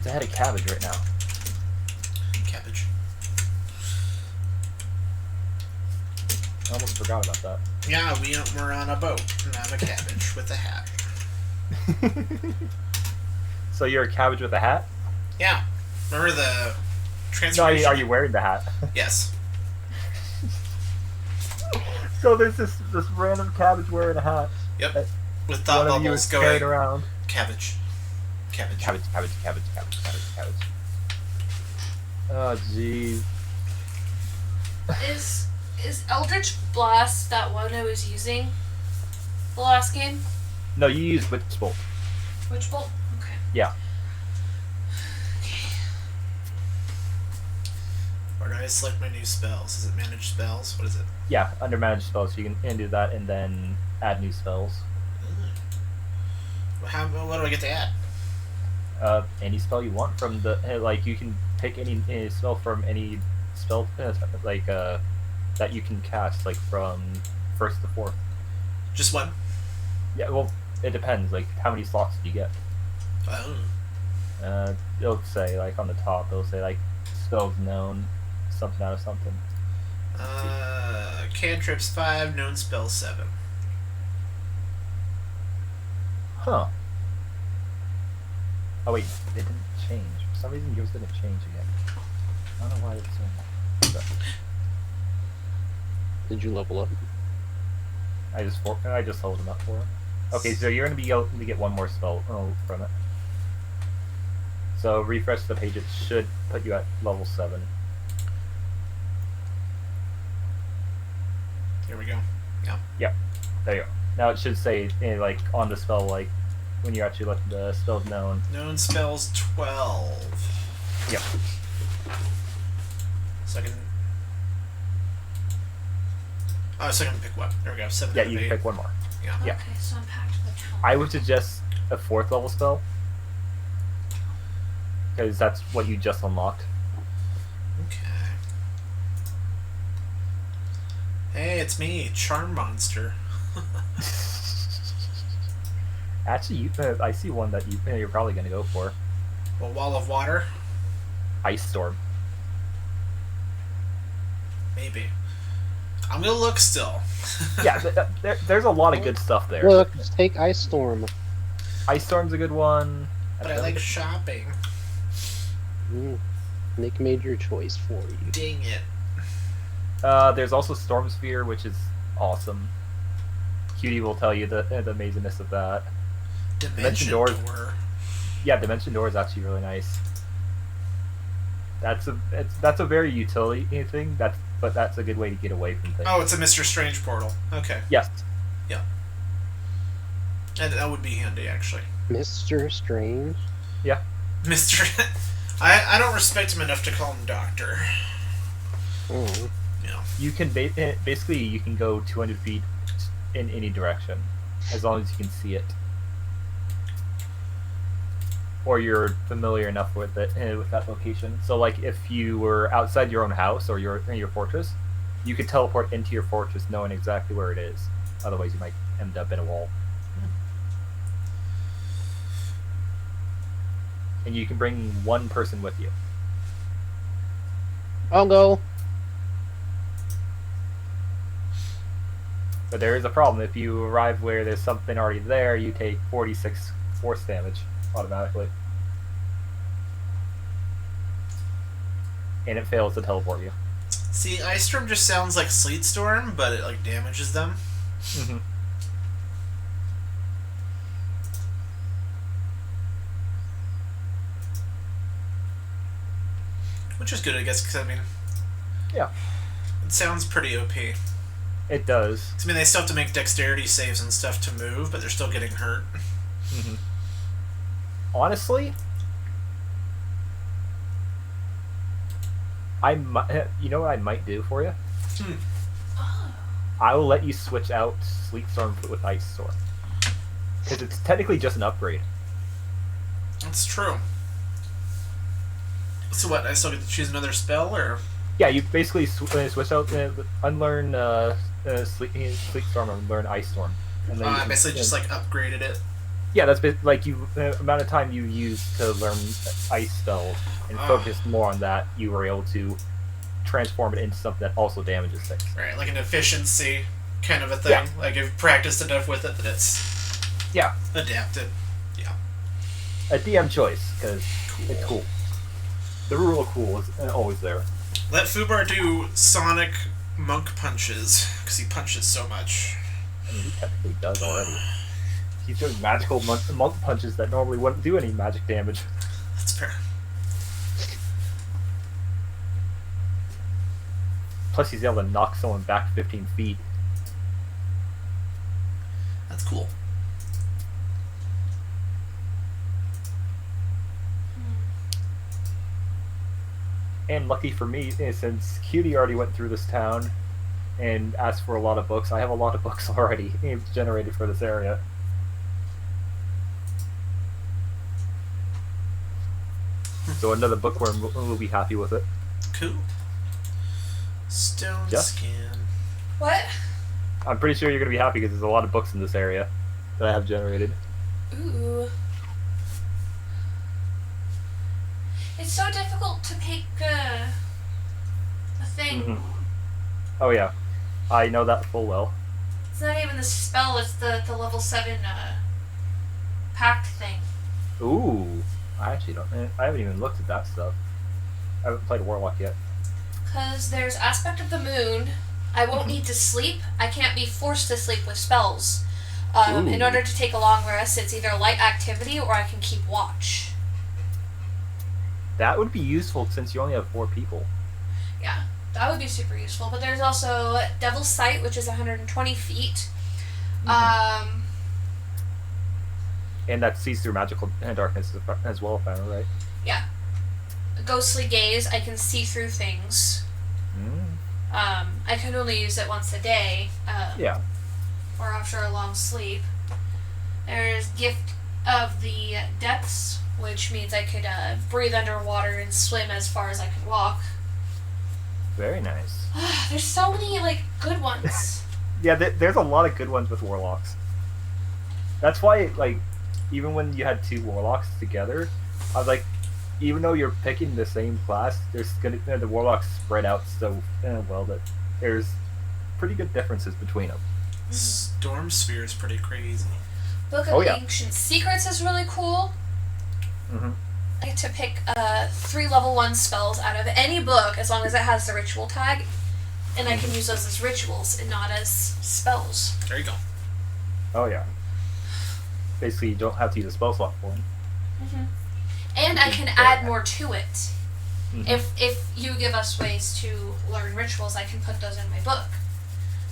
It's a head of cabbage right now. Cabbage. I almost forgot about that. Yeah, we're on a boat, and I'm a cabbage with a hat. So you're a cabbage with a hat? Yeah. Remember the No, transformation? are you wearing the hat? Yes. So there's this random cabbage wearing a hat. Yep. With thought one of you bubbles is going carried around. cabbage. Cabbage. Cabbage, cabbage, cabbage, cabbage, cabbage, cabbage. Oh, jeez. Is Eldritch Blast that one I was using the last game? No, you use Witch Bolt. Witch Bolt? Okay. Yeah. Where do I select my new spells? Is it manage spells? What is it? Yeah, under manage spells, you can do that and then add new spells. What do I get to add? Any spell you want from the like you can pick any spell from any spell that you can cast like from first to fourth. Just one? Yeah, well, it depends. Like how many slots do you get? It'll say like on the top. It'll say like spells known, something out of something. Cantrips 5, known spells 7. Huh. Oh wait, it didn't change. For some reason yours didn't change again. I don't know why it's doing that. Did you level up? I just hold them up for him. Okay, so you're gonna be able to get one more spell from it. So refresh the page. It should put you at level 7. Here we go. Yeah. Yeah, there you go. Now it should say like on the spell like when you actually look at the spells known. Known spells 12. Yep. So I can pick one. There we go. 7 Yeah, out of you 8. can pick one more. Yeah. Yeah. Okay, so I'm packed with a ton. I would suggest a 4th level spell because that's what you just unlocked. Okay. Hey, it's me, Charm Monster. Actually, I see one that you're probably gonna go for. A wall of water? Ice Storm. Maybe. I'm gonna look still. Yeah, there's a lot of good stuff there. Look, just take Ice Storm. Ice Storm's a good one. But I like shopping. Nick made your choice for you. Dang it. There's also Storm Sphere, which is awesome. Cutie will tell you the amazingness of that. Dimension Door. Yeah. Dimension Door is actually really nice. That's a very utility thing. But that's a good way to get away from things. Oh, it's a Mr. Strange portal. Okay. Yes. Yeah. And that would be handy, actually. Mr. Strange? Yeah. Mr. I don't respect him enough to call him Doctor. Oh. Yeah. You can basically you can go 200 feet in any direction as long as you can see it, or you're familiar enough with it with that location. So, like, if you were outside your own house or in your fortress, you could teleport into your fortress knowing exactly where it is. Otherwise, you might end up in a wall. And you can bring one person with you. I'll go. But there is a problem. If you arrive where there's something already there, you take 46 force damage automatically. And it fails to teleport you. See, Ice Storm just sounds like Sleet Storm, but it like damages them. Mm-hmm. Which is good, I guess, because, I mean... Yeah. It sounds pretty OP. It does. I mean, they still have to make dexterity saves and stuff to move, but they're still getting hurt. Mm-hmm. Honestly, you know what I might do for you? Oh. I will let you switch out Sleet Storm with Ice Storm. Because it's technically just an upgrade. That's true. So what, I still get to choose another spell, or...? Yeah, you basically switch out, unlearn Sleet Storm and learn Ice Storm. And then I basically just, like, upgraded it. Yeah, that's like the amount of time you use to learn ice spells and focus more on that. You were able to transform it into something that also damages things. Right, like an efficiency kind of a thing. Yeah. Like if you've practiced enough with it that it's adapted. Yeah. A DM choice because it's cool. The rule of cool is always there. Let Fubar do sonic monk punches because he punches so much. I mean, he technically does already. He's doing magical monk punches that normally wouldn't do any magic damage. That's fair. Plus, he's able to knock someone back 15 feet. That's cool. And lucky for me, since Cutie already went through this town and asked for a lot of books, I have a lot of books already generated for this area. So another bookworm will be happy with it. Cool. Stone Yeah. skin. What? I'm pretty sure you're going to be happy because there's a lot of books in this area that I have generated. Ooh. It's so difficult to pick a thing. Mhm. Oh yeah, I know that full well. It's not even the spell, it's the level 7 pact thing. Ooh, I actually don't. I haven't even looked at that stuff. I haven't played Warlock yet. Because there's aspect of the moon. I won't need to sleep. I can't be forced to sleep with spells. In Ooh. order to take a long rest, it's either light activity or I can keep watch. That would be useful since you only have 4 people. Yeah, that would be super useful. But there's also Devil's Sight, which is 120 feet. And that sees through magical darkness as well, if I'm right. Yeah. Ghostly Gaze, I can see through things. Mm. I can only use it once a day. Yeah. Or after a long sleep. There's Gift of the Depths, which means I could breathe underwater and swim as far as I could walk. Very nice. There's so many, good ones. Yeah, there's a lot of good ones with Warlocks. That's why, even when you had 2 Warlocks together, I was like, even though you're picking the same class, the Warlocks spread out so well that there's pretty good differences between them. Storm Sphere is pretty crazy. Book of Ancient Secrets is really cool. Mm-hmm. I get to pick 3 level 1 spells out of any book as long as it has the ritual tag. And I can use those as rituals and not as spells. There you go. Oh yeah. Basically, you don't have to use a spell slot for them. Mm-hmm. And I can add more to it. Mm-hmm. If you give us ways to learn rituals, I can put those in my book.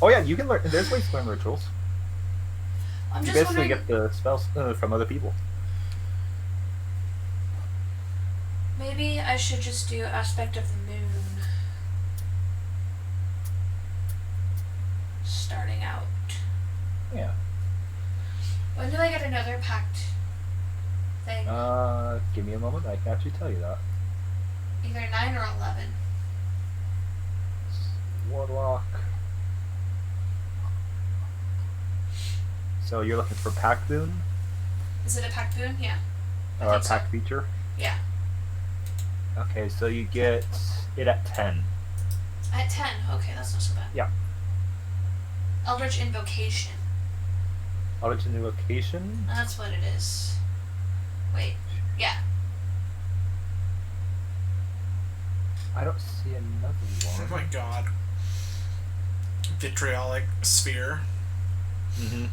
Oh yeah, you can learn. There's ways to learn rituals. I'm You just basically wondering, get the spells from other people. maybe I should just do Aspect of the Moon. Starting out. Yeah. When do I get another pact thing? Give me a moment. I can actually tell you that. Either 9 or 11. Warlock. So you're looking for Pact Boon? Is it a pact boon? Yeah. I Or a think so. Pact feature? Yeah. Okay, so you get it at 10. At 10. Okay, that's not so bad. Yeah. Eldritch Invocation. Eldritch Invocation? That's what it is. Wait. Yeah. I don't see another Oh one. my god. Vitriolic Sphere. Mm-hmm.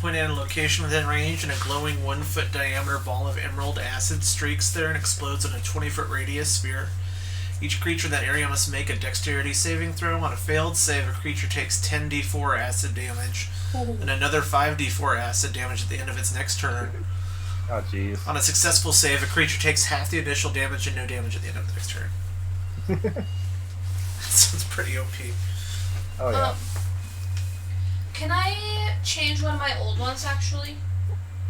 Point at a location within range, and a glowing 1-foot diameter ball of emerald acid streaks there and explodes in a 20-foot radius sphere. Each creature in that area must make a dexterity saving throw. On a failed save, a creature takes 10d4 acid damage, and another 5d4 acid damage at the end of its next turn. Oh, jeez. On a successful save, a creature takes half the initial damage and no damage at the end of the next turn. That sounds pretty OP. Oh, yeah. Can I change one of my old ones, actually?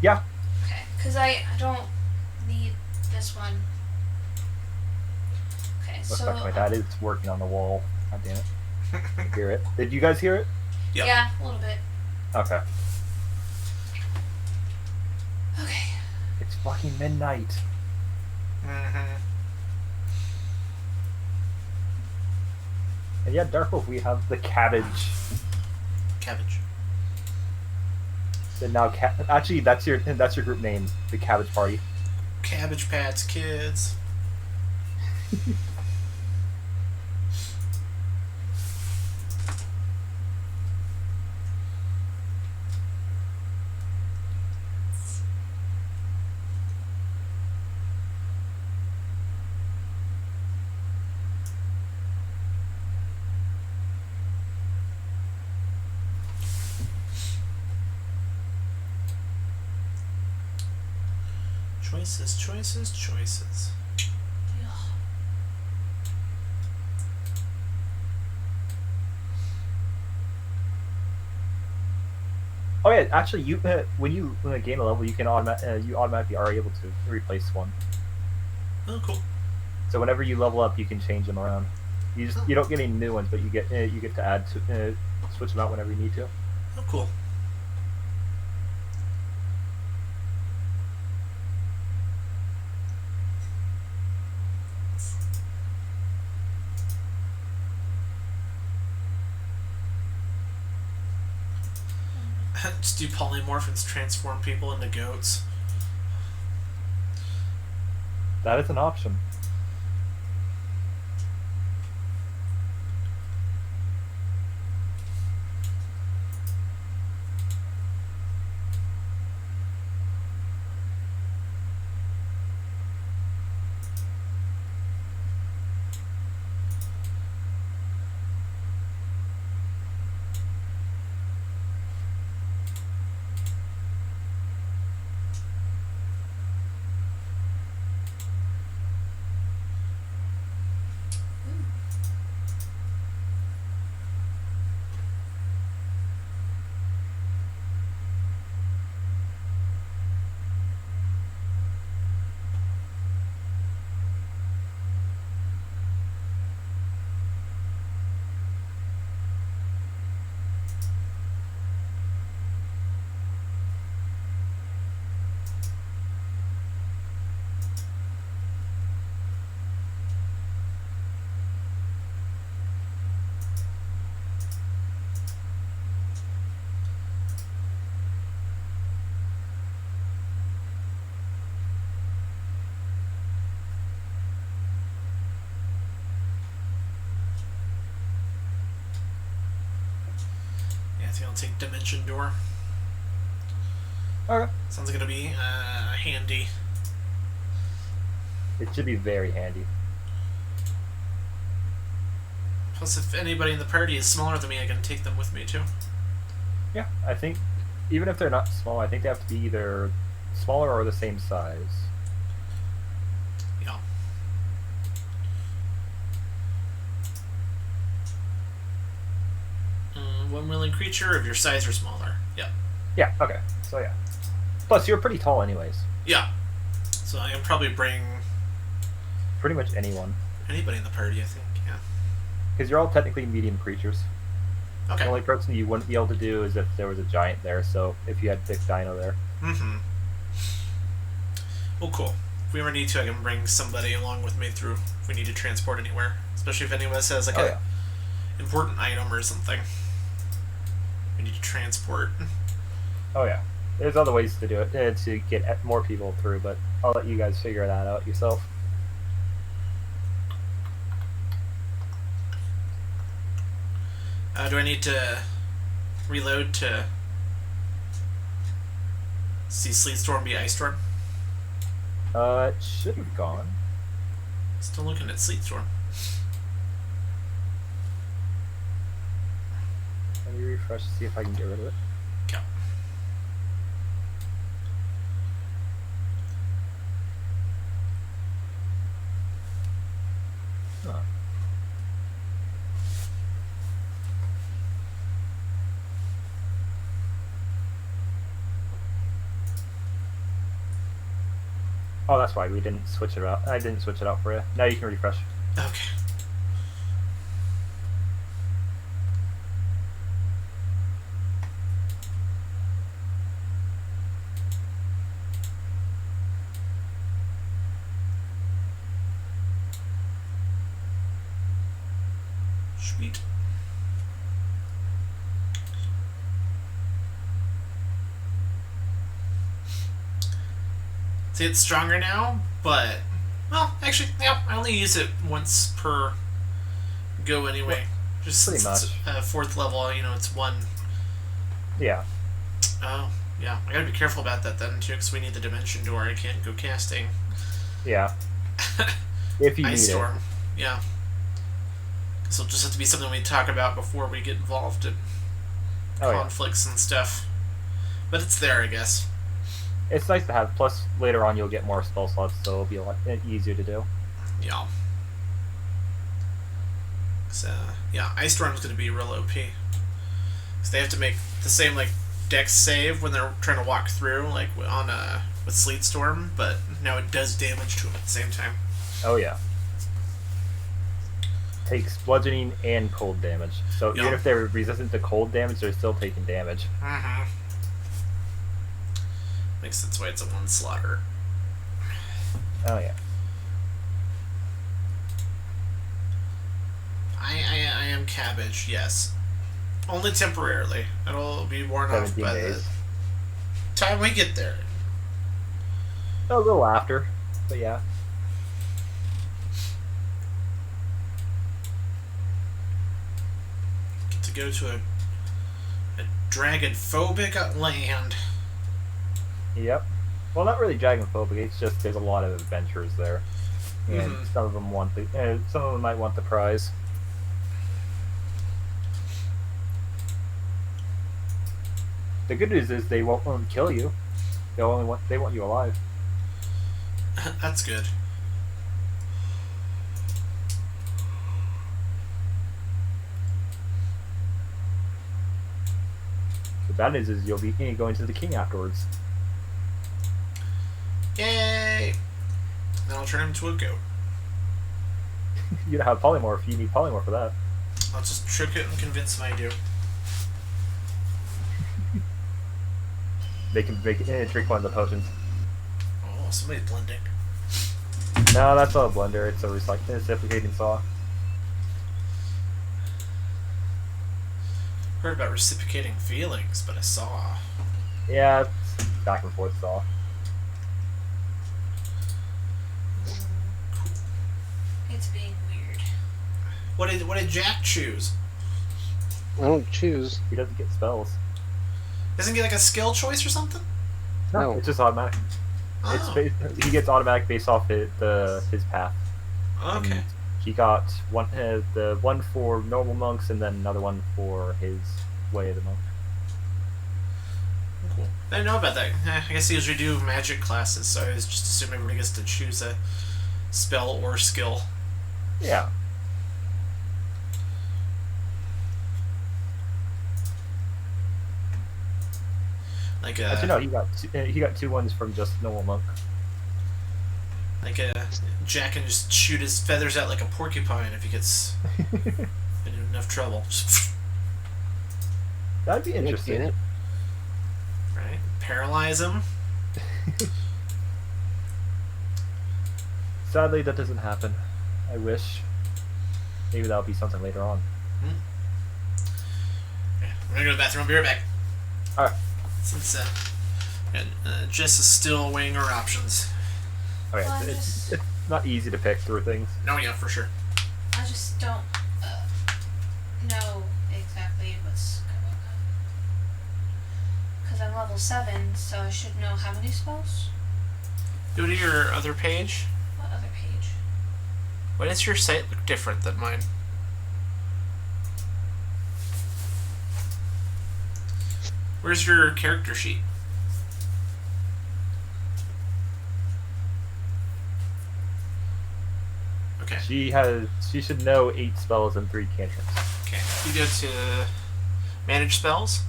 Yeah. Okay, because I don't need this one. Okay, Looks so... like my dad is working on the wall. God damn it. I hear it. Did you guys hear it? Yep. Yeah, a little bit. Okay. fucking midnight. Mm-hmm. And yeah, Dark Wolf, we have the cabbage. Cabbage. And now, actually, that's your group name, the Cabbage Party. Cabbage Patch Kids. Choices, choices, choices. Oh yeah, actually, you when you gain a level, you can you automatically are able to replace one. Oh, cool. So whenever you level up, you can change them around. You don't get any new ones, but you get to add to switch them out whenever you need to. Oh, cool. Just do polymorph and transform people into goats. That is an option. Yeah, I think I'll take Dimension Door. Okay. Sounds gonna be handy. It should be very handy. Plus, if anybody in the party is smaller than me, I can take them with me too. Yeah, I think even if they're not small, I think they have to be either smaller or the same size. Yeah. One willing creature of your size or smaller. Yeah. Yeah. Okay. So yeah. Plus, you're pretty tall, anyways. Yeah. So I can probably bring Pretty much anyone, anybody in the party, I think. Yeah. because you're all technically medium creatures. Okay. The only person you wouldn't be able to do is if there was a giant there. So if you had big dino there. Mm-hmm. Well, cool. If we ever need to, I can bring somebody along with me through if we need to transport anywhere. Especially if any of us has like a important item or something we need to transport. Oh yeah. There's other ways to do it to get more people through, but I'll let you guys figure that out yourself. Do I need to reload to see Sleet Storm be Ice Storm? It should have gone. Still looking at Sleet Storm. Let me refresh to see if I can get rid of it. Yeah. Huh. Oh, that's why we didn't switch it out. I didn't switch it out for you. Now you can refresh. Okay. Sweet. See, it's stronger now, but well, actually, yeah, I only use it once per go anyway. Just Pretty since it's, much. 4th level, you know, it's one. Yeah. Oh, yeah, I gotta be careful about that then too, because we need the dimension door. I can't go casting. Yeah. If you Ice need storm. Yeah. This will just have to be something we talk about before we get involved in it. Oh yeah. conflicts and stuff. But it's there, I guess. It's nice to have. Plus, later on you'll get more spell slots, so it'll be a lot easier to do. Yeah. So, yeah, Ice Storm's going to be real OP. Because they have to make the same, like, dex save when they're trying to walk through, like, on with Sleet Storm, but now it does damage to them at the same time. Oh yeah. Takes bludgeoning and cold damage. So Yeah. even if they're resistant to cold damage, they're still taking damage. Mm-hmm. Makes sense why it's a 1 slaughter. Oh yeah. I am cabbage, yes. Only temporarily. It'll be worn off 17 by days. the time we get there. A little after, but yeah. Get to go to a dragon-phobic land. Yep. Well, not really dragon-phobic. It's just there's a lot of adventures there, and Mhm. some of them want the. Some of them might want the prize. The good news is they won't kill you. They want you alive. That's good. The bad news is you'll be going to the king afterwards. Yay! Then I'll turn him into a goat. You don't have polymorph. You need polymorph for that. I'll just trick it and convince him I do. They can drink one of the potions. Oh, somebody's blending. No, that's not a blender. It's a reciprocating saw. Heard about reciprocating feelings, but I saw. Yeah, it's back and forth saw. It's being weird. What did Jack choose? I don't choose. He doesn't get spells. Doesn't he get like a skill choice or something? No, No. it's just automatic. Oh, He gets automatic based off his path. okay. And he got the one for normal monks, and then another one for his way of the monk. Cool. I didn't know about that. I guess they usually do magic classes, so I just assume everybody gets to choose a spell or skill. Yeah. Like Actually, no, he got 2 ones from just normal monk. Jack can just shoot his feathers out like a porcupine if he gets in enough trouble. That'd be Nick, interesting. get it? Right? Paralyze him. Sadly, that doesn't happen. I wish. Maybe that'll be something later on. Okay, we're gonna go to the bathroom. I'll be right back. Alright. Since Jess is still weighing her options. Okay, Well, it's not easy to pick through things. No, yeah, for sure. I just don't know exactly what's going on. Because I'm level 7, so I should know how many spells. Go to your other page. What other page? Why does your site look different than mine? Where's your character sheet? Okay. She should know 8 spells and 3 cantrips. Okay. You go to manage spells,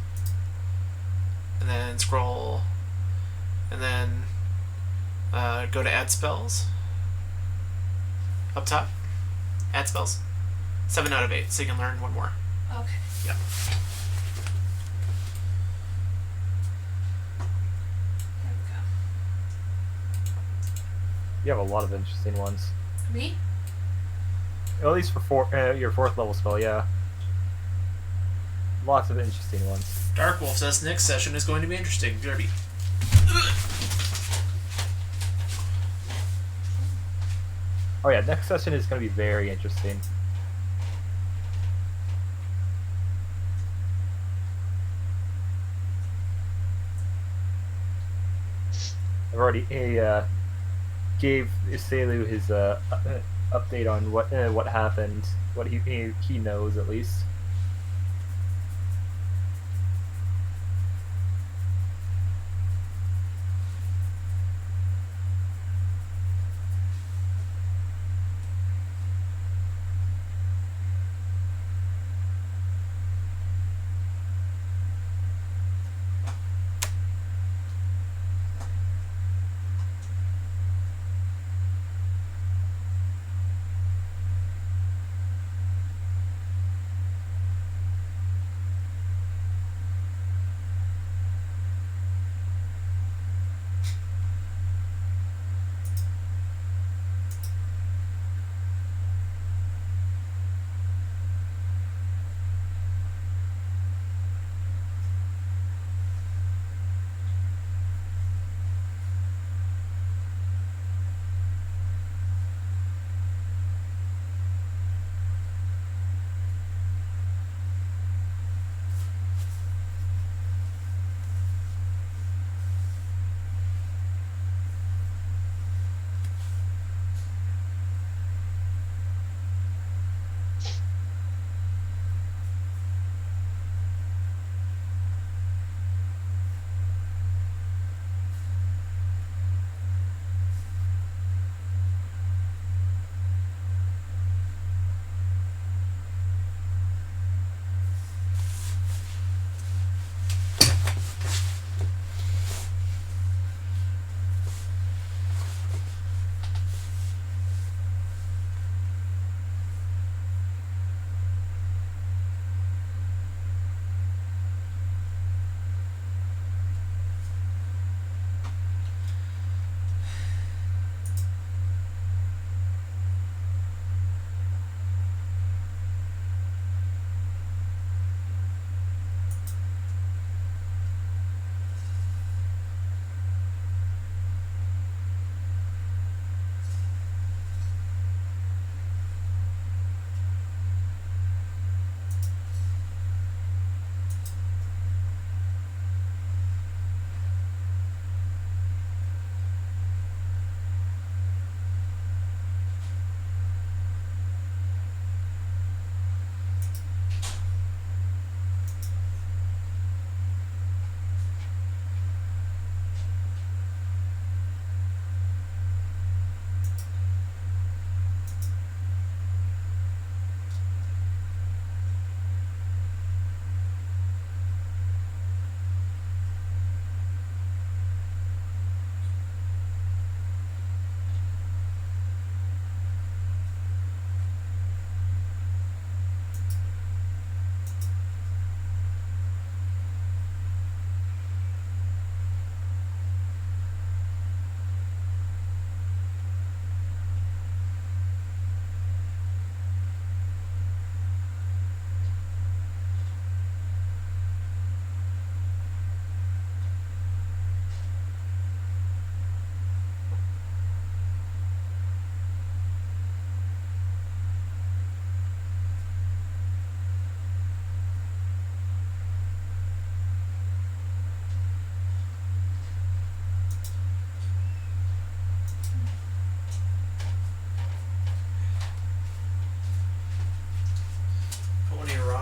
and then scroll, and then go to add spells. Up top, add spells. 7 out of 8, so you can learn 1 more. Okay. Yep. There we You have a lot of interesting ones. go. Me? At least for your 4th level spell, yeah. lots of interesting ones. Dark Wolf says next session is going to be interesting. Derby. Oh yeah, next session is going to be very interesting. I've already gave Iselu his update on what happened, what he knows at least.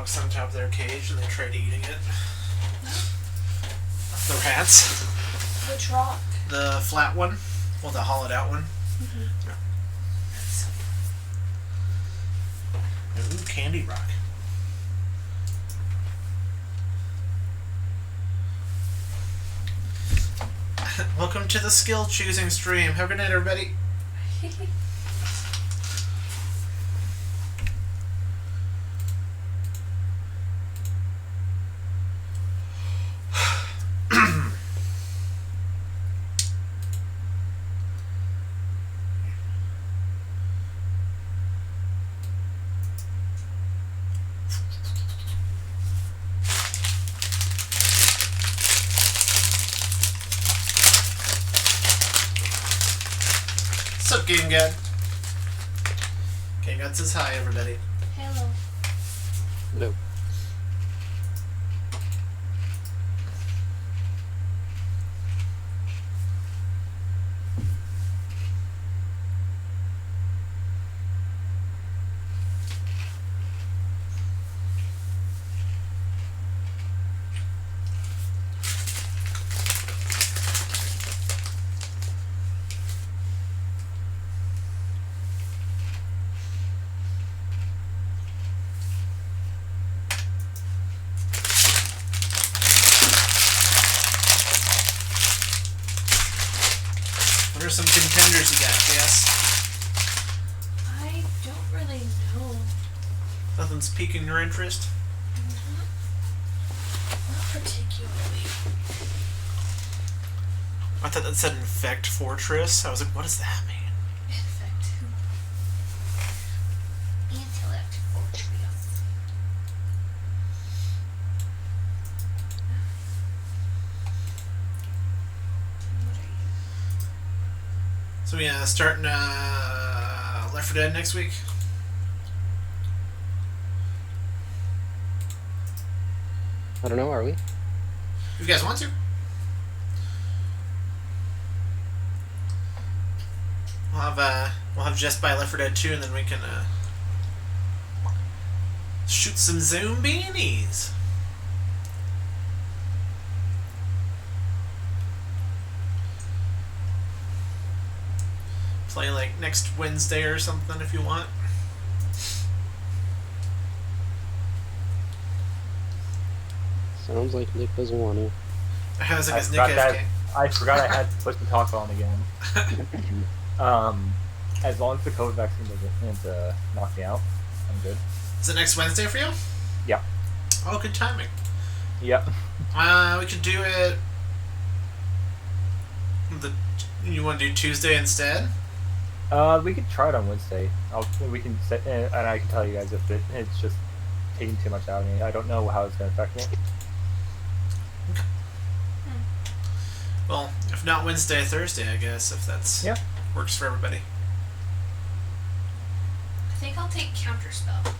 rocks on top of their cage and they tried eating it. The rats. Which rock? The flat one. Well, the hollowed out one. Mm-hmm. No. Ooh, candy rock. Welcome to the skill choosing stream. Have a good night, everybody. What's up, Game God? Game God says hi, everybody. Hello. No. What are some contenders you got, Jess? I don't really know. Nothing's piquing your interest? Not particularly. I thought that said Infect Fortress. I was like, what does that mean? Infect. Intellect fortress. What are you? So yeah, starting Left 4 Dead next week. I don't know, are we? If you guys want to. We'll have Jess buy Left 4 Dead 2 and then we can shoot some zombies. Play like next Wednesday or something if you want. Sounds like Nick doesn't want to. How's it, I Nick forgot, FK? I forgot I had to put the talk on again. As long as the COVID vaccine doesn't knock me out, I'm good. Is it next Wednesday for you? Yeah. Oh, good timing. Yep. We could do it. You want to do Tuesday instead? We could try it on Wednesday. We can set, and I can tell you guys if it's just taking too much out of me. I don't know how it's going to affect me. Well, if not Wednesday, Thursday, I guess, if that's works for everybody. I think I'll take Counterspell.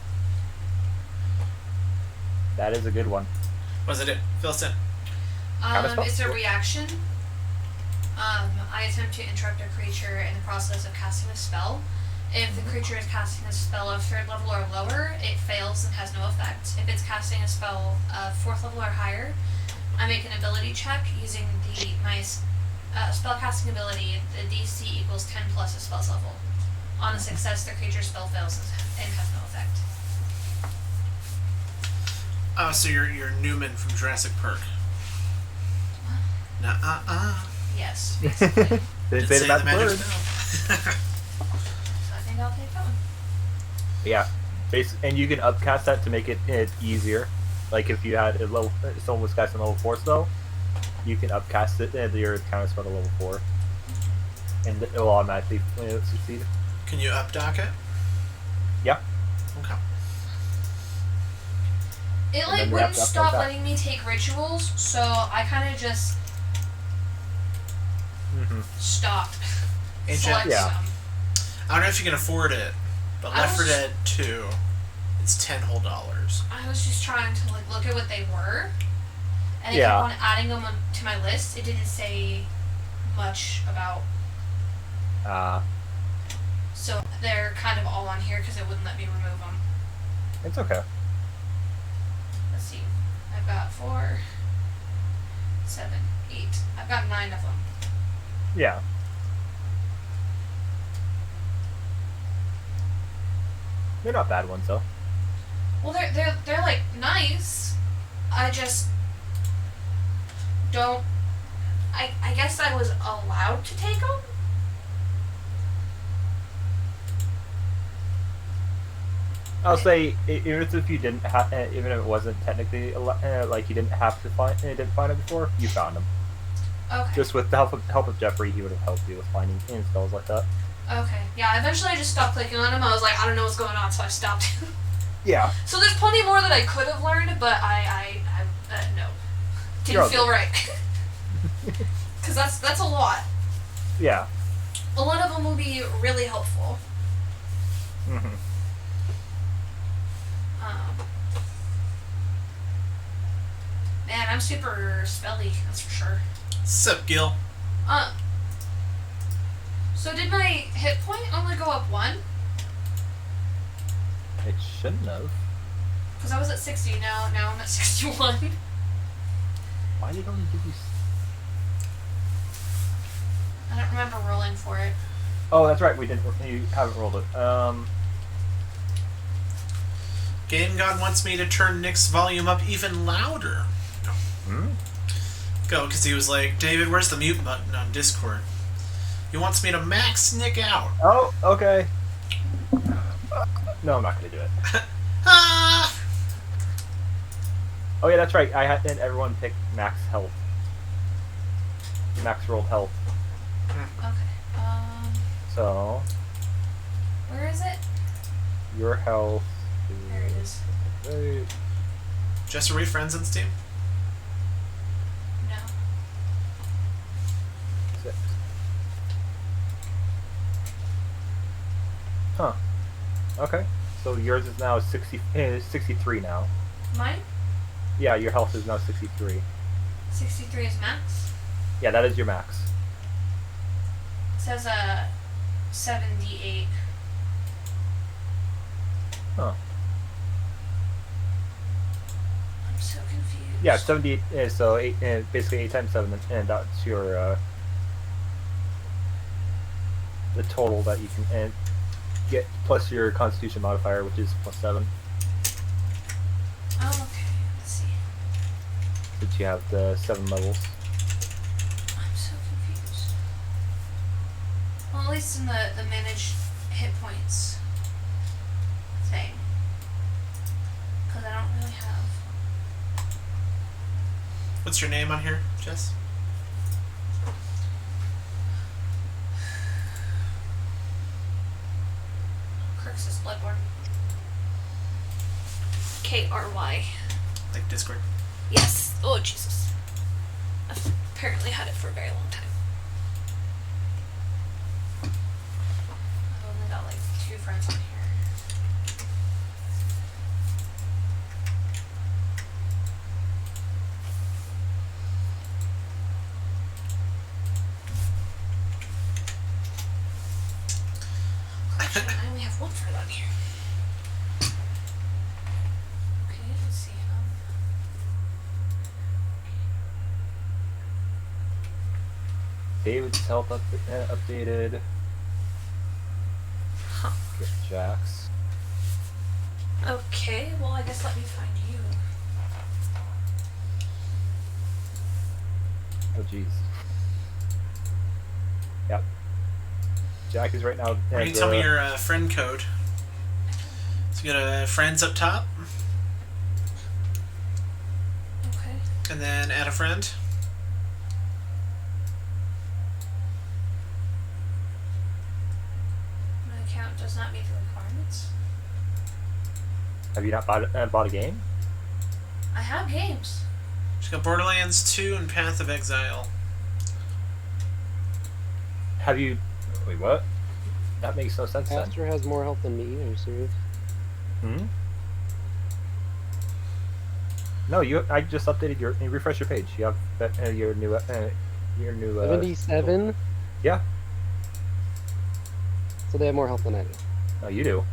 That is a good one. What does it do? Fill us in. Counterspell? It's a reaction. I attempt to interrupt a creature in the process of casting a spell. If the creature is casting a spell of 3rd level or lower, it fails and has no effect. If it's casting a spell of 4th level or higher, I make an ability check using my spell casting ability. The DC equals 10 plus a spell's level. On a success, the creature's spell fails and has no effect. Oh, so you're Newman from Jurassic Park. Nuh-uh-uh. Yes, basically. They Didn't say say that the magic word. spell. So I think I'll take that one. Yeah. And you can upcast that to make it easier. Like if you had someone was casting level 4 spell, you can upcast it and your counter spell to level 4. And it will automatically succeed. Can you updock it? Yeah. Okay. It And then we wouldn't have to upload stop that. letting me take rituals, so I kind of just stopped. Hey, Select yeah. some. I don't know if you can afford it, but I Left 4 was- Dead 2, it's $10 whole. I was just trying to look at what they were, and I Yeah. kept on adding them to my list. It didn't say much about, so they're kind of all on here because it wouldn't let me remove them. It's okay. Let's see. I've got 4, 7, 8. I've got 9 of them. Yeah. They're not bad ones though. Well, they're like nice. I just don't. I guess I was allowed to take them. I'll say even if you didn't have, even if it wasn't technically like you didn't have to didn't find it before, you found them. Okay. Just with the help of Jeffrey, he would have helped you with finding spells like that. Okay. Yeah. Eventually, I just stopped clicking on them. I was like, I don't know what's going on, so I stopped. Yeah. So there's plenty more that I could have learned, but I no, You're didn't feel right. Because that's a lot. Yeah. A lot of them will be really helpful. Mm-hmm. Man, I'm super spelly, that's for sure. Sup, Gil? So did my hit point only go up 1? It shouldn't have. Because I was at 60 now I'm at 61. Why did it only give you... I don't remember rolling for it. Oh, that's right. We didn't. You haven't rolled it. Game God wants me to turn Nick's volume up even louder. Hmm? Go, because he was like, David, where's the mute button on Discord? He wants me to max Nick out. Oh, okay. No, I'm not gonna do it. Ah! Oh yeah, that's right. I had everyone pick max health. Max rolled health. Okay. So Where is it? your health. There it is. Right. Just are we friends on Steam? No. 6. Huh. Okay. So yours is now 63 now. Mine? Yeah, your health is now 63. 63 is max. Yeah, that is your max. It says 78. Huh. I'm so confused. Yeah, 78 is so 8, basically 8 times 7, and that's your the total that you can get plus your Constitution modifier, which is +7. Oh, okay. Let's see. Since you have the 7 levels. I'm so confused. Well, at least in the manage hit points thing. Because I don't really have. What's your name on here, Jess? Crixus Bloodborne. KRY. Like Discord. Yes. Oh, Jesus. I've apparently had it for a very long time. I've only got like 2 friends on here. Actually, I only have 1 friend on here. Okay, let's see. David's health updated. Huh. Get Jack's. Okay, well, I guess let me find you. Oh jeez. Yep. Jack is right now. Can you tell me your friend code? So you got friends up top, Okay. and then add a friend. My account does not meet the requirements. Have you not bought a game? I have games. She's got Borderlands 2 and Path of Exile. Have you? Wait, what? That makes no sense then. Pastor has more health than me. Are you serious? Hmm. No, you. I just updated your. You refresh your page. You have your new. Your new. 77. Yeah. So they have more health than I do. No, you do.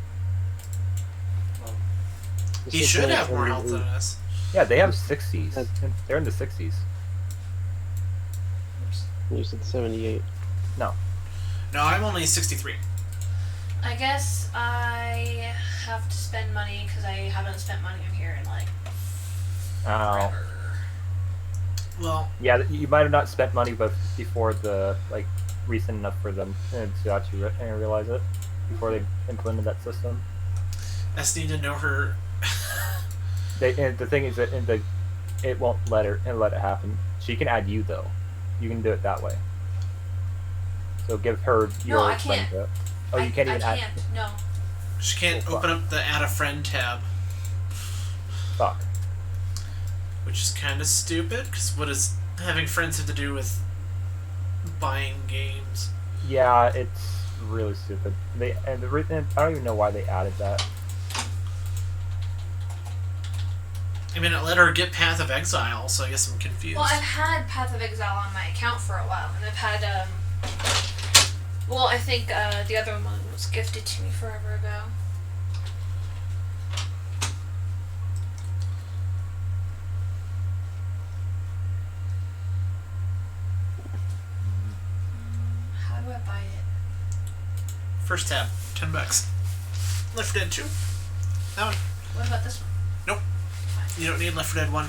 It's He just should like have more health than us. Yeah, they have 60s. They're in the 60s. You said 78. No. No, I'm only 63. I guess I have to spend money because I haven't spent money on here in like Oh. forever. Well, Yeah, you might have not spent money, but before the recent enough for them to actually realize it before they implemented that system. I just need to know her. And the thing is that it won't let it happen. She can add you though. You can do it that way. So give her your I friend can't. code. Oh, you can't even I add. can't. No. She can't Oh, fuck. open up the add a friend tab, Fuck. which is kind of stupid. Because what does having friends have to do with buying games? Yeah, it's really stupid. And I don't even know why they added that. I mean, it let her get Path of Exile, so I guess I'm confused. Well, I've had Path of Exile on my account for a while, and I've had, well, I think, the other one was gifted to me forever ago. How do I buy it? First tab, $10. Left 4 Dead 2. That one. What about this one? Nope. You don't need Left 4 Dead 1.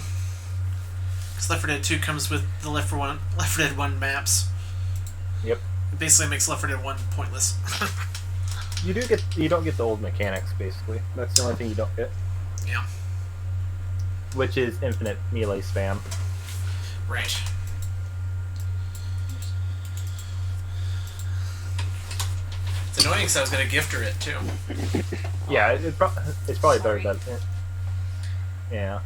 Because Left 4 Dead 2 comes with the Left 4 Dead 1 maps. Yep. It basically makes Left 4 Dead 1 pointless. You don't get the old mechanics, basically. That's the only thing you don't get. Yeah. Which is infinite melee spam. Right. It's annoying because I was going to gift her it, too. Yeah, it's probably better than... Yeah.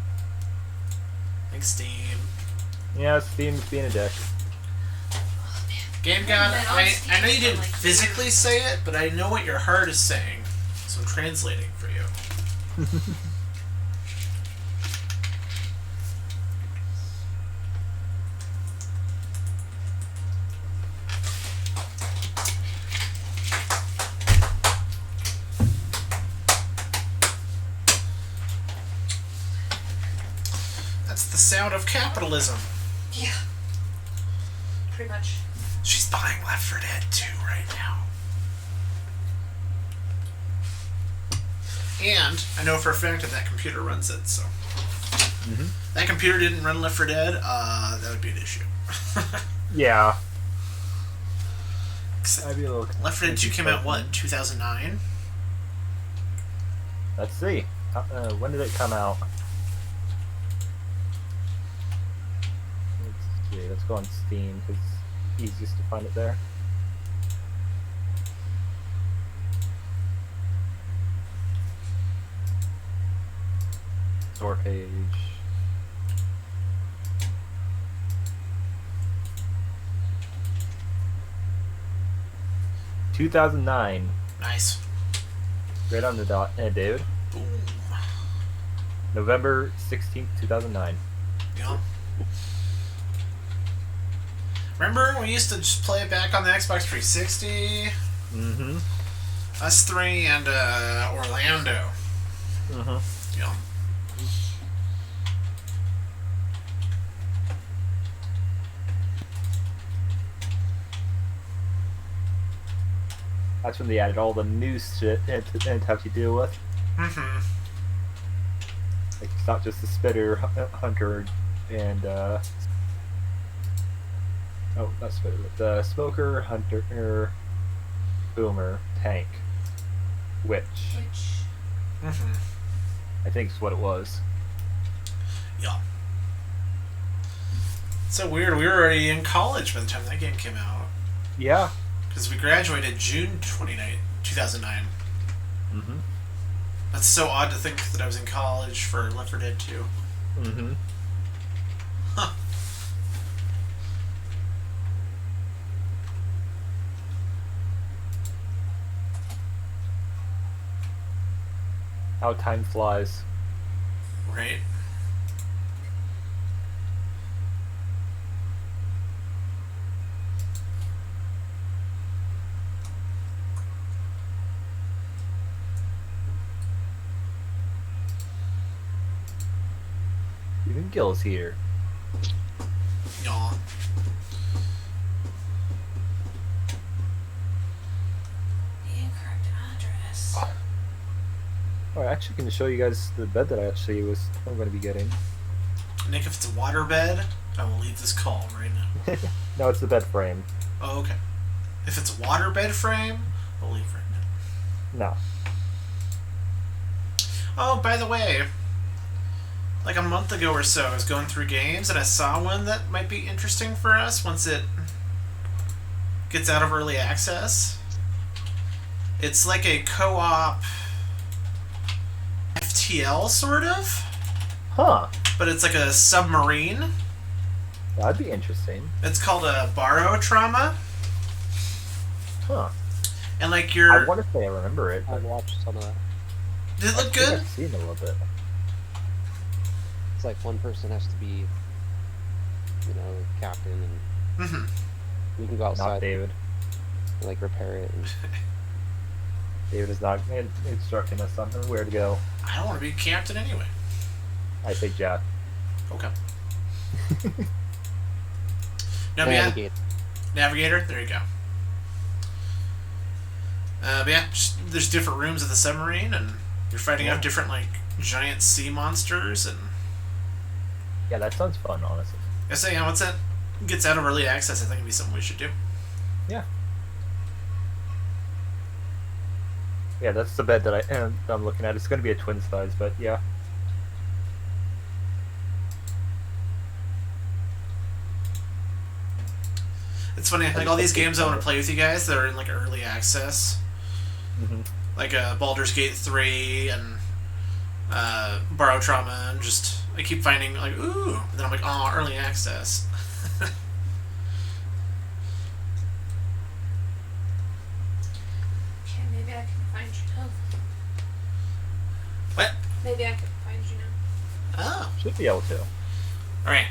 Thanks, Steam. Yeah, Steam's being a dick. Game God, Man, on I Steam know you for, didn't like, physically years. say it, but I know what your heart is saying, so I'm translating for you. That's the sound of capitalism. Yeah. Pretty much. She's buying Left 4 Dead 2 right now. And I know for a fact that computer runs it, so. Mm-hmm. That computer didn't run Left 4 Dead, that would be an issue. Yeah. Except I'd be a little... Left 4 Dead 2 came out, what, 2009? Let's see. When did it come out? Let's see. Let's go on Steam, because it's easiest to find it there. Store page. $2009. Nice. Right on the dot, dude. Boom. November 16th, 2009. Yeah. Remember we used to just play it back on the Xbox 360? Mm-hmm. Us three and Orlando. Mm-hmm. Yeah. That's when they added all the new shit and to have to deal with. Mm-hmm. Like, it's not just the spitter hunter and oh, not spitter, but the smoker hunter boomer tank witch. Which. Mm-hmm. I think is what it was. Yeah. So weird. We were already in college by the time that game came out. Yeah. Because we graduated June 2009. Mm-hmm. That's so odd to think that I was in college for Left 4 Dead 2. Mm-hmm. Huh. How time flies. Right. Even Gil's here. Yaw. Incorrect address. Oh, I actually can show you guys the bed that I'm going to be getting. Nick, if it's a waterbed, I will leave this call right now. No, it's the bed frame. Oh, okay. If it's a waterbed frame, I'll leave right now. No. Oh, by the way, like a month ago or so, I was going through games and I saw one that might be interesting for us once it gets out of early access. It's like a co-op FTL, sort of, Huh. but it's like a submarine. That'd be interesting. It's called a Baro Trauma. Huh. And like I your, want to say I remember it. I've But watched some of that. did it I look think good? I've seen a little bit. It's like one person has to be, captain, and Mm-hmm. we can go outside Not David. and like repair it. And David is not instructing us on where to go. I don't want to be captain anyway. I say Jack. Okay. No, but yeah, navigate. navigator. There you go. But yeah, there's different rooms of the submarine, and you're fighting off different like giant sea monsters, and Yeah, that sounds fun, honestly. I say, once that gets out of early access, I think it'd be something we should do. Yeah. Yeah, that's the bed that I'm looking at. It's going to be a twin size, but yeah. It's funny, like all these games I want to play with you guys that are in like early access, Mm-hmm. like Baldur's Gate 3 and Borrow Trauma, and just I keep finding like ooh, and then I'm like, oh, early access. Okay, maybe I can find you now. What? Maybe I can find you now. Oh, Should be able to. all right.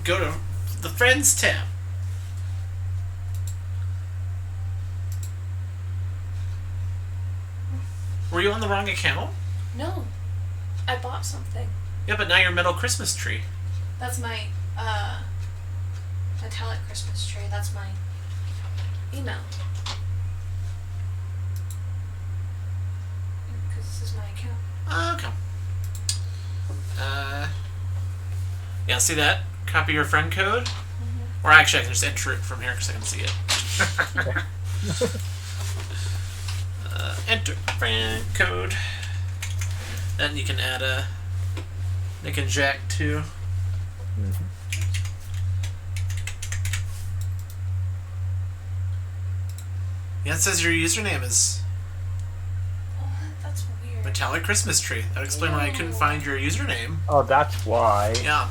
Go to the Friends tab. Were you on the wrong account? No. I bought something. Yeah, but now you're Metal Christmas Tree. That's my metallic Christmas tree. That's my email. Because this is my account. Okay. Yeah, see that? Copy your friend code? Mm-hmm. Or actually, I can just enter it from here because I can see it. Enter friend code. Then you can add a Nick and Jack too. Mm-hmm. Yeah, it says your username is Oh, that's weird. Metallic Christmas Tree. That would explain why I couldn't find your username. Oh, that's why. Yeah.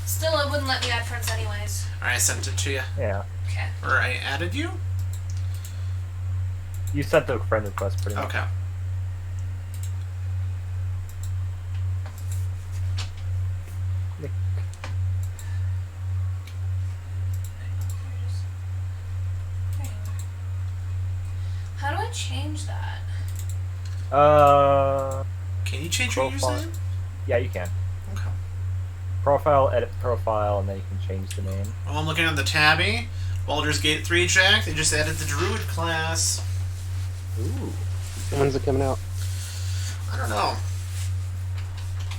Still, it wouldn't let me add friends anyways. Alright, I sent it to you. Okay. Or I added you? You sent the friend request pretty much. Okay. Nick. There you are. How do I change that? Can you change your Profile. username? Yeah, you can. Okay. Profile, edit profile, and then you can change the name. Well, I'm looking at the tabby. Baldur's Gate 3 Jack. They just added the Druid class. Ooh. When's it coming out? I don't know.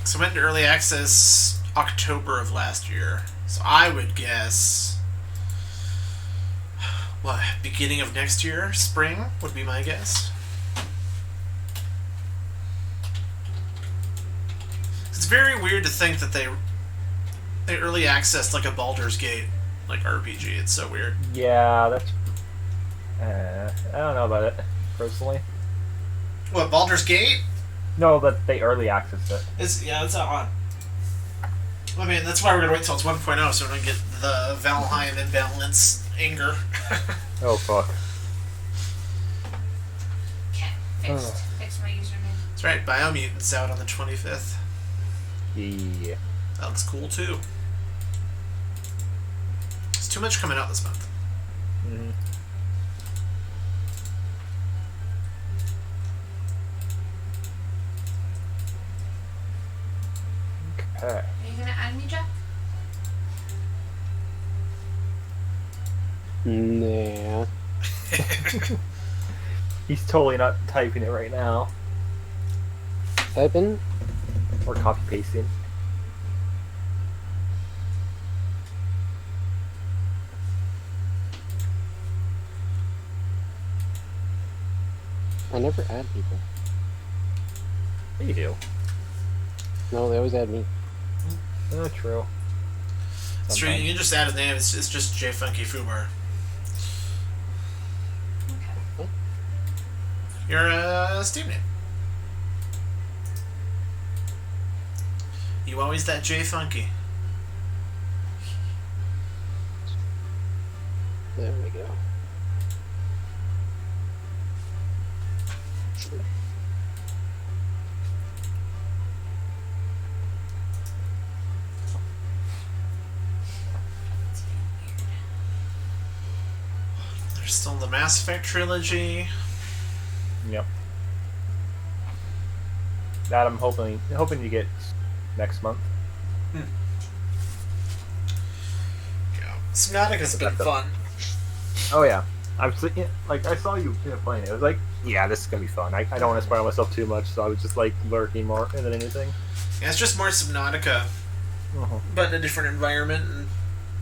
So it went into early access October of last year. So I would guess, what, beginning of next year? Spring would be my guess. It's very weird to think that they early accessed like a Baldur's Gate like RPG. It's so weird. Yeah, that's. I don't know about it personally. What, Baldur's Gate? No, but they early accessed it. It's odd. I mean, that's why we're gonna wait till it's 1.0 so we don't get the Valheim imbalance anger. Oh fuck. Okay, fixed. Oh. Fixed my username. That's right, Biomutant's out on the 25th. Yeah. That looks cool too. There's too much coming out this month. Mm. Okay. Are you gonna add me, Jack? Nah. He's totally not typing it right now. Type in. Or copy pasting. I never add people. Yeah, you do. No, they always add me. True. It's true, you can just add a name, it's just J Funky Fubar. Okay. Your Steam name. You always that J Funky. There we go. There's still the Mass Effect trilogy. Yep. That I'm hoping to get next month. Yeah. Subnautica's been fun. Oh yeah, I saw you playing it. I was like, yeah, this is gonna be fun. I don't want to spoil myself too much, so I was just like lurking more than anything. Yeah, it's just more Subnautica, but in a different environment, and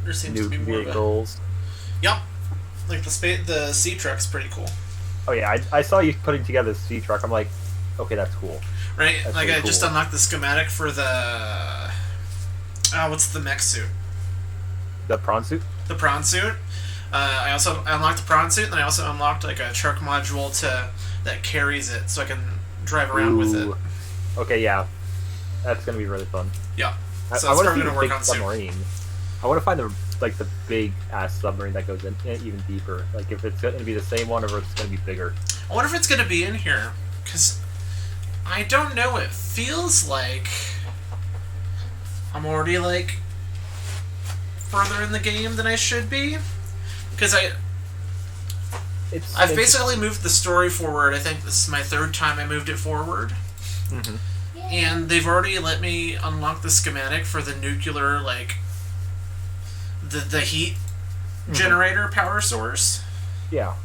there seems New to be more vehicles. Yep. Like the sea truck's pretty cool. Oh yeah, I saw you putting together the sea truck. I'm like, okay, that's cool. Right? That's like really I just cool. unlocked the schematic for the what's the mech suit? The prawn suit. The prawn suit. I also unlocked the prawn suit, and then I also unlocked like a truck module that carries it, so I can drive around with it. Ooh. Okay, yeah, that's gonna be really fun. Yeah. So I that's want to probably see the gonna work big on soon. submarine. I want to find the big ass submarine that goes in even deeper. Like if it's gonna be the same one or if it's gonna be bigger. I wonder if it's gonna be in here, because I don't know. It feels like I'm already like further in the game than I should be, because I've basically moved the story forward. I think this is my third time I moved it forward. Mm-hmm. And they've already let me unlock the schematic for the nuclear, like, the heat generator power source. Yeah.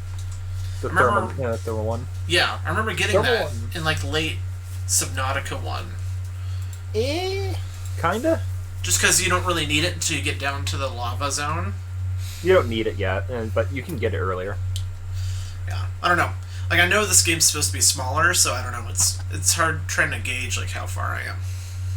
The Remember- thermal one. Yeah, I remember getting Thermal that one. in, like, late Subnautica 1. Kinda. Just because you don't really need it until you get down to the lava zone. You don't need it yet, but you can get it earlier. Yeah, I don't know. Like, I know this game's supposed to be smaller, so I don't know. It's hard trying to gauge, like, how far I am.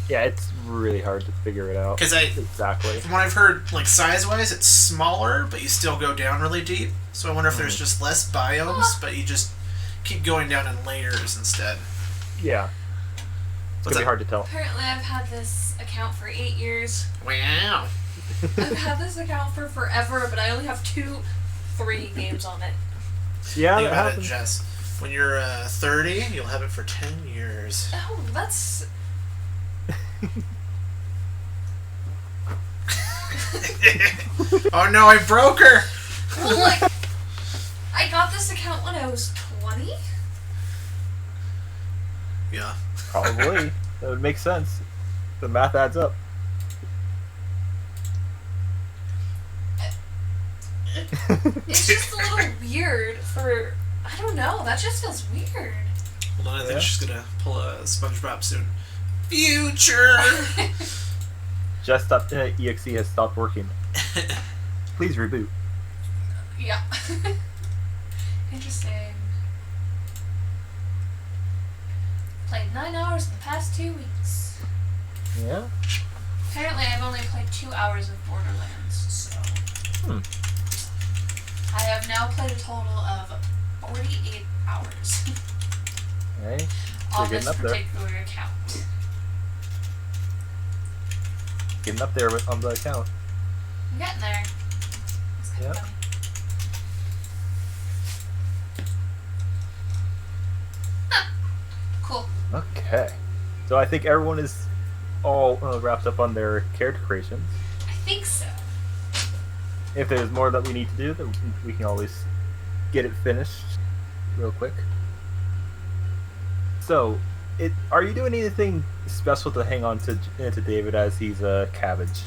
Yeah, it's really hard to figure it out. Because Exactly. from what I've heard, like, size-wise, it's smaller, but you still go down really deep. So I wonder if there's just less biomes, but you just keep going down in layers instead. Yeah. It's What's gonna be that? hard to tell. Apparently, I've had this account for 8 years. Wow. I've had this account for forever, but I only have 3 games on it. Yeah, Think that about it, happens. Jess. When you're 30, you'll have it for 10 years. Oh, that's... Oh no, I broke her! Well, like, I got this account when I was 20? Yeah. Probably. That would make sense. The math adds up. It's just a little weird for... I don't know, that just feels weird. Hold on, I think Yeah. she's gonna pull a SpongeBob soon. Future! Just.exe has stopped working. Please reboot. Yeah. Interesting. Played 9 hours in the past 2 weeks. Yeah? Apparently, I've only played 2 hours of Borderlands, so... I have now played a total of 48 hours Hey. on getting this up there. particular account. Getting up there on the account. I'm getting there. It's kind Yeah. of funny. Huh. Cool. Okay. So I think everyone is all wrapped up on their character creations. I think so. If there's more that we need to do, then we can always get it finished real quick. So, are you doing anything special to hang on to David as he's a cabbage?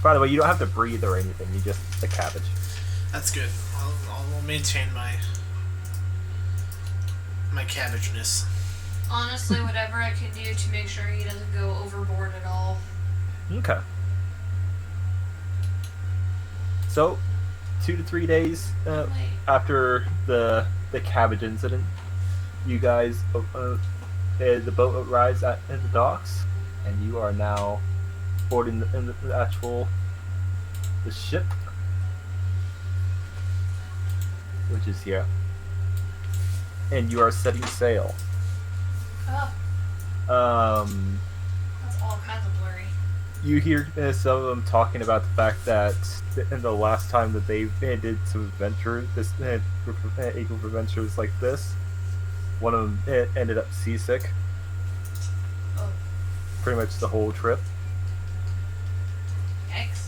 By the way, you don't have to breathe or anything. You just a cabbage. That's good. I'll maintain my cabbageness. Honestly, whatever I can do to make sure he doesn't go overboard at all. Okay. So, 2 to 3 days Wait. after the cabbage incident, you guys, the boat arrives at the docks, and you are now boarding the ship, which is here, and you are setting sail. Oh, that's all kinds of blurry. You hear some of them talking about the fact that in the last time that they did some adventure, this a group of adventures like this, one of them ended up seasick. Oh, Pretty much the whole trip. yikes.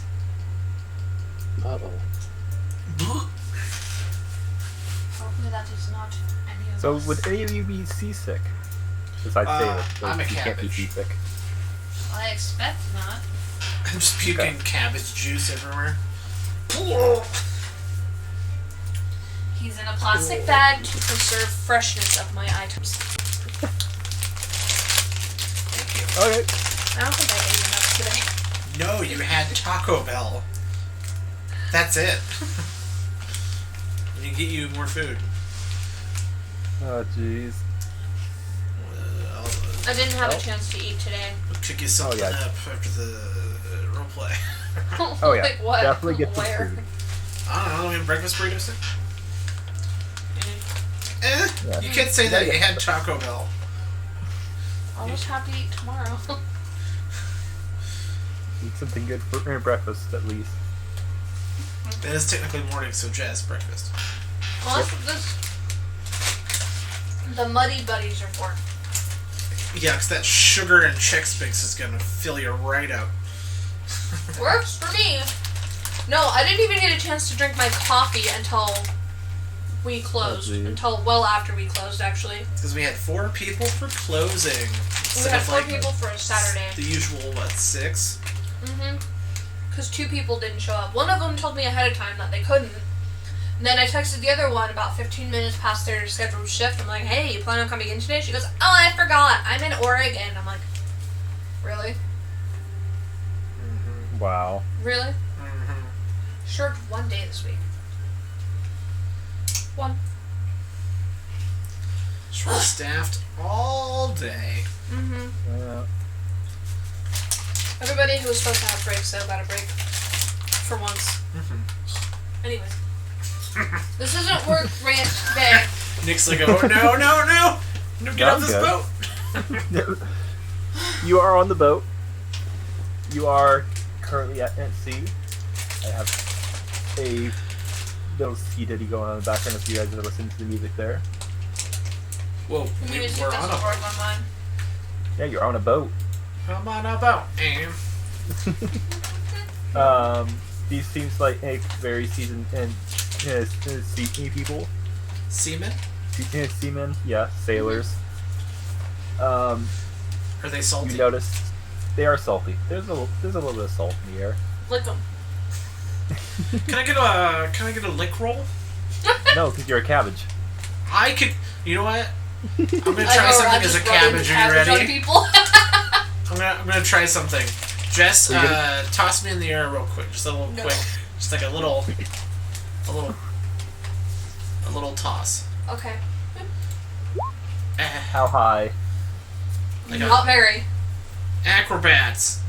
Uh-oh. Hopefully that is not any of So us. would any of you be seasick? Besides Taylor, so I'm a you can't be cabbage. seasick. I expect not. I'm just puking cabbage juice everywhere. He's in a plastic bag to preserve freshness of my items. Thank you. Okay. I don't think I ate enough today. No, you had Taco Bell. That's it. We can get you more food. Oh jeez. I'll I didn't have Oh. a chance to eat today. cook you something yeah. up after the roleplay. Oh yeah. Like what? Definitely get some Where? food. I don't know, we have breakfast burritos thing? Mm. Yeah. You can't say that you had Taco Bell. I'll just have to eat tomorrow. Eat something good for breakfast at least. That is technically morning, so Jazz, breakfast. Well, that's what this. The Muddy Buddies are for. Yeah, because that sugar and Chex Mix is going to fill you right up. Works for me. No, I didn't even get a chance to drink my coffee until we closed. geez. Until well after we closed, actually. Because we had 4 people for closing. We Instead had of 4 like people for a Saturday. the usual, 6? Mm-hmm. Because 2 people didn't show up. One of them told me ahead of time that they couldn't. And then I texted the other one about 15 minutes past their scheduled shift. I'm like, hey, you plan on coming in today? She goes, oh, I forgot. I'm in Oregon. I'm like, really? Mm-hmm. Wow. Really? Mm-hmm. Sure, 1 day this week. 1. Short-staffed all day. Mm-hmm. Yeah. Everybody who was supposed to have breaks, though, got a break. For once. Mm-hmm. Anyways. This isn't work rant day. Nick's like, oh, no, no, no! No, get off I'm this good. boat! You are on the boat. You are currently at sea. I have a little sea ditty going on in the background if you guys are listening to the music there. Whoa, The music we're doesn't on a work on mine. Yeah, you're on a boat. I'm on a boat. These seems like a very seasoned and sea people. Seamen? Seamen, yeah, sailors. Are they salty? You notice they are salty. There's a little bit of salt in the air. Lick them. Can I get a lick roll? No, because you're a cabbage. I could. You know what? I'm gonna try something as a cabbage. Are you On ready? people. I'm gonna try something. Jess, Are you gonna- toss me in the air real quick. Just a little No. quick. Just like a little toss. Okay. How high? Like Not very. acrobats.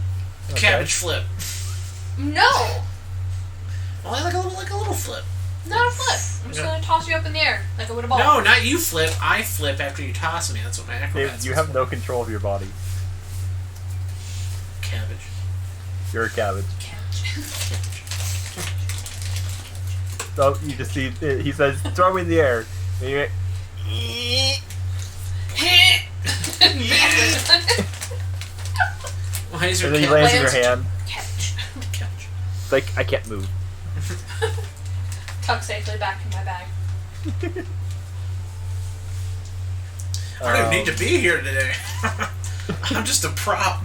Okay. Cabbage flip. No! Well, like a little flip. Not a flip. I'm just Yeah. gonna toss you up in the air like a wood ball. No, not you flip. I flip after you toss me. That's what my acrobats. You have no control of your body. cabbage. You're a cabbage. Catch. So you just see he says, "Throw me in the air." And you're, Why is your and then he cabbage lands in your lands- hand. Catch. couch? It's like I can't move. Tuck safely back in my bag. I don't need to be here today. I'm just a prop.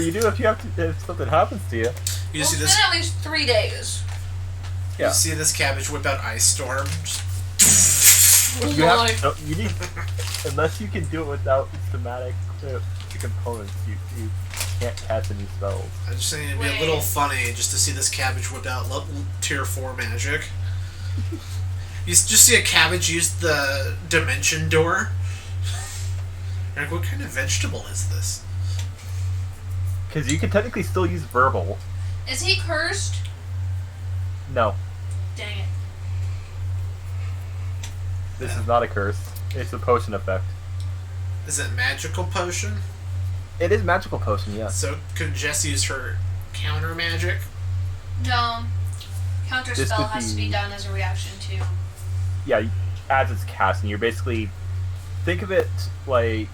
You do if you have to, if something happens to you. You Well, see it's this? been at least 3 days. Yeah. You see this cabbage whip out ice storm? Just You Why? have no, you need unless you can do it without schematic components. You can't cast any spells. I'm just saying it'd be a Wait. little funny just to see this cabbage whip out tier 4 magic. You just see a cabbage use the dimension door. Like, what kind of vegetable is this? Because you can technically still use verbal. Is he cursed? No, Dang it. this is not a curse. It's a potion effect. Is it magical potion? It is magical potion, yes. So could Jess use her counter magic? No. Counter This spell would has to be be- done as a reaction to. Yeah, as it's casting, you're basically think of it like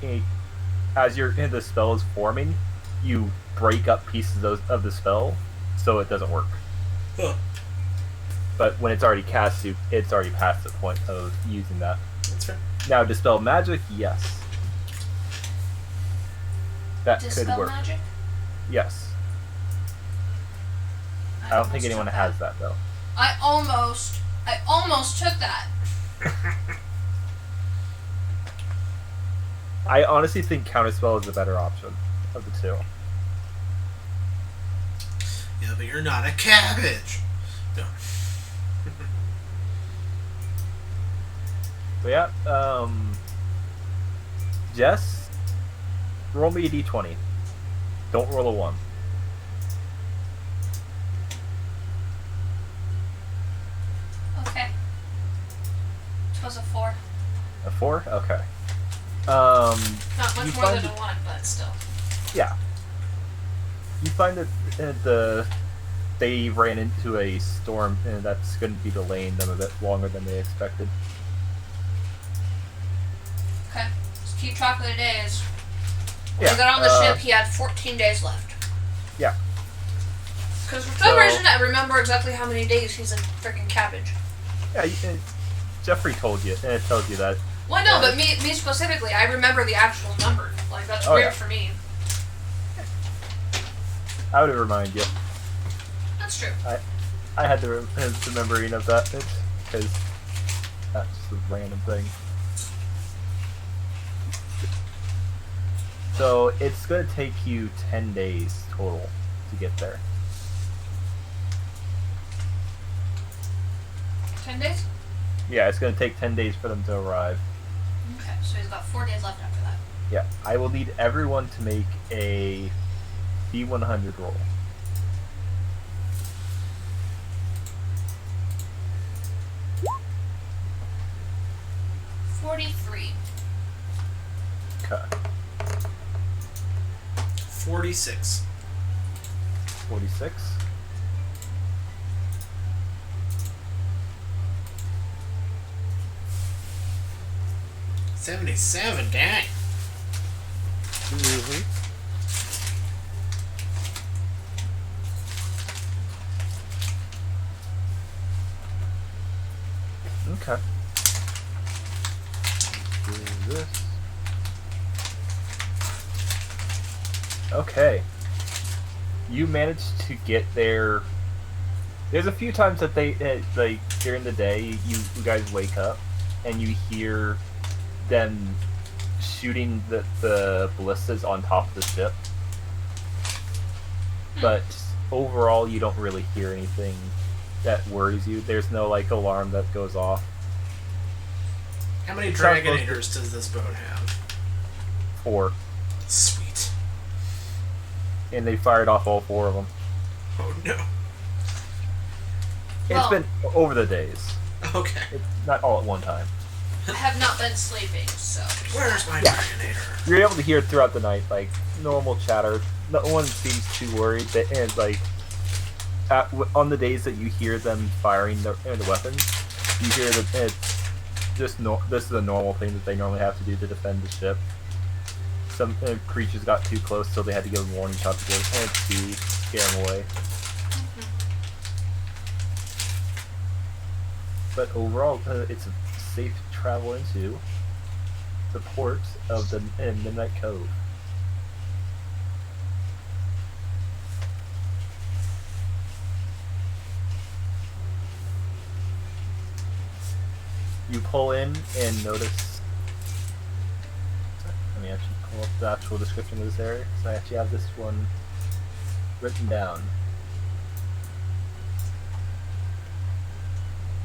as the spell is forming, you break up pieces of the spell so it doesn't work. Huh. But when it's already cast, it's already past the point of using that. That's fair. Now, dispel magic, yes, that Dispel could work. magic? Yes, I don't think almost anyone took has that. that though. I almost took that. I honestly think counterspell is the better option of the two. Yeah, but you're not a cabbage. No. But yeah, Jess, roll me a d20. Don't roll a 1. Okay. It was a 4. A 4? Okay. Not much You more find than a it- 1, but still. Yeah. You find that they ran into a storm, and that's going to be delaying them a bit longer than they expected. Okay. Just keep track of the days. When Yeah, I got on the ship, he had 14 days left. Yeah. Because for some So- reason, I remember exactly how many days he's in freaking cabbage. Yeah, Jeffrey told you, and it tells you that. Well, no, Yeah. but me specifically, I remember the actual number. Like, that's Oh, weird yeah. for me. I would have reminded you. That's true. I had the memory of that, because that's just a random thing. So it's going to take you 10 days total to get there. 10 days? Yeah, it's going to take 10 days for them to arrive. Okay, so he's got 4 days left after that. Yeah, I will need everyone to make a D100 roll. $43. Okay. 46. 46. $77, dang. Mm-hmm. Okay. Do this. Okay. You managed to get there. There's a few times that like during the day, you guys wake up and you hear them shooting the ballistas on top of the ship. But overall, you don't really hear anything that worries you. There's no like alarm that goes off. How many It's not Dragonators does this boat have? 4, Sweet. and they fired off all 4 of them. Oh no. It's Well- been over the days. Okay. It's not all at one time. I have not been sleeping, so. Where's my Yeah. Dragonator? You're able to hear it throughout the night, like normal chatter. No one seems too worried. And like on the days that you hear them firing the weapons, you hear that it's just this is a normal thing that they normally have to do to defend the ship. Some creatures got too close, so they had to give them warning shots to scare them away. But overall, it's safe to travel into the port of the Midnight Cove. You pull in and notice. Let me actually pull up the actual description of this area, because I actually have this one written down.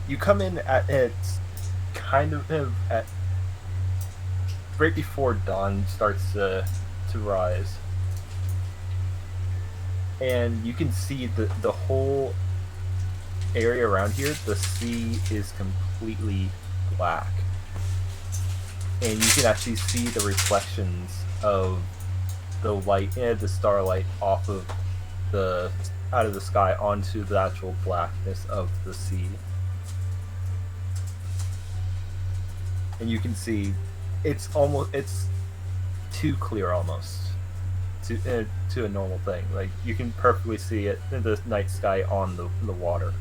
You come in at it's kind of at right before dawn starts to rise, and you can see the whole area around here. The sea is completely black, and you can actually see the reflections of the light, the starlight off of out of the sky onto the actual blackness of the sea. And you can see it's too clear almost to a normal thing. Like you can perfectly see it in the night sky on the water.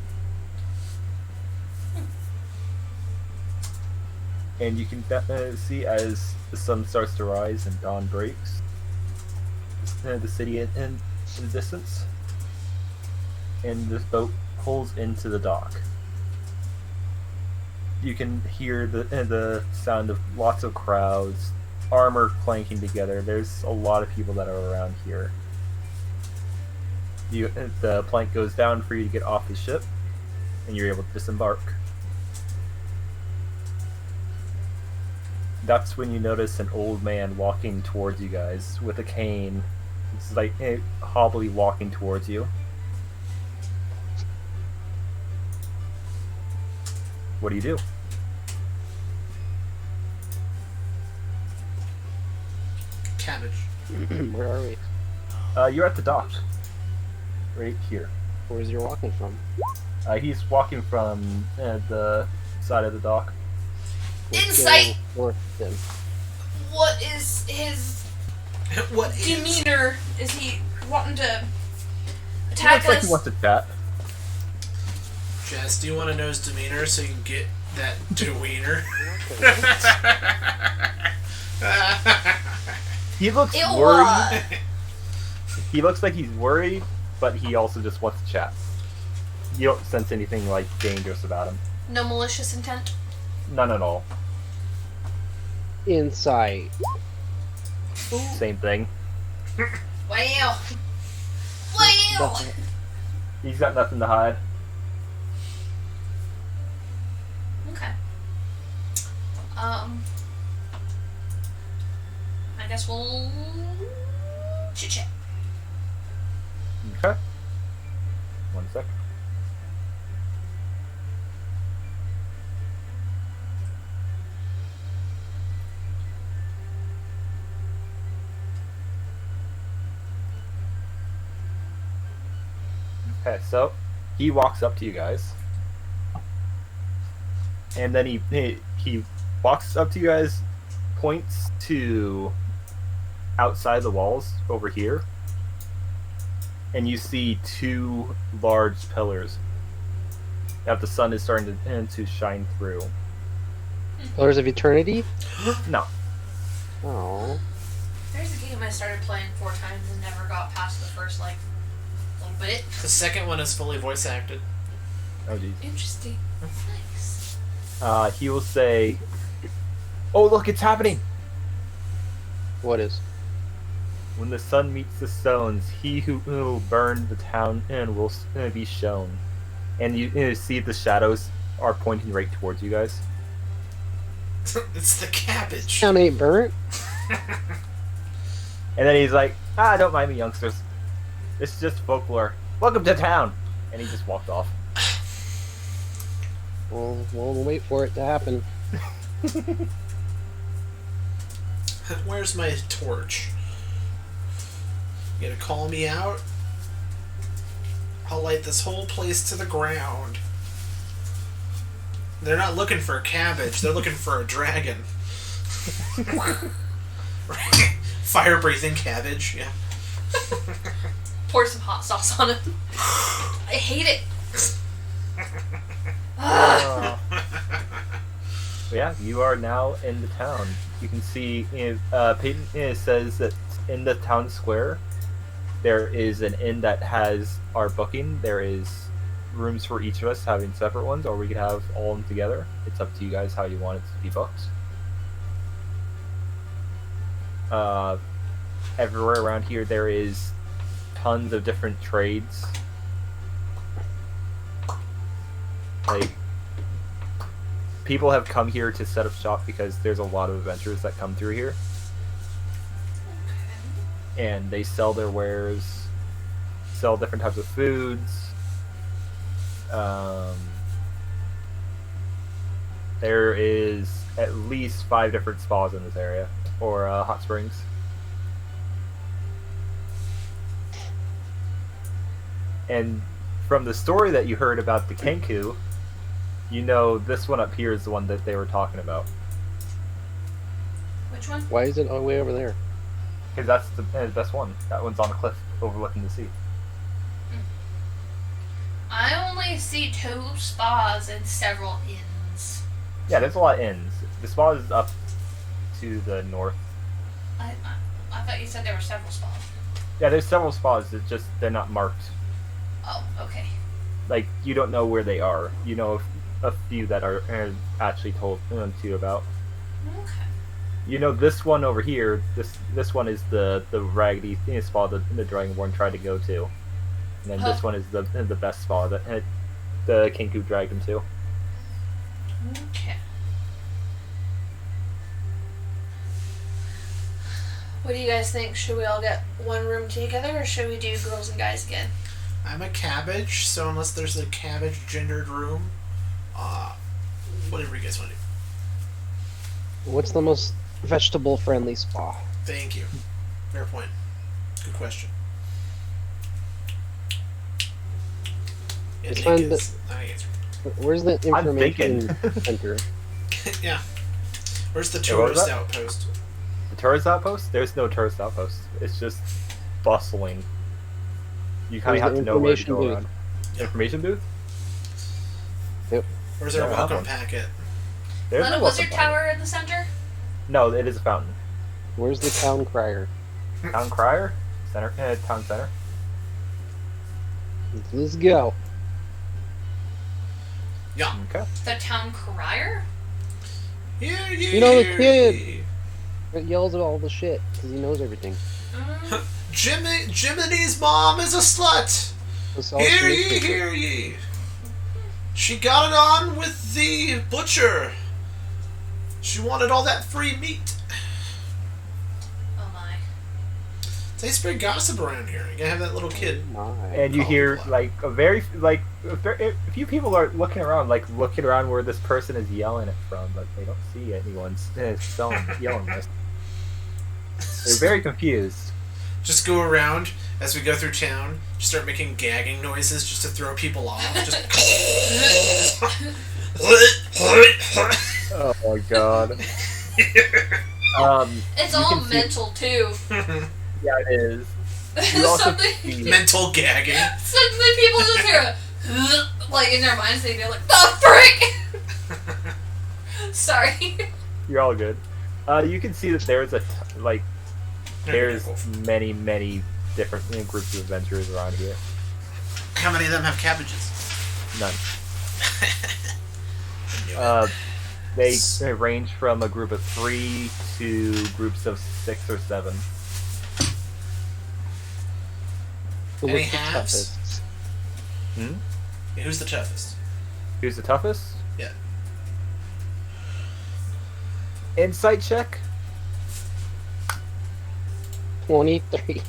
And you can see as the sun starts to rise and dawn breaks, the city in the distance, and this boat pulls into the dock. You can hear the sound of lots of crowds, armor clanking together. There's a lot of people that are around here. The plank goes down for you to get off the ship, and you're able to disembark. That's when you notice an old man walking towards you guys with a cane. It's like hobbly walking towards you. What do you do? Cabbage. Where are we? You're at the dock. Right here. Where's he walking from? He's walking from the side of the dock. Let's Insight! go north then. What is his What is? demeanor? Is he wanting to He attack looks like us? he wants to chat. Jess, do you want to know his demeanor so you can get that deweener? He looks Ew, worried. He looks like he's worried, but he also just wants to chat. You don't sense anything like dangerous about him. no malicious intent. None at all. Insight. Same thing. Wow. Wow. Nothing. He's got nothing to hide. Okay. I guess we'll chit chat. Okay. One sec. Okay, so he walks up to you guys, and then he walks up to you guys, points to outside the walls over here, and you see two large pillars that the sun is starting to shine through. Pillars of Eternity? No, Oh. There's a game I started playing 4 times and never got past the first, little bit. The second one is fully voice acted. oh geez. Interesting. Nice. He will say, "Oh look, it's happening! What is? When the sun meets the stones, he who burned the town will be shown." And you see the shadows are pointing right towards you guys. It's the cabbage. Town ain't burnt. And then he's like, don't mind me, youngsters. It's just folklore. Welcome to town! And he just walked off. Well, we'll wait for it to happen. Where's my torch? You gonna call me out? I'll light this whole place to the ground. They're not looking for a cabbage, they're looking for a dragon. Fire breathing cabbage, yeah. Pour some hot sauce on it. I hate it. But yeah, you are now in the town. You can see, Peyton says that in the town square, there is an inn that has our booking. There is rooms for each of us having separate ones, or we could have all of them together. It's up to you guys how you want it to be booked. Everywhere around here there is tons of different trades. Like, people have come here to set up shop because there's a lot of adventurers that come through here. And they sell their wares, sell different types of foods. There is at least 5 different spas in this area, or hot springs. And from the story that you heard about the Kenku, you know this one up here is the one that they were talking about. Which one? Why is it all the way over there? Because that's the best one. That one's on a cliff overlooking the sea. I only see 2 spas and several inns. Yeah, there's a lot of inns. The spa is up to the north. I thought you said there were several spas. Yeah, there's several spas. It's just they're not marked. Oh, okay. Like you don't know where they are. You know a few that are actually told to you about. Okay. You know this one over here. This one is the raggedy spa that the Dragonborn tried to go to, and then this one is the best spa that the Kenku dragged him to. Okay. What do you guys think? Should we all get one room together, or should we do girls and guys again? I'm a cabbage, so unless there's a cabbage gendered room, whatever you guys want to do. What's the most vegetable-friendly spa? Thank you. Fair point. Good question. Yeah, It's Nick fine, is not answering. Where's the I'm information thinking. center? Yeah. Where's the Yeah, what was tourist that? outpost? The tourist outpost? There's no tourist outpost. It's just bustling. You kind Where's of have the to know where to information go booth? around. Information booth? Where's our Yeah, welcome that one. packet? There's Not no a welcome wizard packet. tower in the center? No, it is a fountain. Where's the town crier? Town crier? Center? Town center. Let's go. Yeah. Okay. The town crier? Yeah, yeah. You know the kid. That yells at all the shit because he knows everything. Jiminy's mom is a slut. That's all Hear she ye, makes hear ye. She got it on with the butcher. She wanted all that free meat. Oh my. They spread gossip around here. You gotta have that little kid. Oh my. And you Oh, hear wow. like a few people are looking around where this person is yelling it from, but they don't see anyone yelling this. They're very confused. Just go around as we go through town. Just start making gagging noises just to throw people off. Just. Oh my god. It's You all can see- mental too. Yeah, it is. You also Something, see- Mental gagging. suddenly people just hear a, like in their minds they're like, the frick! Sorry. You're all good. You can see that there's there's many different groups of adventurers around here. How many of them have cabbages? None. I knew it. They range from a group of 3 to groups of 6 or 7. Who Any looks the halves? toughest? Yeah, who's the toughest? Who's the toughest? Yeah. Insight check. 23.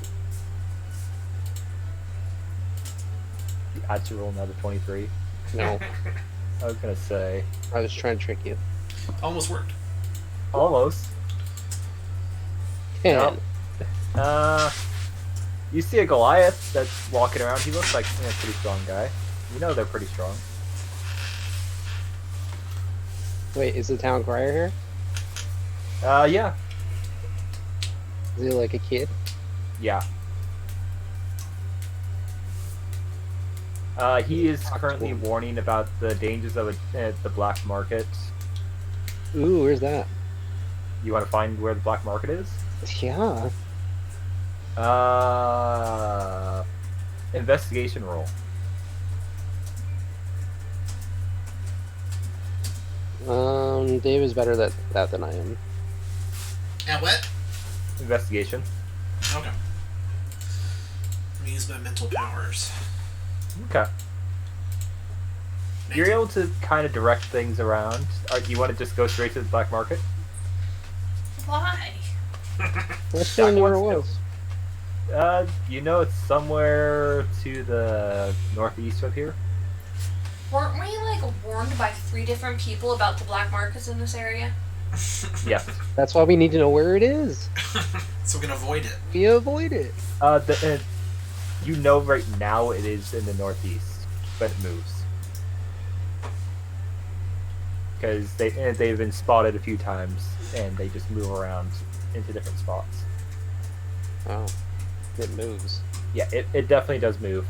You actually roll another 23. No, I was gonna say I was trying to trick you. Almost worked. almost. 10. Nope. You see a Goliath that's walking around. He looks like a pretty strong guy. You know they're pretty strong. Wait, is the town crier here? Yeah. Is he like a kid? Yeah. He is currently warning about the dangers of the black market. Ooh, where's that? You want to find where the black market is? Yeah. Investigation roll. Dave is better at that than I am. At what? Investigation. Okay. Let me use my mental powers. Okay. You're able to kind of direct things around. Do you want to just go straight to the black market? Why? Let's Jack find where it wants was. You know it's somewhere to the northeast of here. Weren't we like warned by 3 different people about the black markets in this area? Yes. That's why we need to know where it is. So we can avoid it. We avoid it. You know right now it is in the northeast, but it moves. Because they've been spotted a few times, and they just move around into different spots. Oh, it moves. Yeah, it definitely does move.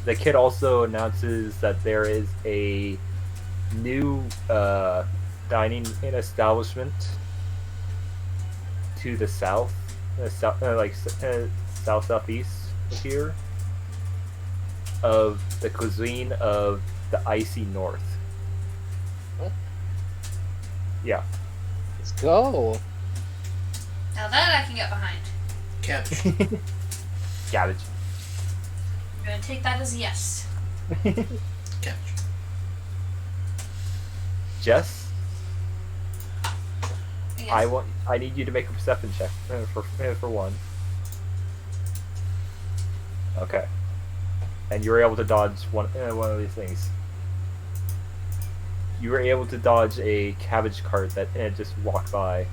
The kid also announces that there is a new dining establishment to the south, southeast of here, of the cuisine of the icy north. What? Yeah. Let's go. Now that I can get behind. Cabbage. Cabbage. I'm gonna take that as a yes. Cabbage. Jess, Yes. I need you to make a perception check for one. Okay. And you were able to dodge one of these things. You were able to dodge a cabbage cart that just walked by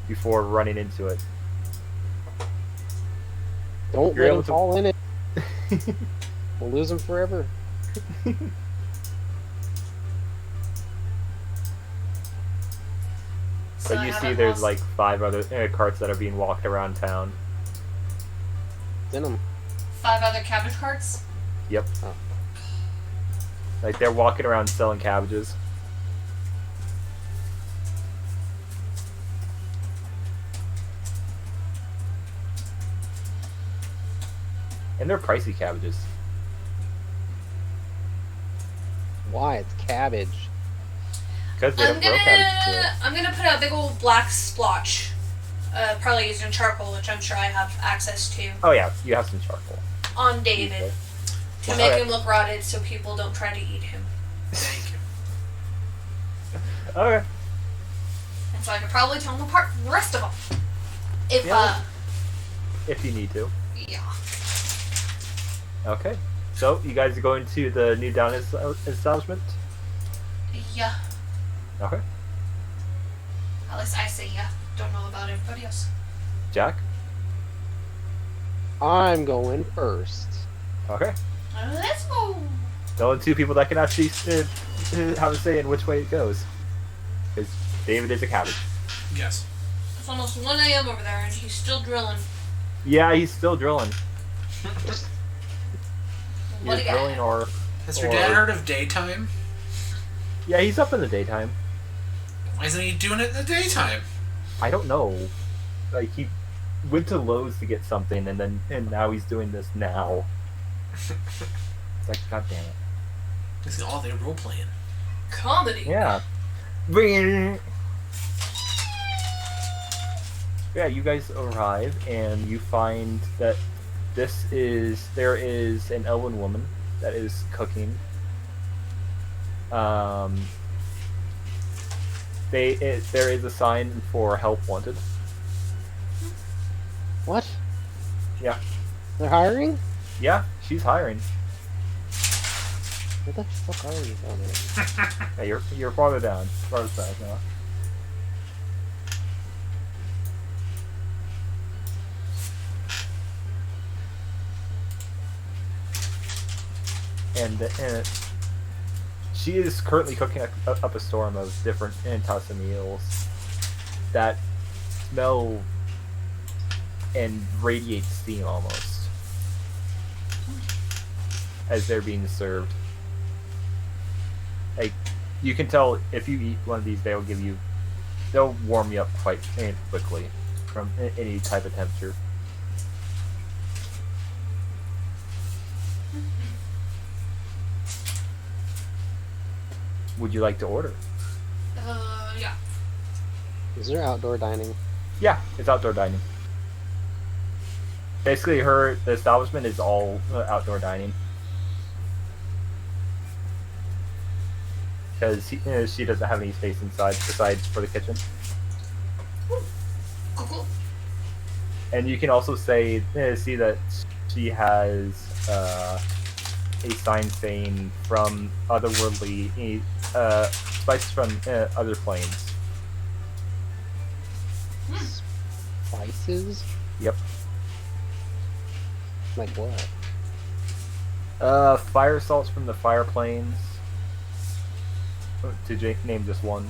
before running into it. Don't You're let able him to- fall in it. We'll lose him forever. So But I you see haven't there's lost- like 5 other carts that are being walked around town. It's in him. 5 other cabbage carts. Yep. Oh. Like they're walking around selling cabbages. And they're pricey cabbages. Why? It's cabbage. Because they don't grow cabbages to it. I'm gonna put a big old black splotch. Probably using charcoal, which I'm sure I have access to, Oh yeah, you have some charcoal. on David to Yeah, make alright. him look rotted, so people don't try to eat him. Thank you. Okay. And so I could probably tell them apart from the rest of them. If Yeah. If you need to. yeah. Okay. So you guys are going to the new down establishment? Yeah. Okay. At least I say yeah. Don't know about everybody else. Jack? I'm going first. Okay. Let's go. The only 2 people that can actually have a say in which way it goes. Because David is a cabbage. Yes. It's almost 1 a.m. over there, and he's still drilling. Yeah, he's still drilling. What He's do you drilling got? or... Has your or- dad heard of daytime? Yeah, he's up in the daytime. Why isn't he doing it in the daytime? I don't know. Like, he went to Lowe's to get something, and now he's doing this now. It's like, god damn it. This is all they role playing. Comedy. Yeah. Bring it. Yeah, you guys arrive, and you find that there is an elven woman that is cooking. There is a sign for help wanted. What? Yeah. They're hiring? Yeah, she's hiring. Where the fuck are you? Oh, there. Yeah, you're farther down. Farther back now. And she is currently cooking up a storm of different types of meals that smell and radiate steam almost as they're being served. Like, you can tell if you eat one of these, they'll warm you up quite quickly from any type of temperature. Would you like to order? Yeah. Is there outdoor dining? Yeah, it's outdoor dining. Basically, the establishment is all outdoor dining. Because she doesn't have any space inside besides for the kitchen. Cool. And you can also see that she has a sign saying from otherworldly spices from other planes. Spices? Yep. Like what? Fire salts from the fire plains. To name just one.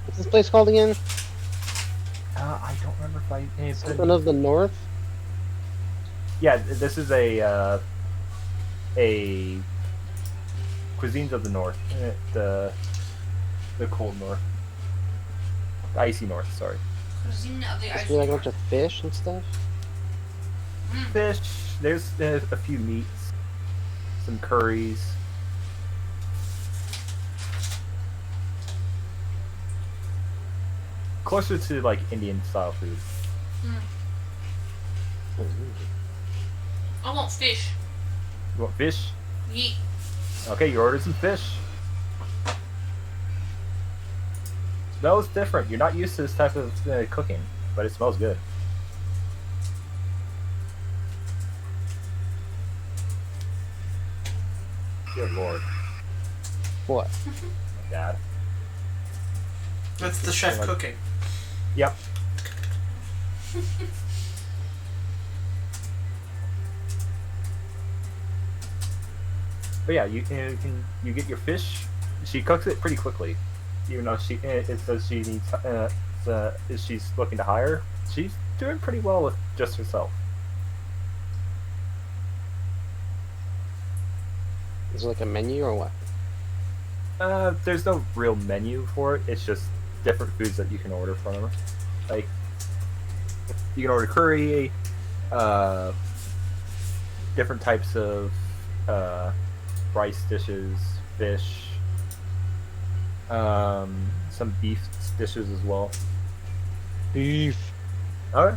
What's this place called again? I don't remember if I. Something of the North? Yeah, this is a cuisines of the North. The cold North. The icy North, sorry. Cuisine of the Must ice. be like a bunch of fish and stuff? Fish. There's a few meats, some curries. Closer to like Indian style food. I want fish. You want fish? Yeet. Okay, you ordered some fish. Smells different. You're not used to this type of cooking, but it smells good. Good lord. What? My dad. That's the chef Like- cooking. Yep. But yeah, you get your fish. She cooks it pretty quickly, even though it says she needs she's looking to hire. She's doing pretty well with just herself. Is it like a menu or what? There's no real menu for it. It's just different foods that you can order from her. Like you can order curry, different types of rice dishes, fish, some beef dishes as well. Beef. Okay.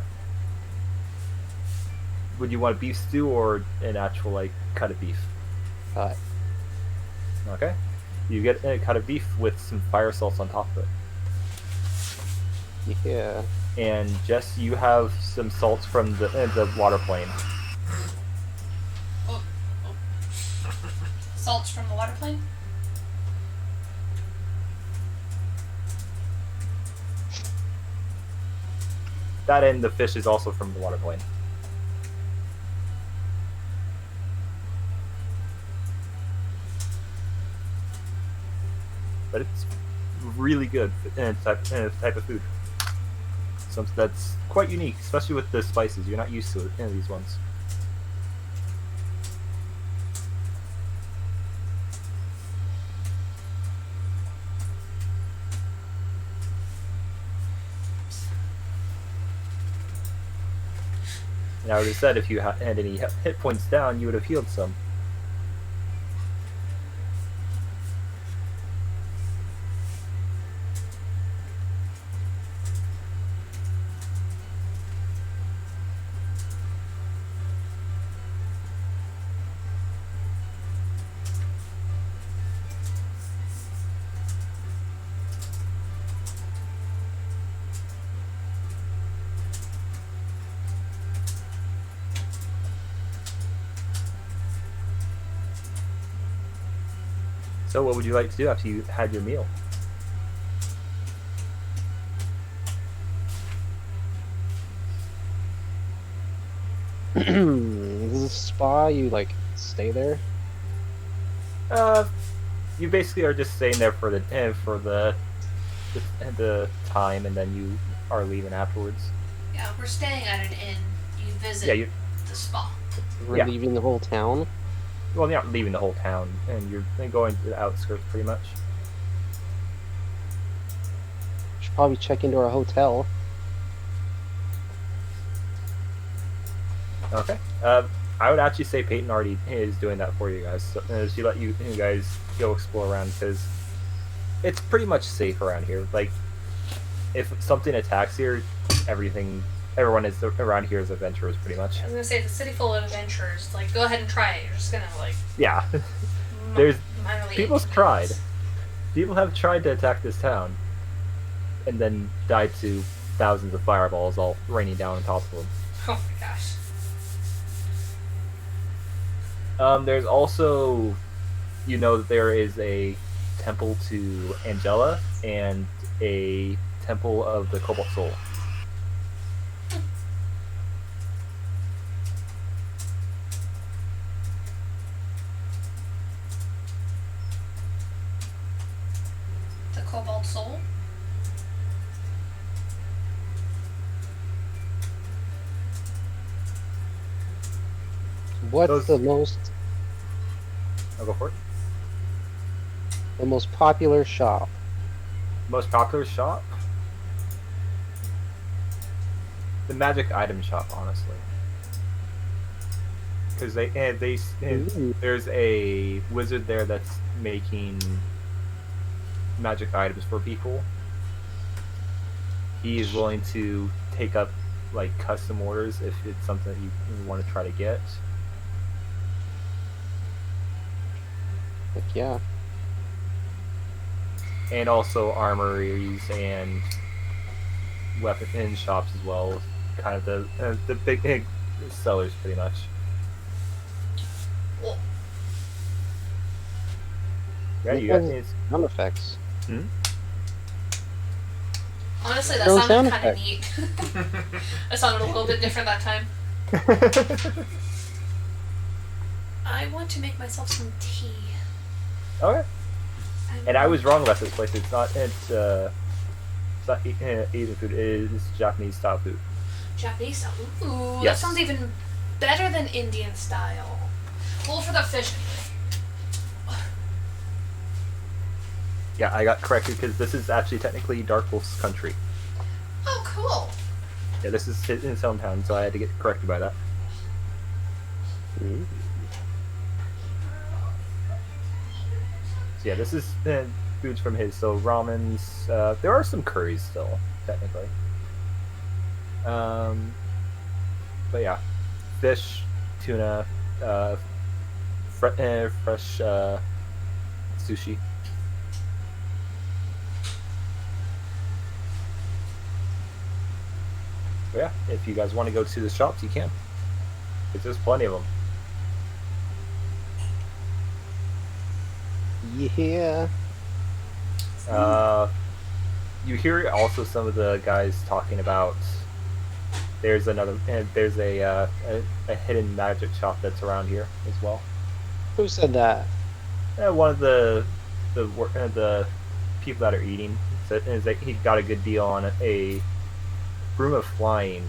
Would you want a beef stew or an actual like cut of beef? Cut. Okay. You get a cut of beef with some fire salts on top of it. Yeah. And Jess, you have some salts from the water plane. Oh. Salts from the water plane? That and the fish is also from the water plane. But it's really good type of food. Something that's quite unique, especially with the spices. You're not used to it in these ones. And I would have said if you had any hit points down, you would have healed some. So what would you like to do after you had your meal? Is this a spa? You like stay there? You basically are just staying there for the time, and then you are leaving afterwards. Yeah, we're staying at an inn. You visit Yeah, the spa. We're Yeah. leaving the whole town? Well, you're not leaving the whole town, and you're going to the outskirts pretty much. Should probably check into our hotel. Okay. I would actually say Peyton already is doing that for you guys. So, she let you guys go explore around because it's pretty much safe around here. Like, if something attacks here, everyone is around here is adventurers pretty much. I was gonna say the city full of adventurers. Like, go ahead and try it. You're just gonna like. Yeah. There's minorly people's tried. People have tried to attack this town, and then died to thousands of fireballs all raining down on top of them. Oh my gosh. There's also, that there is a temple to Angela and a temple of the Cobalt Soul. Cobalt Soul. What's Those- the most I'll go for it. popular shop? Most popular shop? The magic item shop, honestly. Because Ooh. there's a wizard there that's making magic items for people. He is willing to take up like custom orders if it's something that you want to try to get. Heck yeah. And also armories and weapon shops as well. Kind of the big sellers, pretty much. Well, Yeah, you What got was it's, sound effects. honestly, that Your own sounded sound kind of neat. It sounded a little bit different that time. I want to make myself some tea. Okay. And I was wrong about this place. It's not Asian food. It is Japanese style food. Japanese style. Ooh, that Yes. sounds even better than Indian style. Well, for the fish anyway. Yeah, I got corrected because this is actually technically Dark Wolf's country. Oh, cool. Yeah, this is in his hometown, so I had to get corrected by that. Mm. So yeah, this is foods from his. So ramens. There are some curries still, technically. But yeah, fish, tuna, fresh sushi. But yeah, if you guys want to go to the shops, you can. 'Cause there's plenty of them. Yeah. You hear also some of the guys talking about there's a hidden magic shop that's around here as well. Who said that? One of the people that are eating said is that he got a good deal on a broom of flying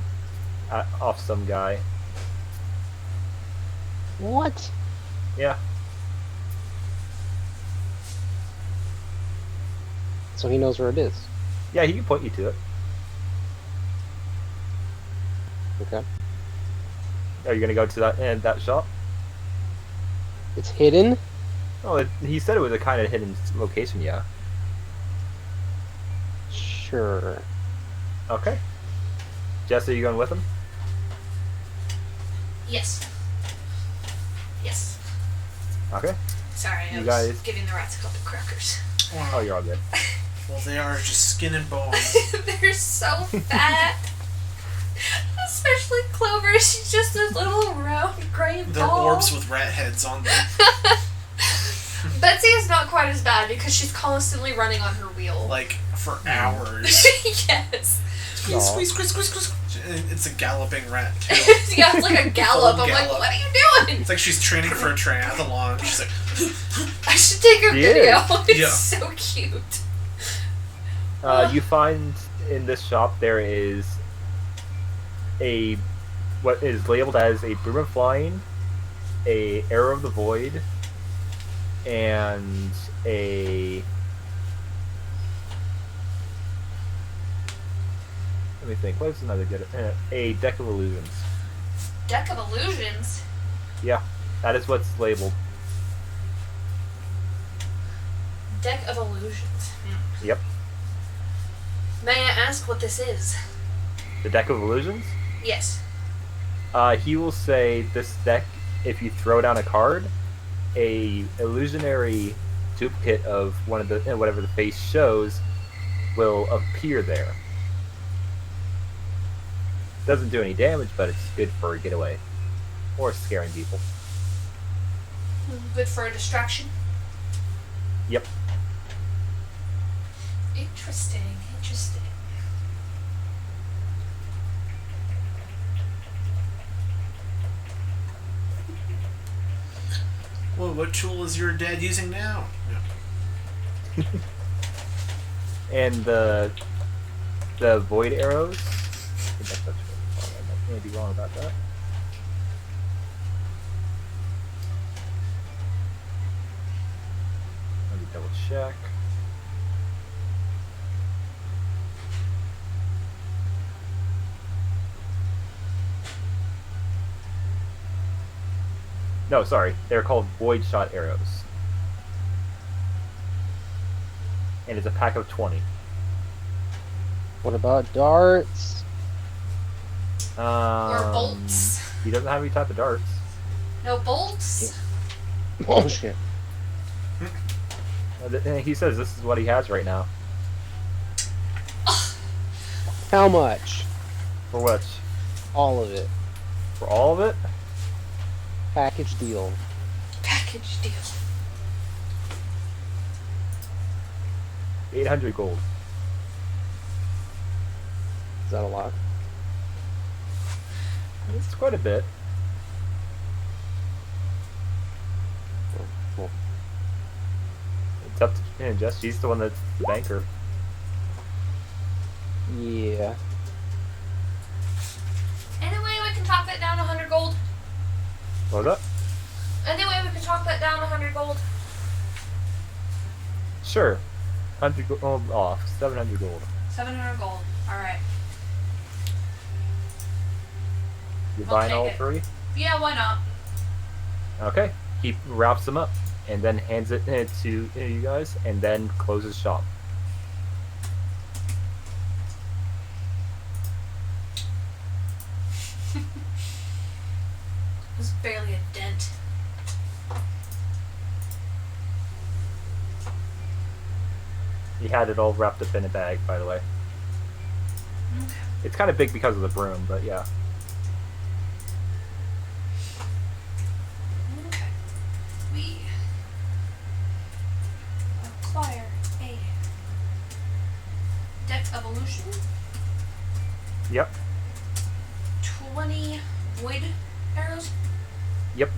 off some guy. What? Yeah. So he knows where it is. Yeah, he can point you to it. Okay. Are you gonna go to that shop? It's hidden? Oh, he said it was a kind of hidden location. Yeah. Sure. Okay. Jess, are you going with him? Yes. Yes. Okay. Sorry, I You was guys- giving the rats a couple crackers. Oh, you're all good. Well, they are just skin and bone. They're so fat. Especially Clover. She's just a little round gray They're ball. orbs with rat heads on them. Betsy is not quite as bad because she's constantly running on her wheel. Like, for hours. Yes. Squeeze, Aw. squeeze, squeeze, squeeze, squeeze. And it's a galloping rat, too. Yeah, it's like a gallop. I'm like, Gallop. what are you doing? It's like she's training for a triathlon. She's like, I should take a She video. is. It's Yeah. so cute. You find in this shop there is what is labeled as a broom of flying, a arrow of the void, and a let me think. What's another good? A deck of illusions. Deck of illusions. Yeah, that is what's labeled. Deck of illusions. Yep, May I ask what this is? the deck of illusions. Yes. He will say this deck. If you throw down a card, a illusionary duplicate of one of the whatever the face shows will appear there. Doesn't do any damage, but it's good for a getaway or scaring people. Good for a distraction. Yep. Interesting. Interesting. well, what tool is your dad using now? Yeah. And the void arrows. I think that's what I might be wrong about that. Let me double check. No, sorry. They're called void shot arrows. And it's a pack of 20. What about darts? Or bolts. He doesn't have any type of darts. No bolts? Bullshit. He says this is what he has right now. How much? For what? All of it. For all of it? Package deal. Package deal. 800 gold. Is that a lot? It's quite a bit. Cool. It's up to Jess. She's the one that's the banker. Yeah. Anyway, we can talk that down 100 gold. What was that? Anyway, we can talk that down 100 gold. Sure. 100 gold off. 700 gold. 700 gold. Alright. You're I'll buying take all it. 3? Yeah, why not? Okay. He wraps them up and then hands it to you guys and then closes shop. There's barely a dent. He had it all wrapped up in a bag, by the way. Okay. It's kind of big because of the broom, but yeah. Okay. We acquire a deck evolution. Yep. 20 void arrows. Yep.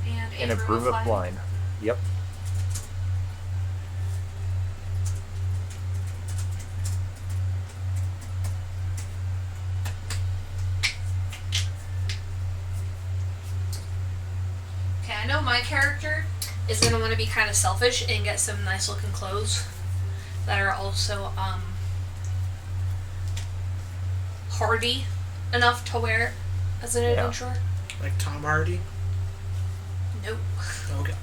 And And a broom of flying. blind. Yep. Okay, I know my character is gonna want to be kind of selfish and get some nice looking clothes that are also hardy enough to wear as an adventurer. Like Tom Hardy? Nope. Okay.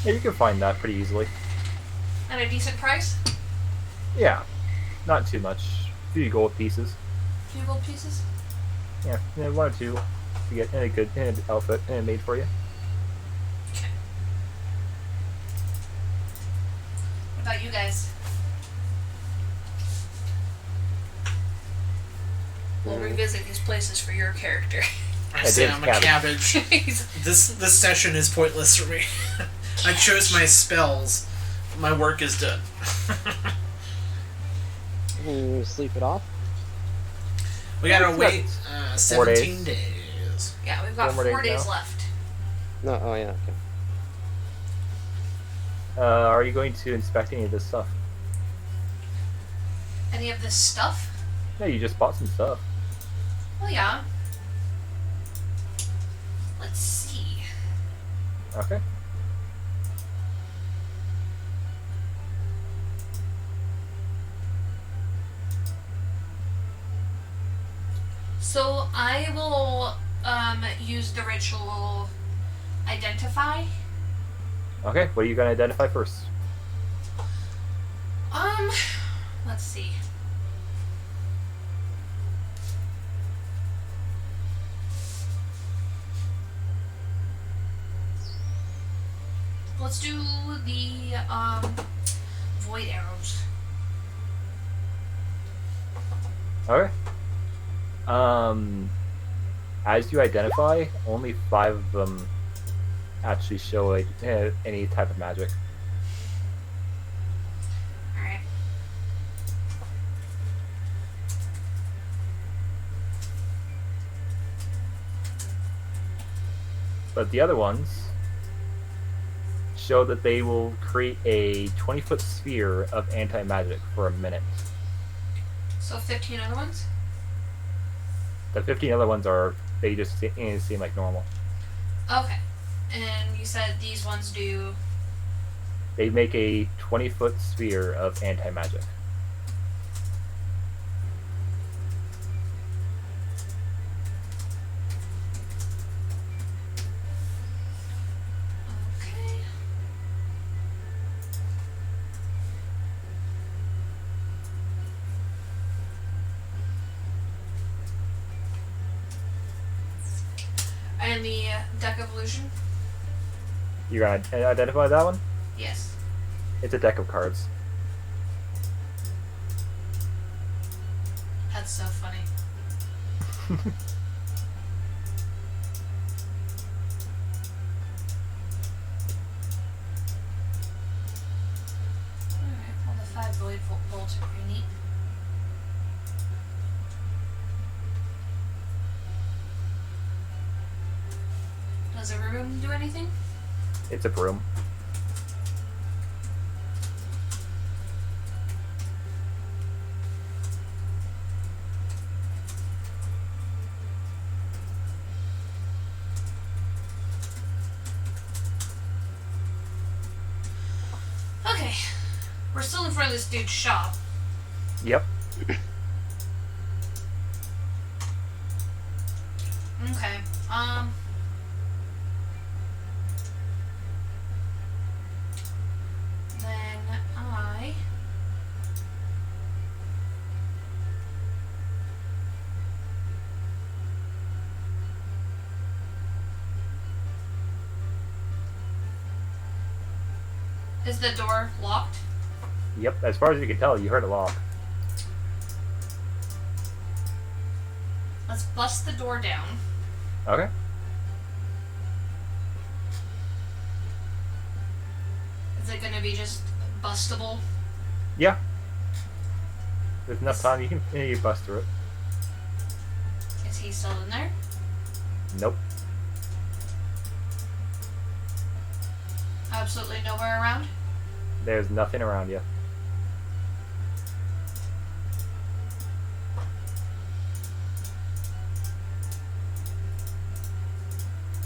Yeah, you can find that pretty easily. At a decent price. Yeah. Not too much. A few gold pieces. Few gold pieces. Yeah, 1 or 2 to get a good outfit made for you. Okay. What about you guys? We'll revisit these places for your character. I say I'm a cabbage. He's- This session is pointless for me. I chose my spells. My work is done. Sleep it off? We gotta It's wait 4 17 days. days. yeah, we've got 4 4 days days now. left. No, oh yeah, okay. Are you going to inspect any of this stuff? Any of this stuff? Yeah, you just bought some stuff. Well, yeah. Let's see. Okay. So I will use the ritual identify. Okay, what are you going to identify first? Let's see. Let's do the void arrows. Okay. As you identify, only 5 of them actually show like any type of magic. Alright. But the other ones show that they will create a 20-foot sphere of anti-magic for a minute. So 15 other ones? The 15 other ones are, they just seem like normal. Okay. And you said these ones do... They make a 20-foot sphere of anti-magic. Okay. And the deck evolution? You gonna identify that one? Yes. It's a deck of cards. That's so funny. Alright, well the 5 void bolts are pretty neat. Does a room do anything? It's a broom. Okay. We're still in front of this dude's shop. Yep. Okay. Then I... Is the door locked? Yep. As far as you can tell, you heard a lock. Let's bust the door down. Okay. Is it gonna be just bustable? Yeah. There's enough time. You bust through it. Is he still in there? Nope. Absolutely nowhere around? There's nothing around you.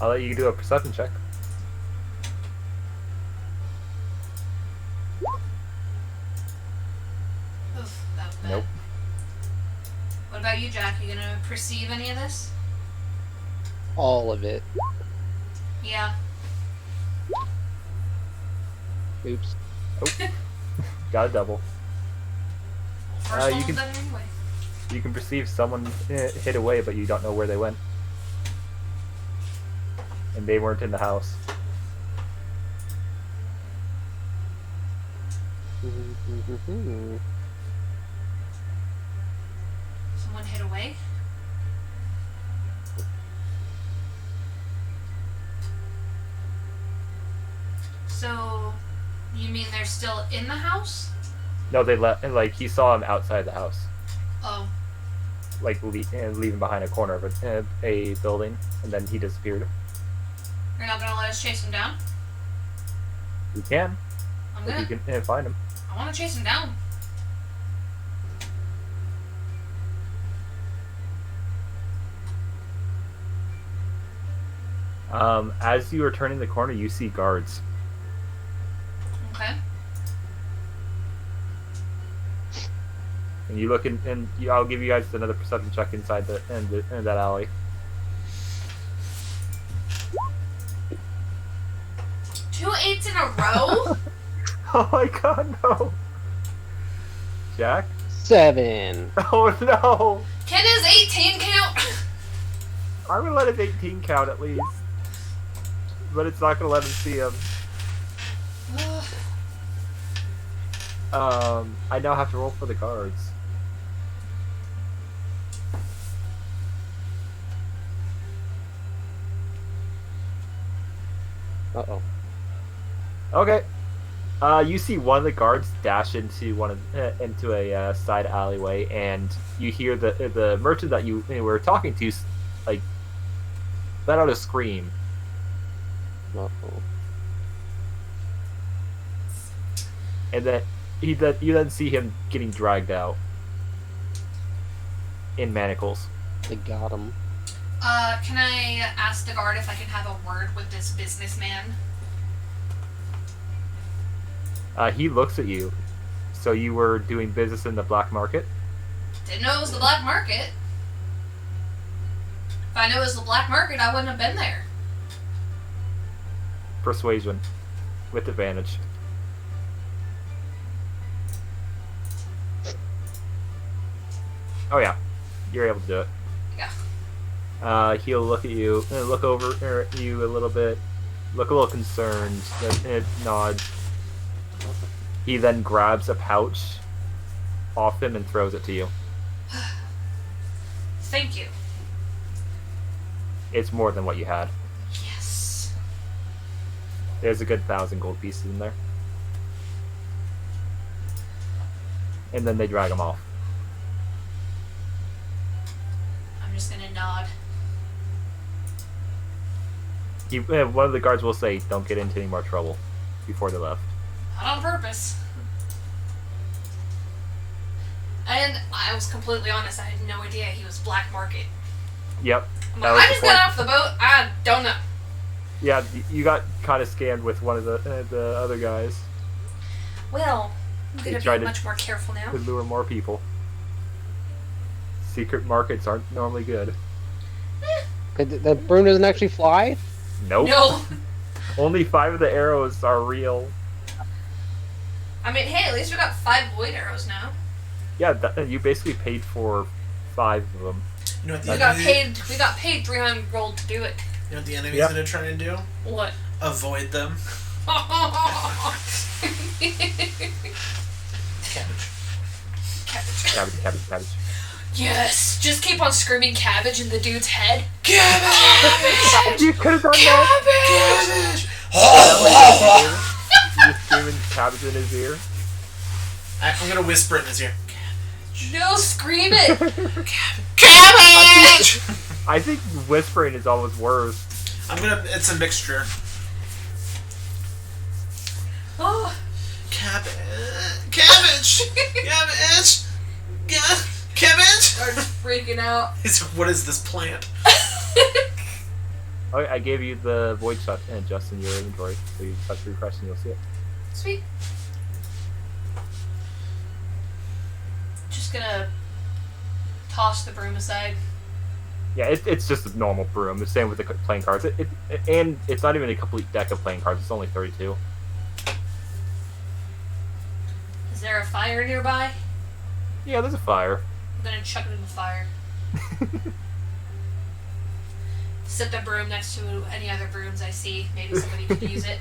I'll let you do a perception check. Oof, that was bad. Nope. What about you, Jack? You gonna perceive any of this? All of it. Yeah. Oops. Got a double. First you one can- done anyway. You can perceive someone hid away, but you don't know where they went. And they weren't in the house. Someone hid away? So, you mean they're still in the house? No, they left. Like he saw him outside the house, Oh, like leaving behind a corner of a building, and then he disappeared. you're not gonna let us chase him down? You can, I'm if gonna. you can find him. I wanna chase him down. As you are turning the corner, you see guards. Okay. And you look I'll give you guys another perception check inside in that alley. 2 8s in a row? Oh my god, no! Jack? 7. Oh no! Can his 18 count? I'm gonna let his 18 count at least. But it's not gonna let him see him. I now have to roll for the guards. Uh-oh. Okay. You see one of the guards dash into into a side alleyway, and you hear the merchant that you were talking to, like, let out a scream, Uh-oh. And then you then see him getting dragged out in manacles. They got him. Can I ask the guard if I can have a word with this businessman? He looks at you. So you were doing business in the black market? Didn't know it was the black market. If I knew it was the black market, I wouldn't have been there. Persuasion. With advantage. Oh yeah. You're able to do it. Yeah. He'll look at you, look over at you a little bit, look a little concerned, then nods. He then grabs a pouch off him and throws it to you. Thank you. It's more than what you had. Yes. There's a good 1,000 gold pieces in there. And then they drag him off. I'm just gonna nod. One of the guards will say, "Don't get into any more trouble," before they left. Not on purpose. And I was completely honest, I had no idea he was black market. Yep. I'm that like, was I the just point. got off the boat, I don't know. Yeah, you got kind of scammed with one of the other guys Well, I'm They gonna tried be to- much more careful now. to lure more people. Secret markets aren't normally good. The broom doesn't actually fly? Nope. No. Only 5 of the arrows are real. I mean, hey, at least we got 5 void arrows now. Yeah, you basically paid for 5 of them. You know what the We got enemy, paid 300 gold to do it. You know what the enemy's Yep. gonna try and do? What? Avoid them. Cabbage. Cabbage. Yes, just keep on screaming cabbage in the dude's head. Cabbage! You could have done that! Cabbage! You just screaming cabbage in his ear. I'm gonna whisper it in his ear. No, scream it! Cabbage! I think whispering is almost worse. It's a mixture. Oh, Cabbage! Cabbage! Cabbage! Cabbage! starts freaking out. He's like, what is this plant? Oh, I gave you the void shot just in your inventory, so you just have to refresh and you'll see it. Sweet. Just gonna toss the broom aside. Yeah, it's just a normal broom. The same with the playing cards. And it's not even a complete deck of playing cards. It's only 32. Is there a fire nearby? Yeah, there's a fire. I'm gonna chuck it in the fire. Set the broom next to any other brooms I see. Maybe somebody could use it.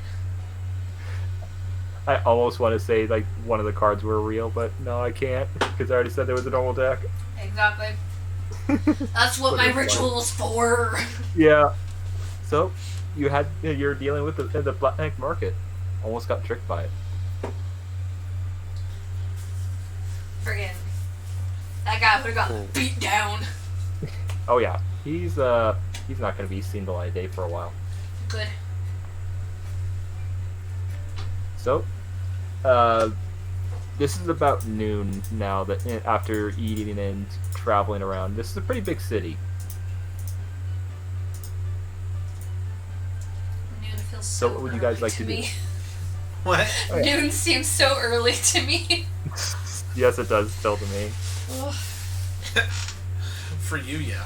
I almost want to say like one of the cards were real, but no, I can't because I already said there was a normal deck. Exactly. That's what But my it's fine. ritual's for. Yeah. So you're dealing with the black market. Almost got tricked by it. Friggin'. That guy would've got beat down. Oh yeah, he's not gonna be seen the light of day for a while. Good. So, this is about noon now. That after eating and traveling around, this is a pretty big city. Noon feels So so what would you guys early like to do? me. What? Oh, yeah. Noon seems so early to me. Yes, it does still to me. Ugh. For you, yeah.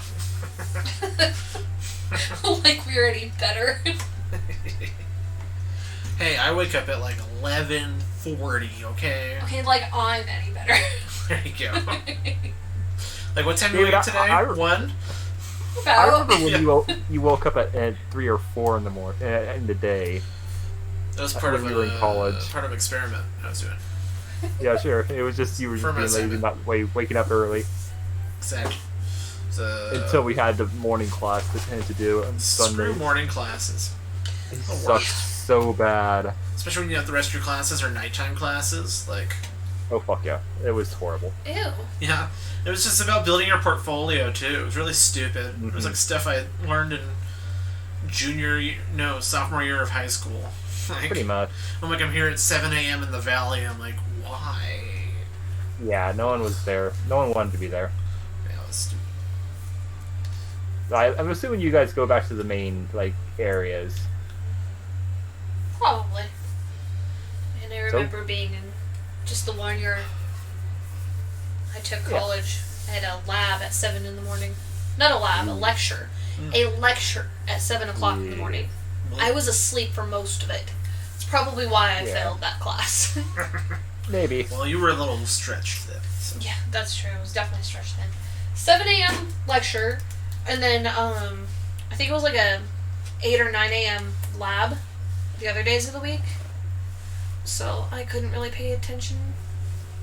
Like we already better. Hey, I wake up at like 11:40. Okay. Okay, like I'm any better. There you go. Like, what time do you Dude, wake up today? I 1? I About. remember when you woke up at 3 or 4 in the morning in the day. That was part When of we were in college. Part of experiment I was doing. Yeah, sure. It was just you were For just being lazy, myself. not waking up early Exactly. So, until we had the morning class to do on screw Sunday. morning classes. It the sucks worst. so bad. Especially when you have the rest of your classes or nighttime classes. Like, Oh fuck yeah! It was horrible. Ew. yeah. It was just about building your portfolio, too. It was really stupid. It was Mhm. like stuff I learned in sophomore year of high school. Like, Pretty much. I'm here at 7 a.m. in the valley. I'm like, why? Yeah, no one was there. No one wanted to be there. Yeah, it was stupid. I'm assuming you guys go back to the main areas. Probably. And I remember being in just the 1 year I took college. I had a lab at 7 in the morning. Not a lab, a lecture. A lecture at 7 o'clock in the morning. I was asleep for most of it. It's probably why I failed that class. Maybe. Well, you were a little stretched then. So. Yeah, that's true. It was definitely stretched then. 7 a.m. lecture, and then I think it was a 8 or 9 a.m. lab the other days of the week. So I couldn't really pay attention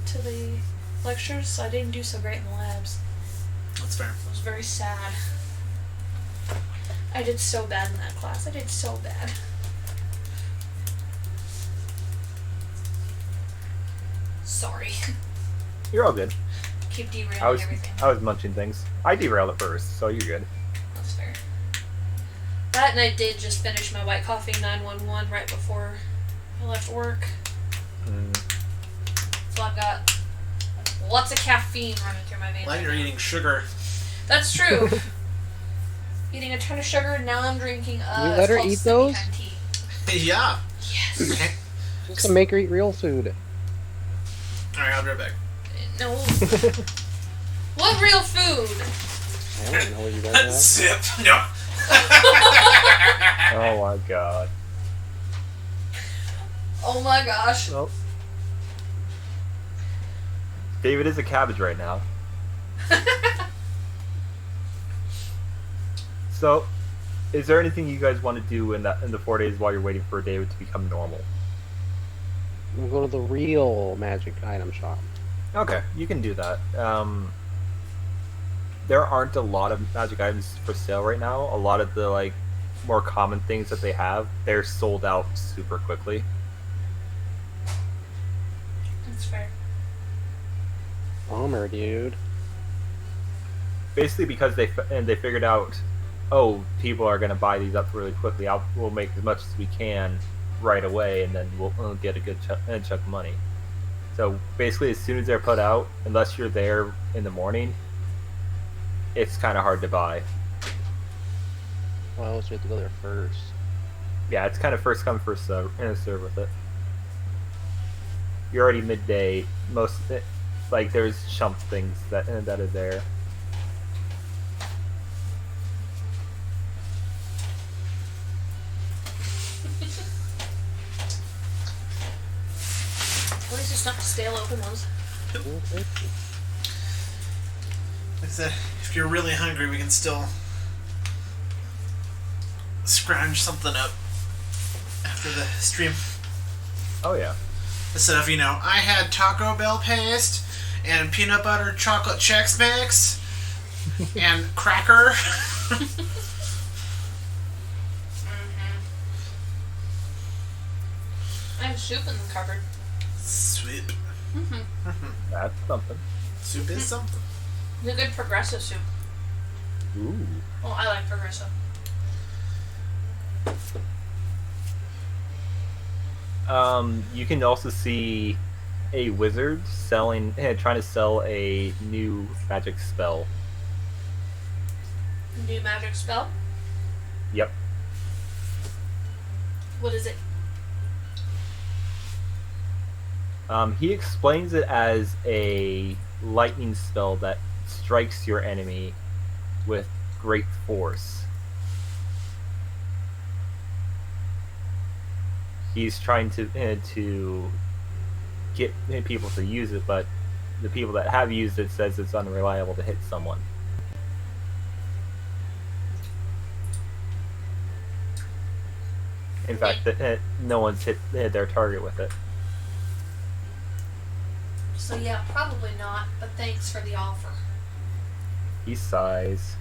to the lectures, so I didn't do so great in the labs. That's fair. It was very sad. I did so bad in that class. I did so bad. Sorry. You're all good. Keep derailing I was everything. munching things. I derailed it first, so you're good. That's fair. That and I did just finish my white coffee 911 right before I left work. So I've got lots of caffeine running through my veins. Like you're eating sugar. That's true. Eating a ton of sugar, and now I'm drinking You let her eat those? tea. Yeah. Yes. Just to make her eat real food. Alright, I'll be right back. No. What real food? I don't know what you guys have. Zip. No. Oh my god. Oh my gosh. Well, David is a cabbage right now. So, is there anything you guys want to do in the 4 days while you're waiting for David to become normal? We'll go to the real magic item shop. Okay, you can do that. There aren't a lot of magic items for sale right now. A lot of the more common things that they have, they're sold out super quickly. That's fair. Bummer, dude. Basically, because they figured out, oh, people are going to buy these up really quickly. We'll make as much as we can right away, and then we'll get a good chunk of money. So basically, as soon as they're put out, unless you're there in the morning, it's kind of hard to buy. Well, so we have to go there first. Yeah, it's kind of first come first serve with it. You're already midday. Most of it, there's chump things that are there. At least it's not stale open ones. Okay. Like I said, if you're really hungry, we can still scrounge something up after the stream. Oh yeah. Instead of, I had Taco Bell paste and peanut butter chocolate Chex Mix and cracker. I have soup in the cupboard. Soup. That's something. Soup is something. The good progressive soup. Ooh. Oh, I like progressive. You can also see a wizard trying to sell a new magic spell. New magic spell? Yep. What is it? He explains it as a lightning spell that strikes your enemy with great force. He's trying to get people to use it, but the people that have used it says it's unreliable to hit someone. In fact, no one's hit their target with it. So yeah, probably not, but thanks for the offer. He sighs.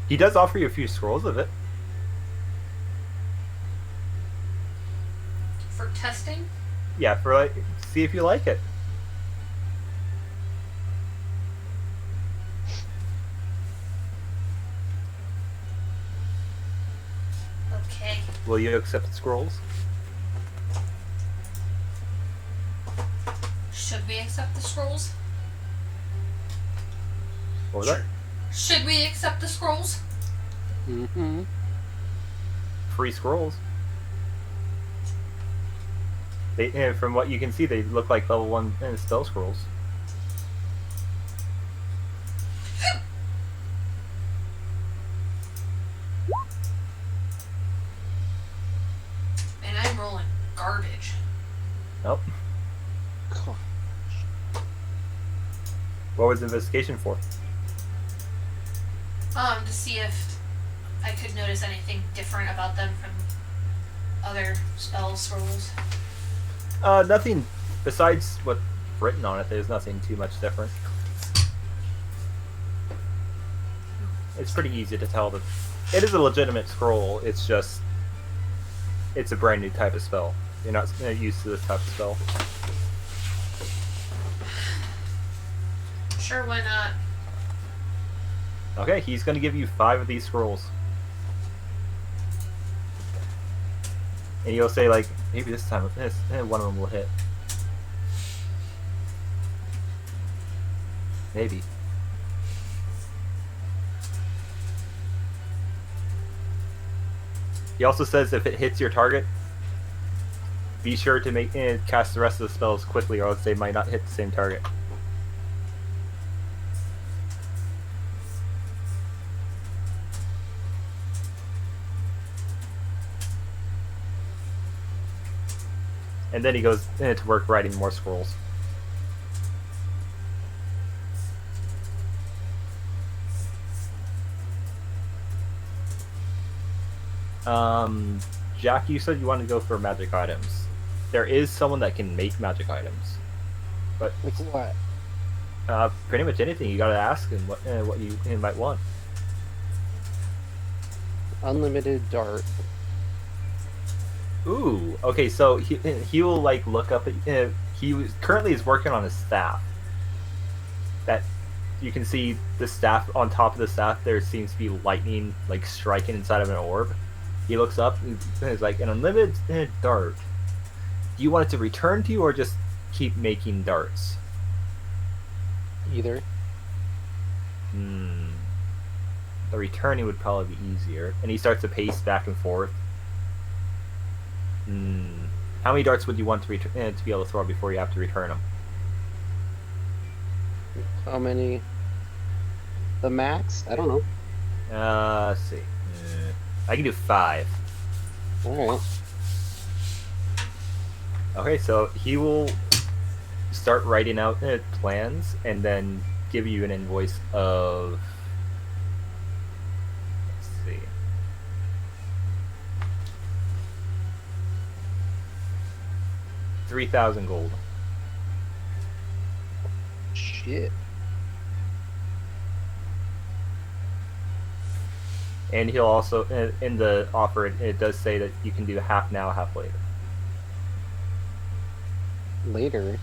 He does offer you a few scrolls of it. For testing? Yeah, for see if you like it. Will you accept the scrolls? Should we accept the scrolls? What was that? Should we accept the scrolls? Mm-hmm. Free scrolls. They, from what you can see, they look like level 1 spell scrolls. And I'm rolling garbage. Nope. Gosh. What was the investigation for? To see if I could notice anything different about them from other spell scrolls. Nothing besides what's written on it. There's nothing too much different. It's pretty easy to tell that it is a legitimate scroll. It's just it's a brand new type of spell. You're not used to this type of spell. Sure, why not? Okay, he's gonna give you 5 of these scrolls. And he'll say, like, maybe this time one of them will hit. Maybe. He also says if it hits your target, be sure to make cast the rest of the spells quickly, or else they might not hit the same target. And then he goes to work writing more scrolls. Jack, you said you wanted to go for magic items. There is someone that can make magic items, but Like what? pretty much anything. You gotta ask him what you might want. Unlimited dart. Ooh, okay. So he will like look up at currently is working on his staff. That you can see the staff on top of the staff. There seems to be lightning like striking inside of an orb. He looks up and is like, an unlimited dart. Do you want it to return to you or just keep making darts? Either. The returning would probably be easier. And he starts to pace back and forth. How many darts would you want to to be able to throw before you have to return them? How many? The max? I don't know. Let's see. I can do 5. Alright. Okay, so he will start writing out plans and then give you an invoice of. Let's see. $3,000 gold. Shit. And he'll also, in the offer, it does say that you can do half now, half later. Later.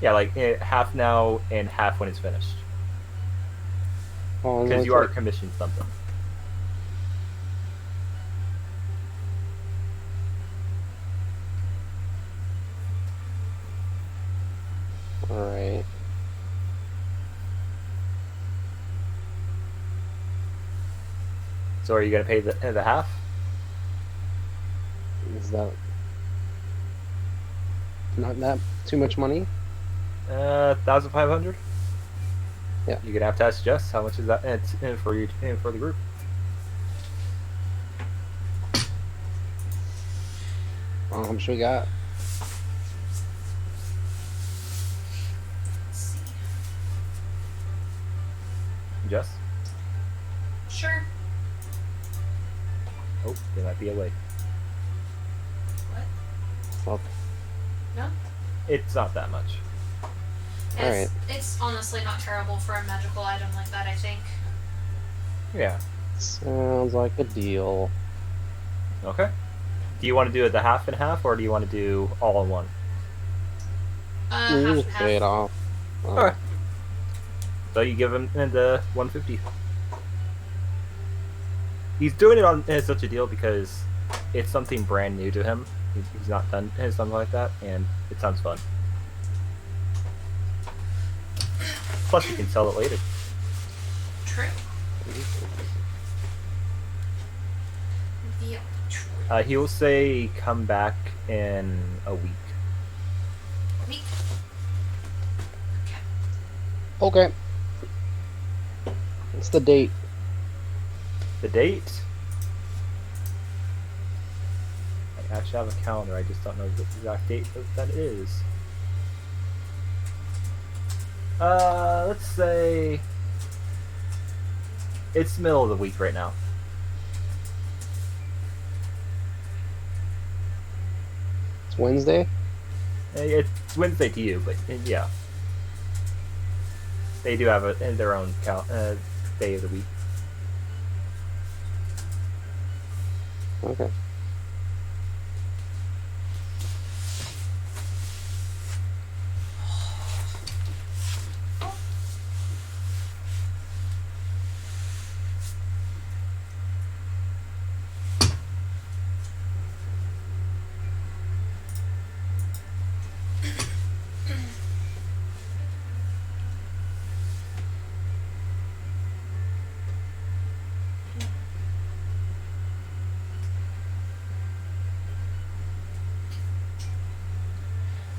Yeah, like half now and half when it's finished. Oh, Because you are commissioning something. Alright. So are you going to pay the half? Is that not that too much money? 1,500. Yeah. You're gonna have to ask Jess how much is that for you for the group. How much we got? Let's see. Jess. Sure. Oh, they might be away. What? Well, No? It's not that much. It's honestly not terrible for a magical item like that, I think. Yeah. sounds like a deal. Okay. Do you want to do it the half and half, or do you want to do all in one? Half You and just pay it half. off. Okay. So you give him the 150. He's doing it on such a deal because it's something brand new to him. He's not done something like that, and it sounds fun. Plus, you can sell it later. True. The true. He will say, "Come back in a week." Week. Okay. What's the date? The date? I actually have a calendar. I just don't know the exact date that it is. Let's say it's middle of the week right now. It's Wednesday? It's Wednesday to you, but yeah. They do have their own day of the week. Okay.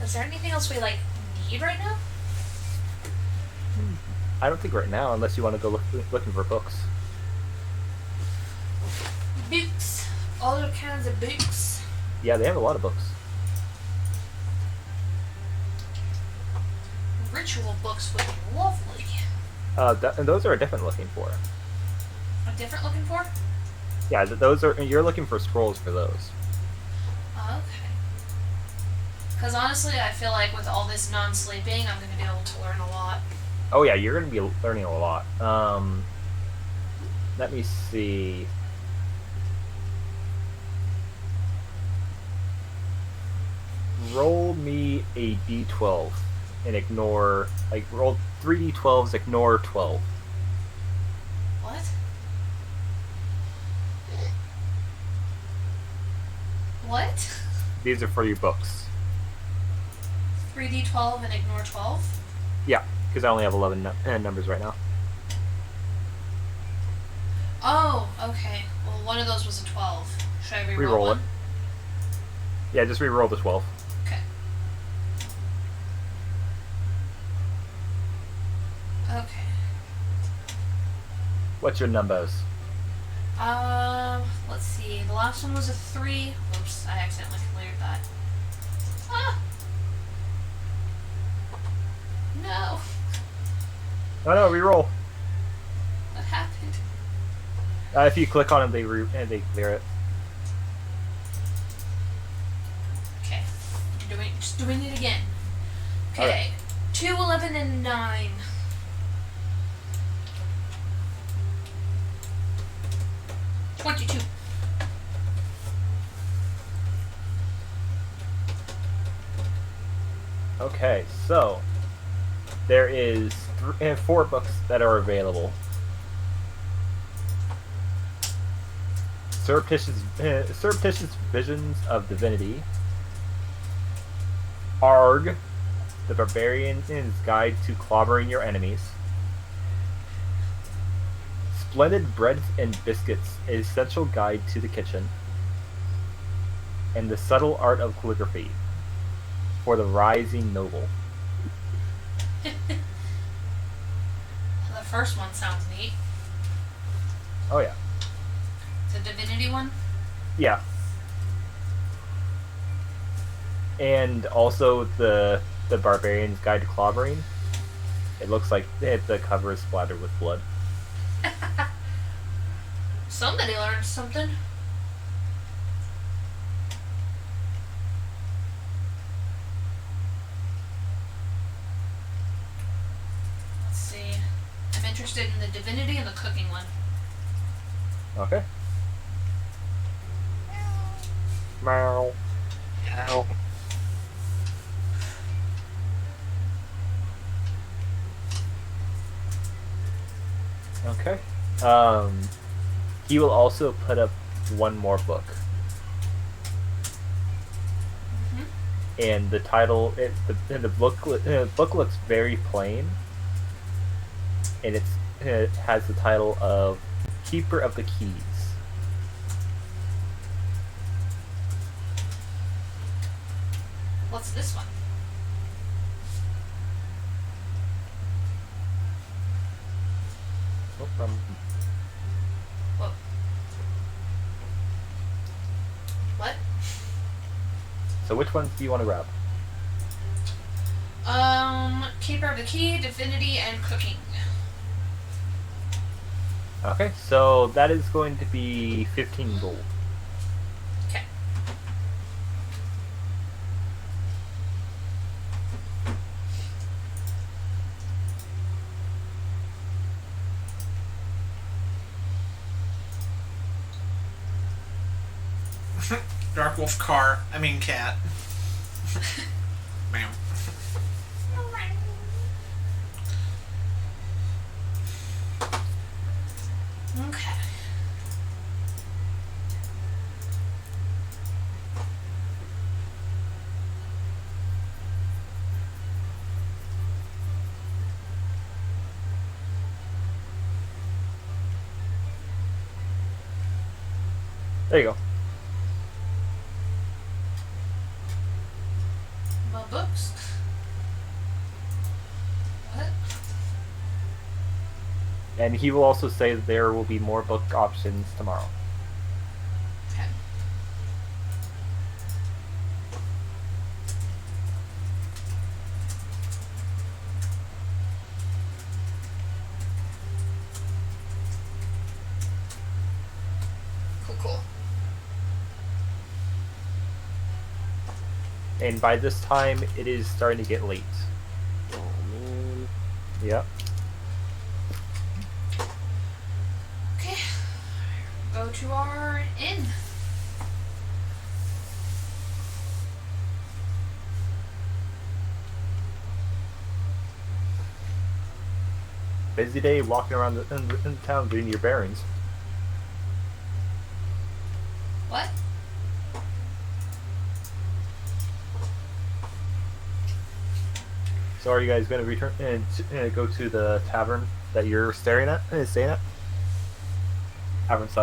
Is there anything else we like need right now? I don't think right now, unless you want to go looking for books. Books. All kinds of books. Yeah, they have a lot of books. Ritual books would be lovely. And those are different looking for. A different looking for? Yeah, those are. You're looking for scrolls for those. Okay. Because honestly, I feel like with all this non-sleeping, I'm going to be able to learn a lot. Oh yeah, you're going to be learning a lot. Let me see. Roll me a d12 and ignore, roll 3 d12s, ignore 12. What? What? These are for your books. 3d12 and ignore 12? Yeah, because I only have 11 numbers right now. Oh, okay. Well, one of those was a 12. Should I re-roll Re-roll one? it. Yeah, just re-roll the 12. Okay. Okay. What's your numbers? Let's see. The last one was a 3. Whoops, I accidentally cleared that. Ah! No. Oh no, re-roll. What happened? If you click on them, they clear it. Okay. Just doing it again. Okay. Okay. 2, 11, and 9. $22. Okay, so there is 4 books that are available. Surreptitious Visions of Divinity. Arg, the Barbarian's Guide to Clobbering Your Enemies. Splendid Breads and Biscuits, an Essential Guide to the Kitchen. And The Subtle Art of Calligraphy, for the Rising Noble. The first one sounds neat. Oh yeah. The Divinity one? Yeah. And also the Barbarian's Guide to Clobbering. It looks like the cover is splattered with blood. Somebody learned something. Let's see. I'm interested in the Divinity and the cooking one. Okay. Meow. Ow. Okay. He will also put up one more book. and the title, the book looks very plain, and it has the title of Keeper of the Keys. What's this one? Oh, Whoa. What? So which ones do you want to grab? Keeper of the Key, Divinity, and Cooking. Okay, so that is going to be 15 gold. Okay. Dark Wolf cat. Bam. Okay. There you go. My books. What? And he will also say that there will be more book options tomorrow. Okay. Cool. And by this time, it is starting to get late. Oh man. Yep. Okay. Go to our inn. Busy day walking around in town getting your bearings. What? So are you guys going to return and go to the tavern that you're staying at? Tavern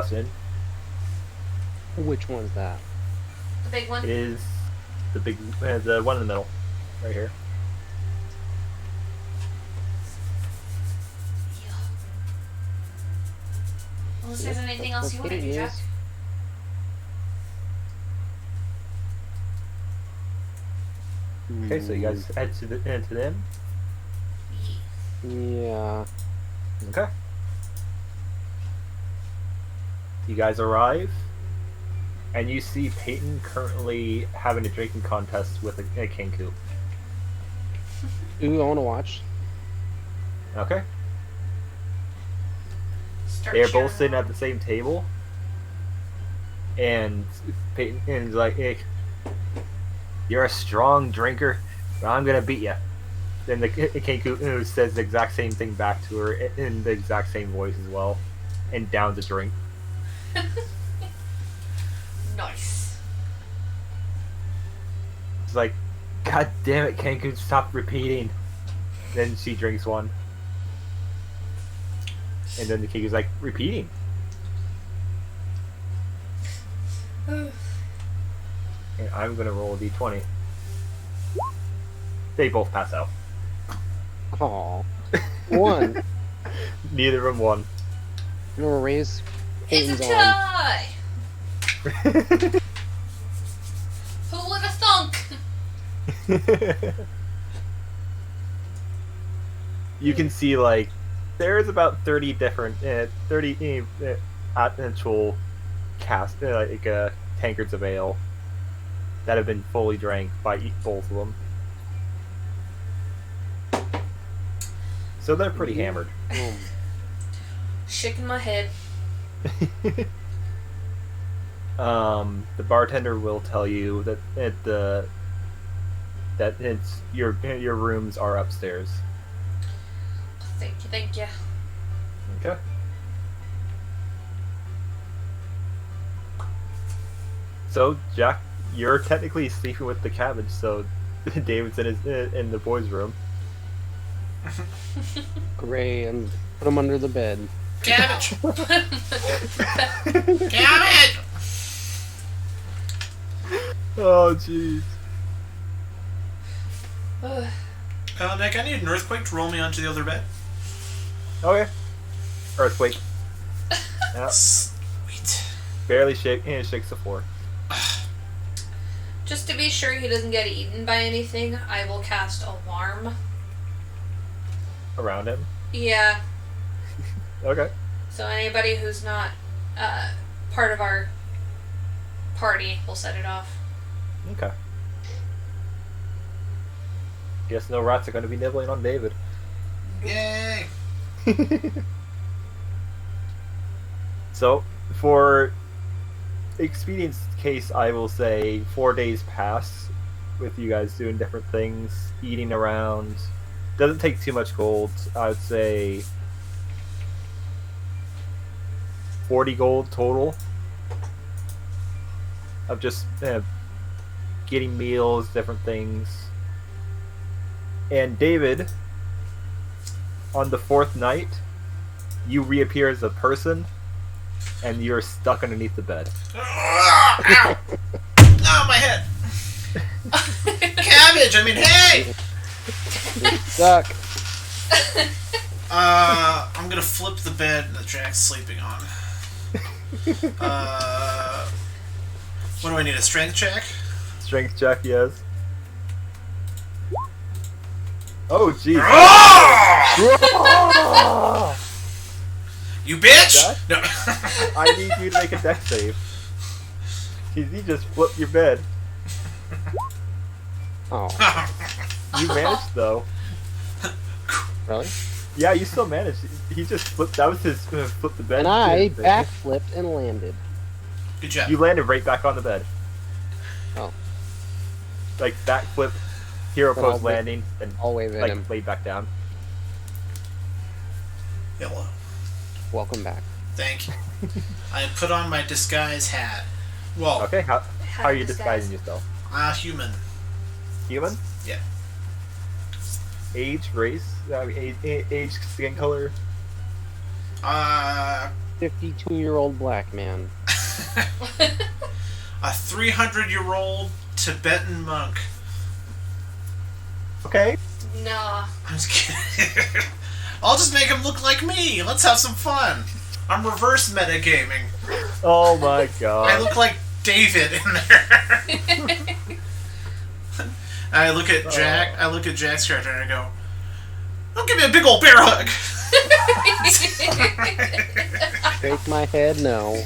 / inn. Which one's that? The big one? It is the big, the one in the middle, right here. Yeah. Unless there's anything else you want to do, Jack. Okay, so you guys head to the inn. Yeah. Okay. You guys arrive, and you see Peyton currently having a drinking contest with a Kenku. Ooh, I want to watch. Okay. Start They are cheering both sitting on. at the same table, and Peyton is like, "Hey, you're a strong drinker, but I'm gonna beat you." Then the Kenku says the exact same thing back to her in the exact same voice as well, and downs a drink. Nice. It's like, "God damn it, Kenku, stop repeating." Then she drinks one. And then the Kenku's like, "Repeating." And I'm gonna roll a d20. They both pass out. Aw. One. Neither of them won. I'm gonna raise It's Peyton's a arm. tie! Who would have thunk? You can see, like, there's about 30 different, 30 actual tankards of ale that have been fully drank by both of them. So they're pretty hammered. Oh. Shaking my head. The bartender will tell you that it's your rooms are upstairs. Thank you. Okay. So Jack, You're technically sleeping with the cabbage, so David's in the boys' room. Great, and put him under the bed. Cabbage! Cabbage! Oh, jeez. Nick, I need an earthquake to roll me onto the other bed. Okay. Earthquake. Yeah. Sweet. Barely shakes the floor. Just to be sure he doesn't get eaten by anything, I will cast Alarm. Around him. Yeah. Okay. So anybody who's not part of our party will set it off. Okay. Guess no rats are going to be nibbling on David. Yay! So, for expedience case, I will say 4 days pass with you guys doing different things, eating around. Doesn't take too much gold. I would say 40 gold total of just getting meals, different things. And David, on the 4th night, you reappear as a person, and you're stuck underneath the bed. Ow! Ow, my head! Cabbage! I mean, hey! You suck. I'm gonna flip the bed that Jack's sleeping on. What do I need? A strength check? Strength check, yes. Oh, jeez. You bitch! Jack? No. I need you to make a dex save. You just flipped your bed. Oh, You managed, though. really? Yeah, you still managed. He just flipped. That was his flip the bed. And I thing. backflipped and landed. Good job. You landed right back on the bed. Oh. Like backflip, hero Then I'll pose wait- landing, and I'll wave at him. like laid back down. Hello. Welcome back. Thank you. I put on my disguise hat. Well, Okay, how are you disguise? disguising yourself? Human. Human? Yeah. Age, race, age, skin color. 52-year-old black man. A 300-year-old Tibetan monk. Okay. Nah. I'm just kidding. I'll just make him look like me. Let's have some fun. I'm reverse metagaming. Oh my I god. look like David in there. I look at Jack. I look at Jack's character and I go, "Don't give me a big old bear hug." Shake my head, no.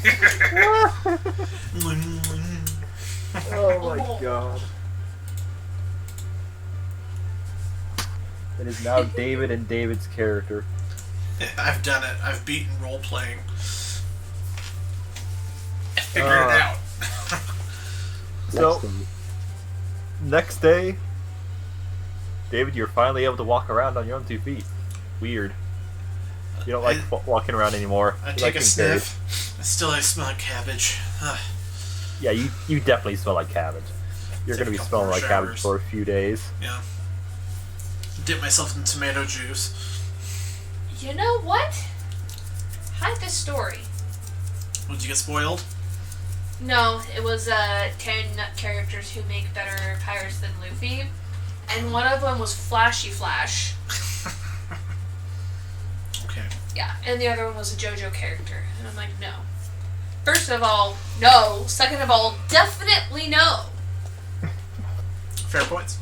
Oh my god. It is now David and David's character. I've done it. I've beaten role playing. I figured it out. So, Next thing. next day, David, you're finally able to walk around on your own 2 feet. Weird. You don't like walking around anymore. I You take like a being sniff. Still, I smell like cabbage. Ugh. carried. Yeah, you definitely smell like cabbage. You're Take going to a be couple smelling more like cabbage showers. for a few days. Yeah. Dip myself in tomato juice. You know what? Hide this story. Would you get spoiled? No, it was 10 characters who make better pirates than Luffy. And one of them was Flashy Flash. Okay. Yeah, and the other one was a JoJo character. And I'm like, no. First of all, no. Second of all, definitely no. Fair points.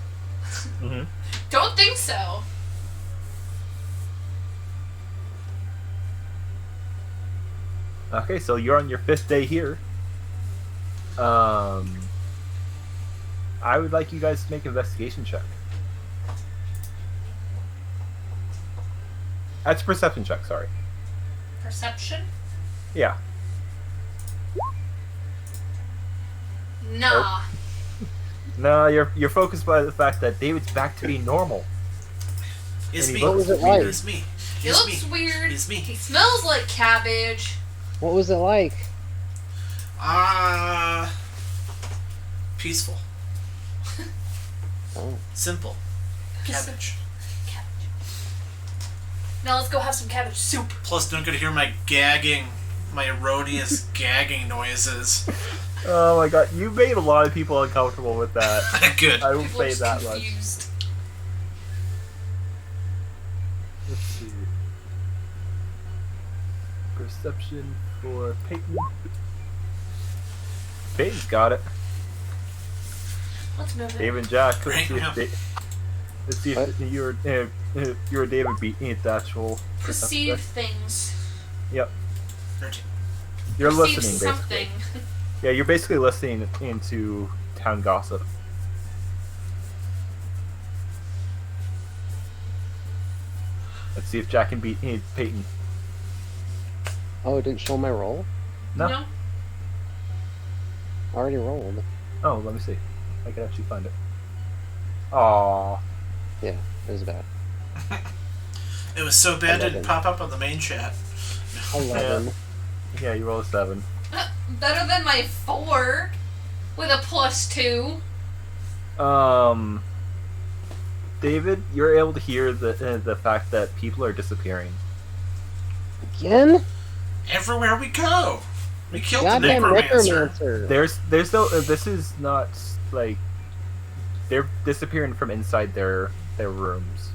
Mm-hmm. Don't think so. Okay, so you're on your 5th day here. I would like you guys to make an investigation check. That's a perception check, sorry. Perception? Yeah. Nah. No, you're focused by the fact that David's back to being normal. It's And me. he What was it like? It's me. He It's looks me. weird. It's me. He smells like cabbage. What was it like? Peaceful. Oh. Simple. Cabbage. Cabbage. Now let's go have some cabbage soup. Plus, don't get to hear my erroneous gagging noises. Oh my god, you made a lot of people uncomfortable with that. Good. I will People are say just that confused. much. Let's see. Perception for Peyton. Peyton's got it. Let's move it. Dave and Jack. Great, yeah. Let's see if you're David beating the actual. Perceive things. Yep. 13. You're Perceive listening, something. basically. Yeah, you're basically listening into town gossip. Let's see if Jack can beat Peyton. Oh, it didn't show my roll? No? No? I already rolled. Oh, let me see. I can actually find it. Aww. Yeah, it was bad. It was so bad it 11. didn't pop up on the main chat. 11. Yeah, you roll a 7. Better than my 4 with a +2. David, you're able to hear the fact that people are disappearing. Again? Everywhere we go! We killed the Goddamn necromancer. necromancer. There's no. This is not like they're disappearing from inside their rooms.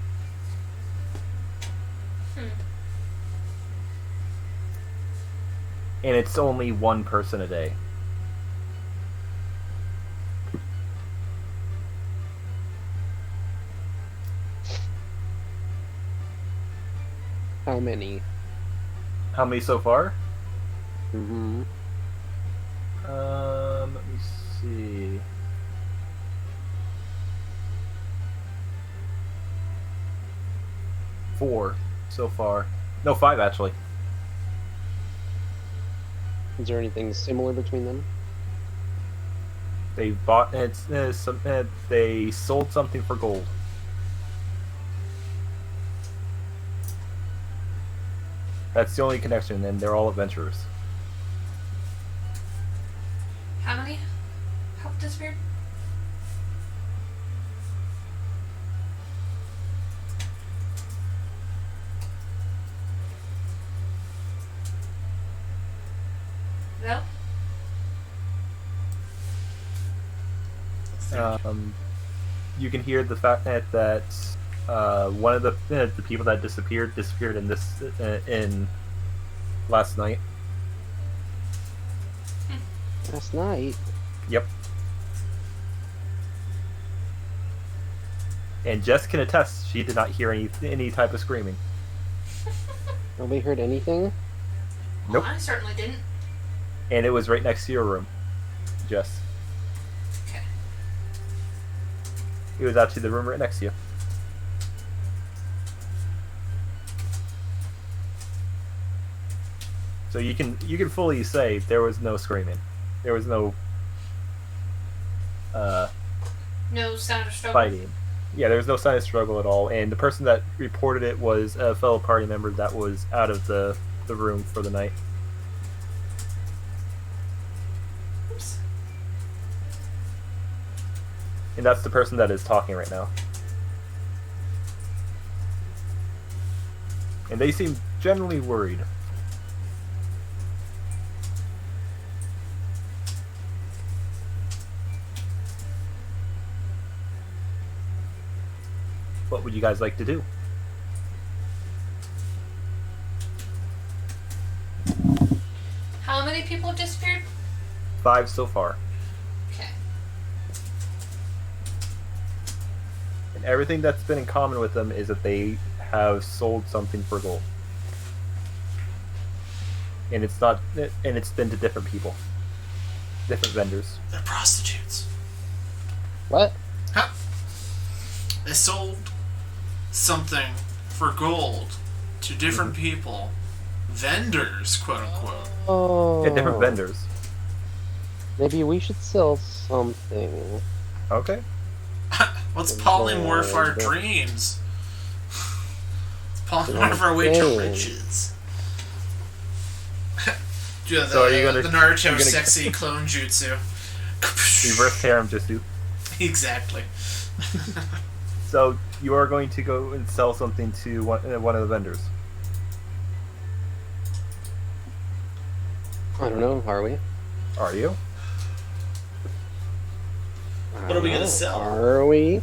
And it's only one person a day. How many? How many so far? Mm-hmm. Let me see. Four so far. No, 5 actually. Is there anything similar between them? They bought they sold something for gold. That's the only connection, and they're all adventurers. How many have disappeared? No? You can hear the fact that one of the people that disappeared in this in last night. Last night? Yep. And Jess can attest she did not hear any type of screaming. Nobody heard anything? Nope. Well, I certainly didn't. And it was right next to your room, Jess. Okay. It was actually the room right next to you. So you can fully say there was no screaming. There was no No sound of struggle. fighting. Yeah, there was no sign of struggle at all. And the person that reported it was a fellow party member that was out of the room for the night. Oops. And that's the person that is talking right now. And they seem generally worried. What would you guys like to do? How many people have disappeared? 5 so far. Okay. And everything that's been in common with them is that they have sold something for gold. And it's been to different people. Different vendors. They're prostitutes. What? Huh? They sold something for gold to different people. Vendors, quote unquote. Oh. Yeah, different vendors. Maybe we should sell something. Okay. What's polymorph our Lord. dreams? It's polymorph our way to riches. Yeah, So are you gonna- the Naruto you're gonna- sexy clone jutsu. Reverse harem jutsu. Exactly. So you are going to go and sell something to one of the vendors. I don't know. Are we? Are you? What are we gonna sell? Are we?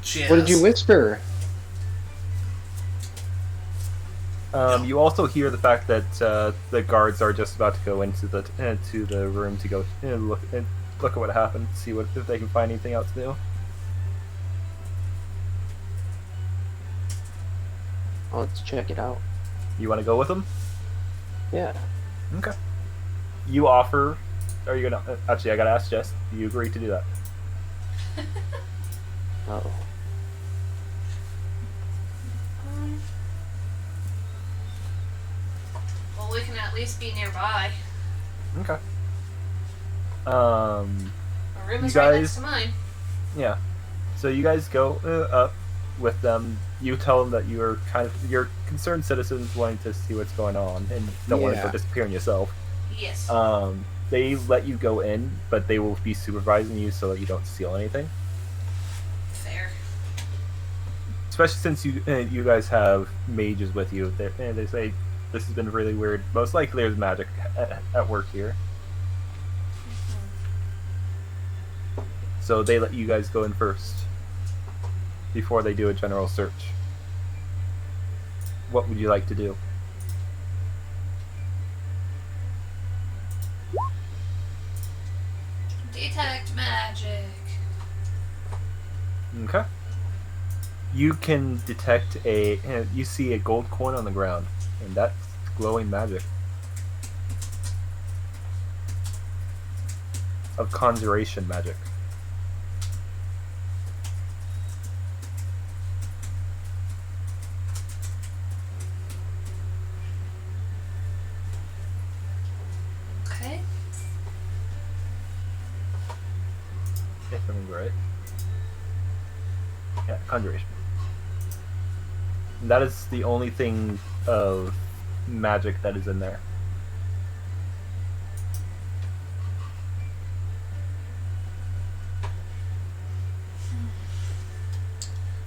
She What did you asks. whisper? You also hear the fact that the guards are just about to go into the room to go look at what happened, see if they can find anything else new. Oh, let's check it out. You want to go with them? Yeah. Okay. You offer. Are you gonna? Actually, I gotta ask Jess. Do you agree to do that? Oh. Well, we can at least be nearby. Okay. Our room You is right guys- next to mine. Yeah. So you guys go up with them. You tell them that you're concerned citizens wanting to see what's going on and don't want to Yeah. go disappearing yourself. Yes. They let you go in, but they will be supervising you so that you don't steal anything. Fair. Especially since you guys have mages with you. They say this has been really weird. Most likely there's magic at work here. So they let you guys go in first before they do a general search. What would you like to do? Detect magic. Okay. You can detect you see a gold coin on the ground, and that's glowing magic. Of conjuration magic. Okay. If I remember right. Yeah, conjuration. And that is the only thing of magic that is in there.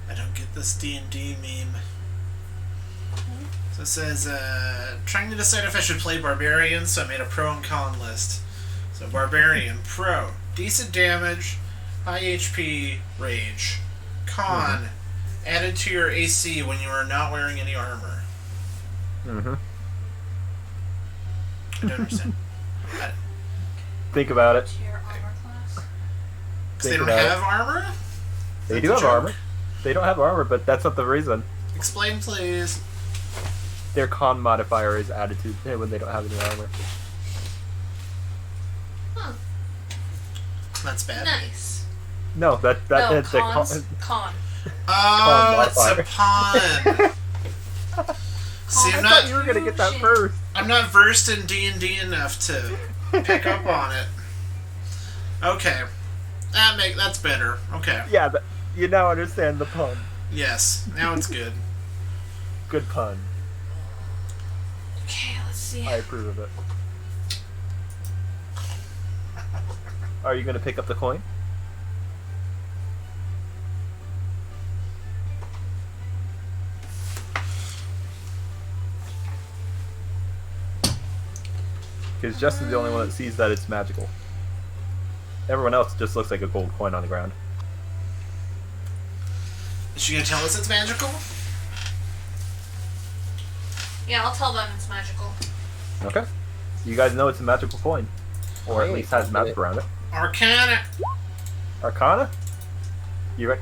I don't get this D&D meme. So it says, trying to decide if I should play Barbarian, so I made a pro and con list. So Barbarian, pro, decent damage, high HP, rage. Con, added to your AC when you are not wearing any armor. Mm-hmm. I don't understand. Think about it. To your armor class. Because they Think don't about have armor? They That's do a have joke? armor. They don't have armor, but that's not the reason. Explain, please. Their con modifier is added to when they don't have any armor. Huh. That's bad. Nice. No, that No, the cons. Con. Oh, it's a modifier. pun. See, I I'm thought you not, were gonna get that Shit. first. I'm not versed in D&D enough to pick up on it. Okay. That's better. Okay. Yeah, you now understand the pun. Yes. Now it's good. Good pun. Okay, let's see. I approve of it. Are you gonna pick up the coin? Because Justin's the only one that sees that it's magical. Everyone else just looks like a gold coin on the ground. Is she gonna tell us it's magical? Yeah, I'll tell them it's magical. Okay. You guys know it's a magical coin. Or at Hey, least has I magic get it. around it. Arcana. Arcana?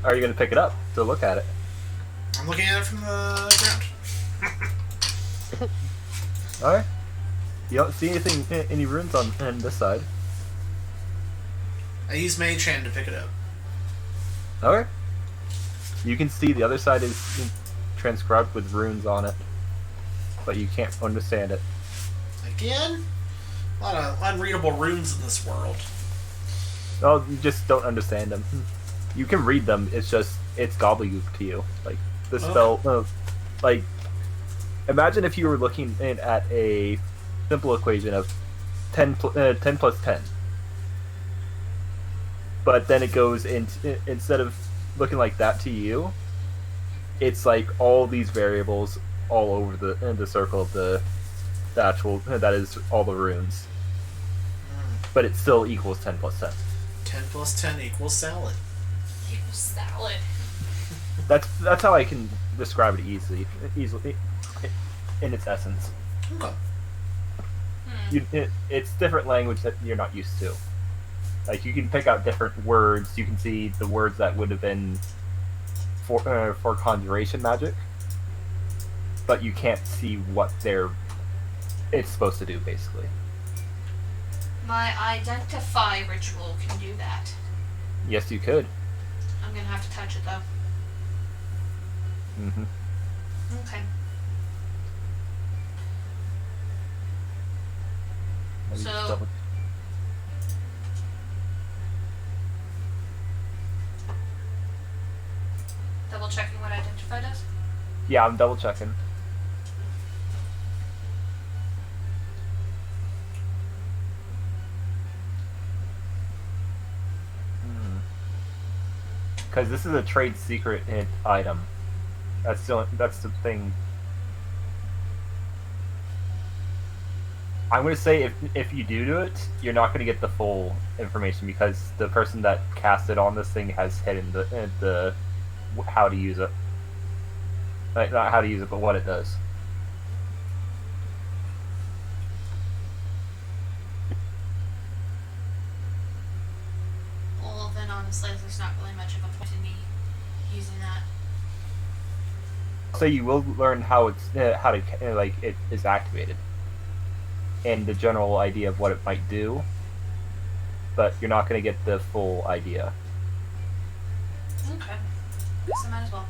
Are you gonna pick it up to look at it? I'm looking at it from the ground. Alright. You don't see any runes on this side. I use Mage Hand to pick it up. Okay. You can see the other side is transcribed with runes on it, but you can't understand it. Again? A lot of unreadable runes in this world. Oh, you just don't understand them. You can read them. It's gobbledygook to you. Like the spell. Like, imagine if you were looking at a simple equation of 10 plus 10. but then it goes into, instead of looking like that to you, it's like all these variables all over the circle of the actual, that is all the runes. But it still equals 10 plus 10. 10 plus 10 equals salad. Equals salad. That's how I can describe it easily in its essence. Okay. It's different language that you're not used to. Like, you can pick out different words. You can see the words that would have been for conjuration magic, but you can't see what it's supposed to do, basically. My identify ritual can do that. Yes, you could. I'm gonna have to touch it though. Mm-hmm. Okay. Maybe So- just double- Double checking what identify does. Yeah, I'm double checking. Because this is a trade secret item. That's the thing. I'm gonna say if you do it, you're not gonna get the full information because the person that cast it on this thing has hidden the how to use it. Like, not how to use it, but what it does. Well, then honestly, there's not really much of a point in me using that. So you will learn how like it is activated, and the general idea of what it might do, but you're not going to get the full idea. Okay. Guess I might as well.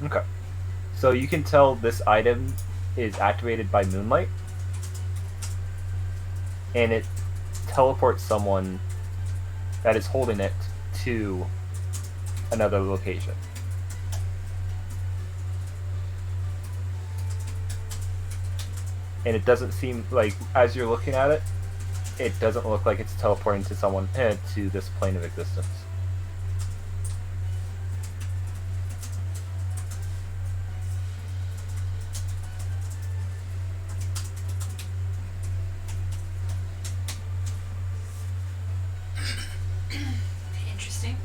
Okay. So you can tell this item is activated by moonlight, and it teleports someone that is holding it to another location. And it doesn't seem like, as you're looking at it, it doesn't look like it's teleporting to someone to this plane of existence. Interesting.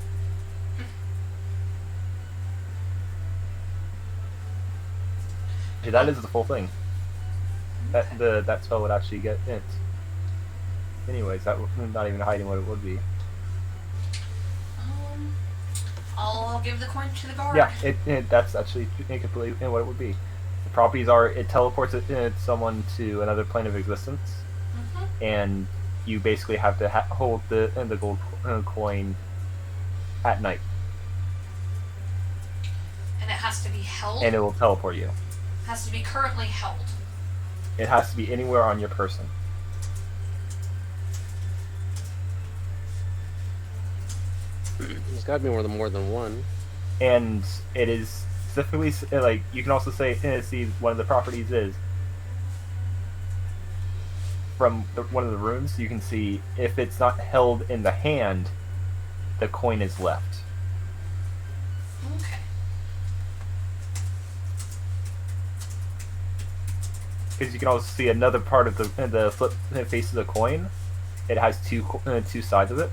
That is the full thing. That spell would actually get it. Anyways, not even hiding what it would be. I'll give the coin to the guard. Yeah, that's actually completely what it would be. The properties are it teleports someone to another plane of existence, and you basically have to hold the gold coin at night, And it has to be held. and it will teleport you. Has to be currently held. It has to be anywhere on your person. There's got to be more than one. And it is specifically like you can also say see one of the properties is from one of the runes. You can see if it's not held in the hand, the coin is left. Okay. Because you can also see another part of the flip face of the coin. It has two sides of it.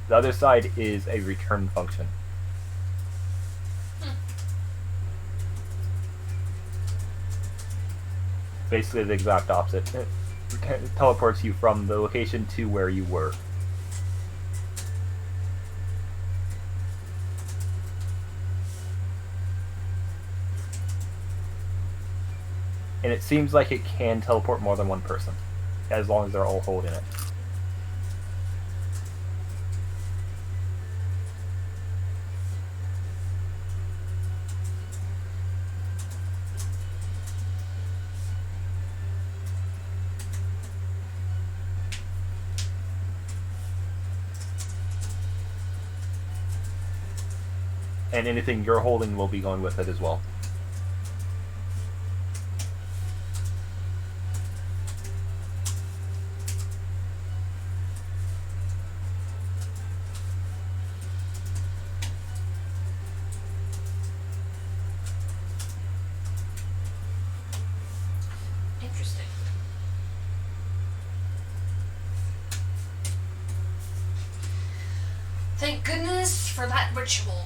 The other side is a return function. Basically the exact opposite. It teleports you from the location to where you were. And it seems like it can teleport more than one person, as long as they're all holding it. And anything you're holding will be going with it as well. Thank goodness for that ritual.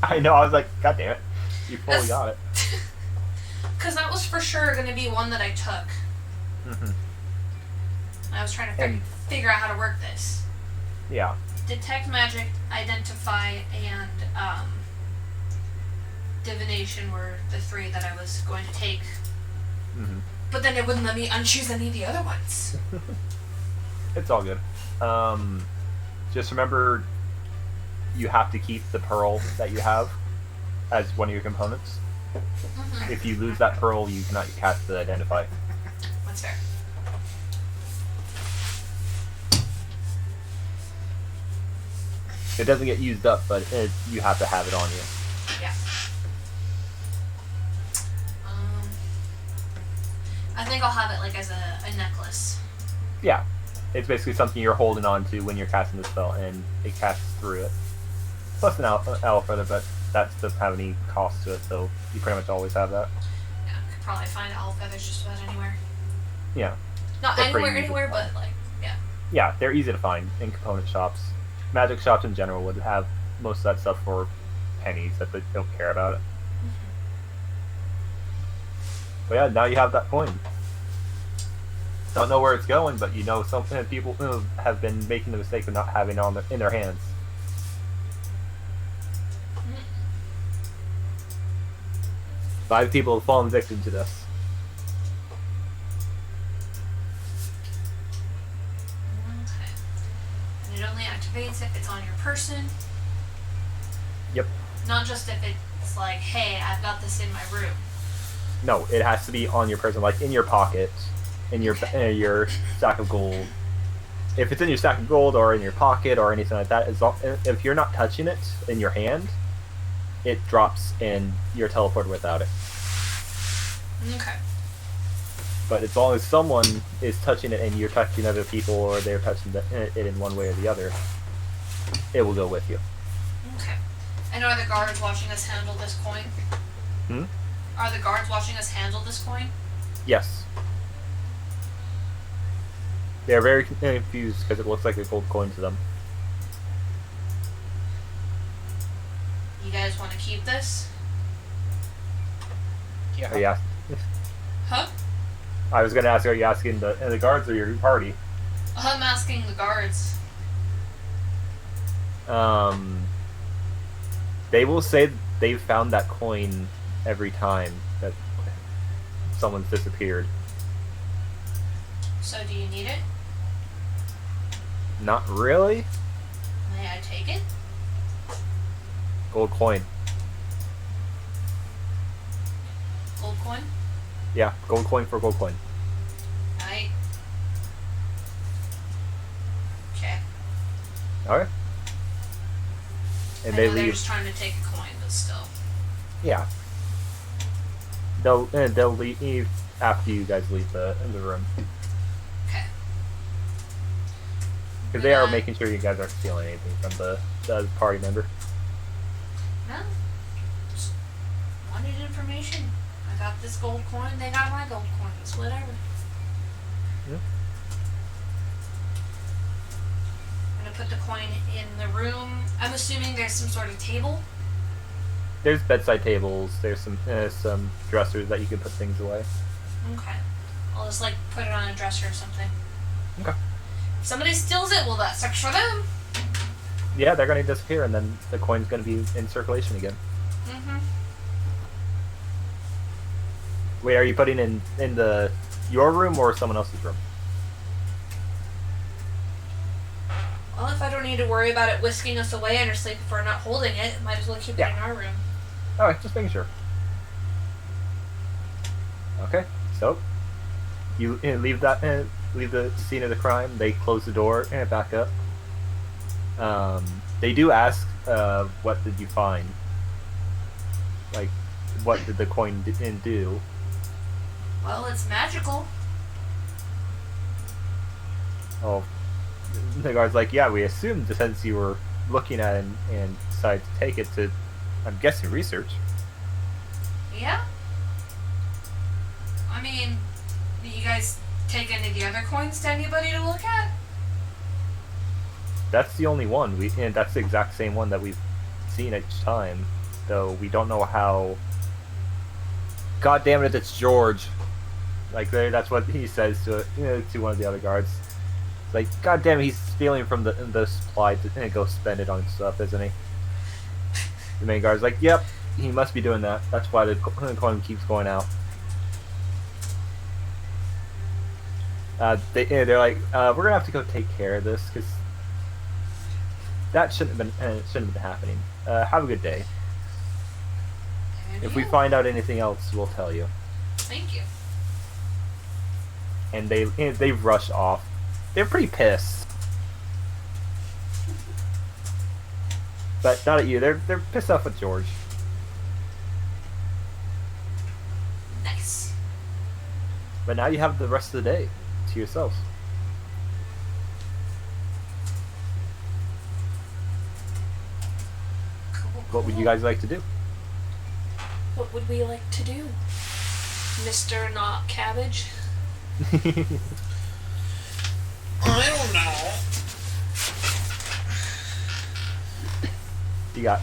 I know. I was like, God damn it, you fully got it. Because that was for sure going to be one that I took. Mm-hmm. I was trying to figure out how to work this. Yeah. Detect magic, identify, and divination were the 3 that I was going to take. Mm-hmm. But then it wouldn't let me unchoose any of the other ones. It's all good. Just remember, you have to keep the pearl that you have as one of your components. Mm-hmm. If you lose that pearl, you cannot cast the identify. That's fair. It doesn't get used up, but you have to have it on you. Yeah. I think I'll have it like as a necklace. Yeah. It's basically something you're holding on to when you're casting the spell, and it casts through it. Plus an owl feather, but that doesn't have any cost to it, so you pretty much always have that. Yeah, I could probably find owl feathers just about anywhere. Yeah. Not They're pretty anywhere, easy to but find. like, yeah. Yeah, they're easy to find in component shops. Magic shops in general would have most of that stuff for pennies that they don't care about it. But yeah, now you have that coin. Don't know where it's going, but you know some people have been making the mistake of not having it in their hands. 5 people have fallen victim to this. Okay. And it only activates if it's on your person. Yep. Not just if it's like, hey, I've got this in my room. No, it has to be on your person, like in your pocket, in your stack of gold. If it's in your stack of gold or in your pocket or anything like that, if you're not touching it in your hand, it drops and you're teleported without it. Okay. But as long as someone is touching it and you're touching other people or they're touching it in one way or the other, it will go with you. Okay. And are the guards watching us handle this coin? Hmm? Are the guards watching us handle this coin? Yes. They're very confused because it looks like a gold coin to them. You guys want to keep this? Oh, yeah. Huh? I was going to ask, are you asking the guards or your party? I'm asking the guards. They will say they've found that coin every time that someone's disappeared. So do you need it? Not really. May I take it? Gold coin. Gold coin? Yeah, gold coin for gold coin. Right. Okay. Alright. And I they know they're leave. just trying to take a coin, but still. Yeah. They'll leave after you guys leave the room. Okay. Because they are making sure you guys aren't stealing anything from the party member. No. Just wanted information. I got this gold coin, they got my gold coins, whatever. Yeah. I'm gonna put the coin in the room. I'm assuming there's some sort of table. There's bedside tables. There's some dressers that you can put things away. Okay. I'll just like put it on a dresser or something. Okay. If somebody steals it, well that sucks for them. Yeah, they're gonna disappear, and then the coin's gonna be in circulation again. Mm-hmm. Wait, are you putting in your room or someone else's room? Well, if I don't need to worry about it whisking us away in our sleep if we're not holding it, might as well keep it in our room. Alright, just making sure. Okay, so you leave the scene of the crime. They close the door and back up. They do ask, what did you find? Like, what did the coin do? Well, it's magical. Oh, the guard's like, yeah, we assumed since you were looking at it and decided to take it to, I'm guessing, research. Yeah? I mean, do you guys take any of the other coins to anybody to look at? That's the only one. And that's the exact same one that we've seen each time. Though we don't know how. God damn it! It's George. Like that's what he says to to one of the other guards. It's like, God damn it, he's stealing from the supply to go spend it on stuff, isn't he? The main guard's like, yep, he must be doing that. That's why the coin keeps going out. They're like, we're gonna have to go take care of this because that shouldn't have been happening. Have a good day. And If we you. find out anything else, we'll tell you. Thank you. And they rush off. They're pretty pissed, but not at you. They're pissed off at George. Nice. But now you have the rest of the day to yourselves. Cool. What would you guys like to do? What would we like to do? Mr. Not Cabbage? I don't know. You got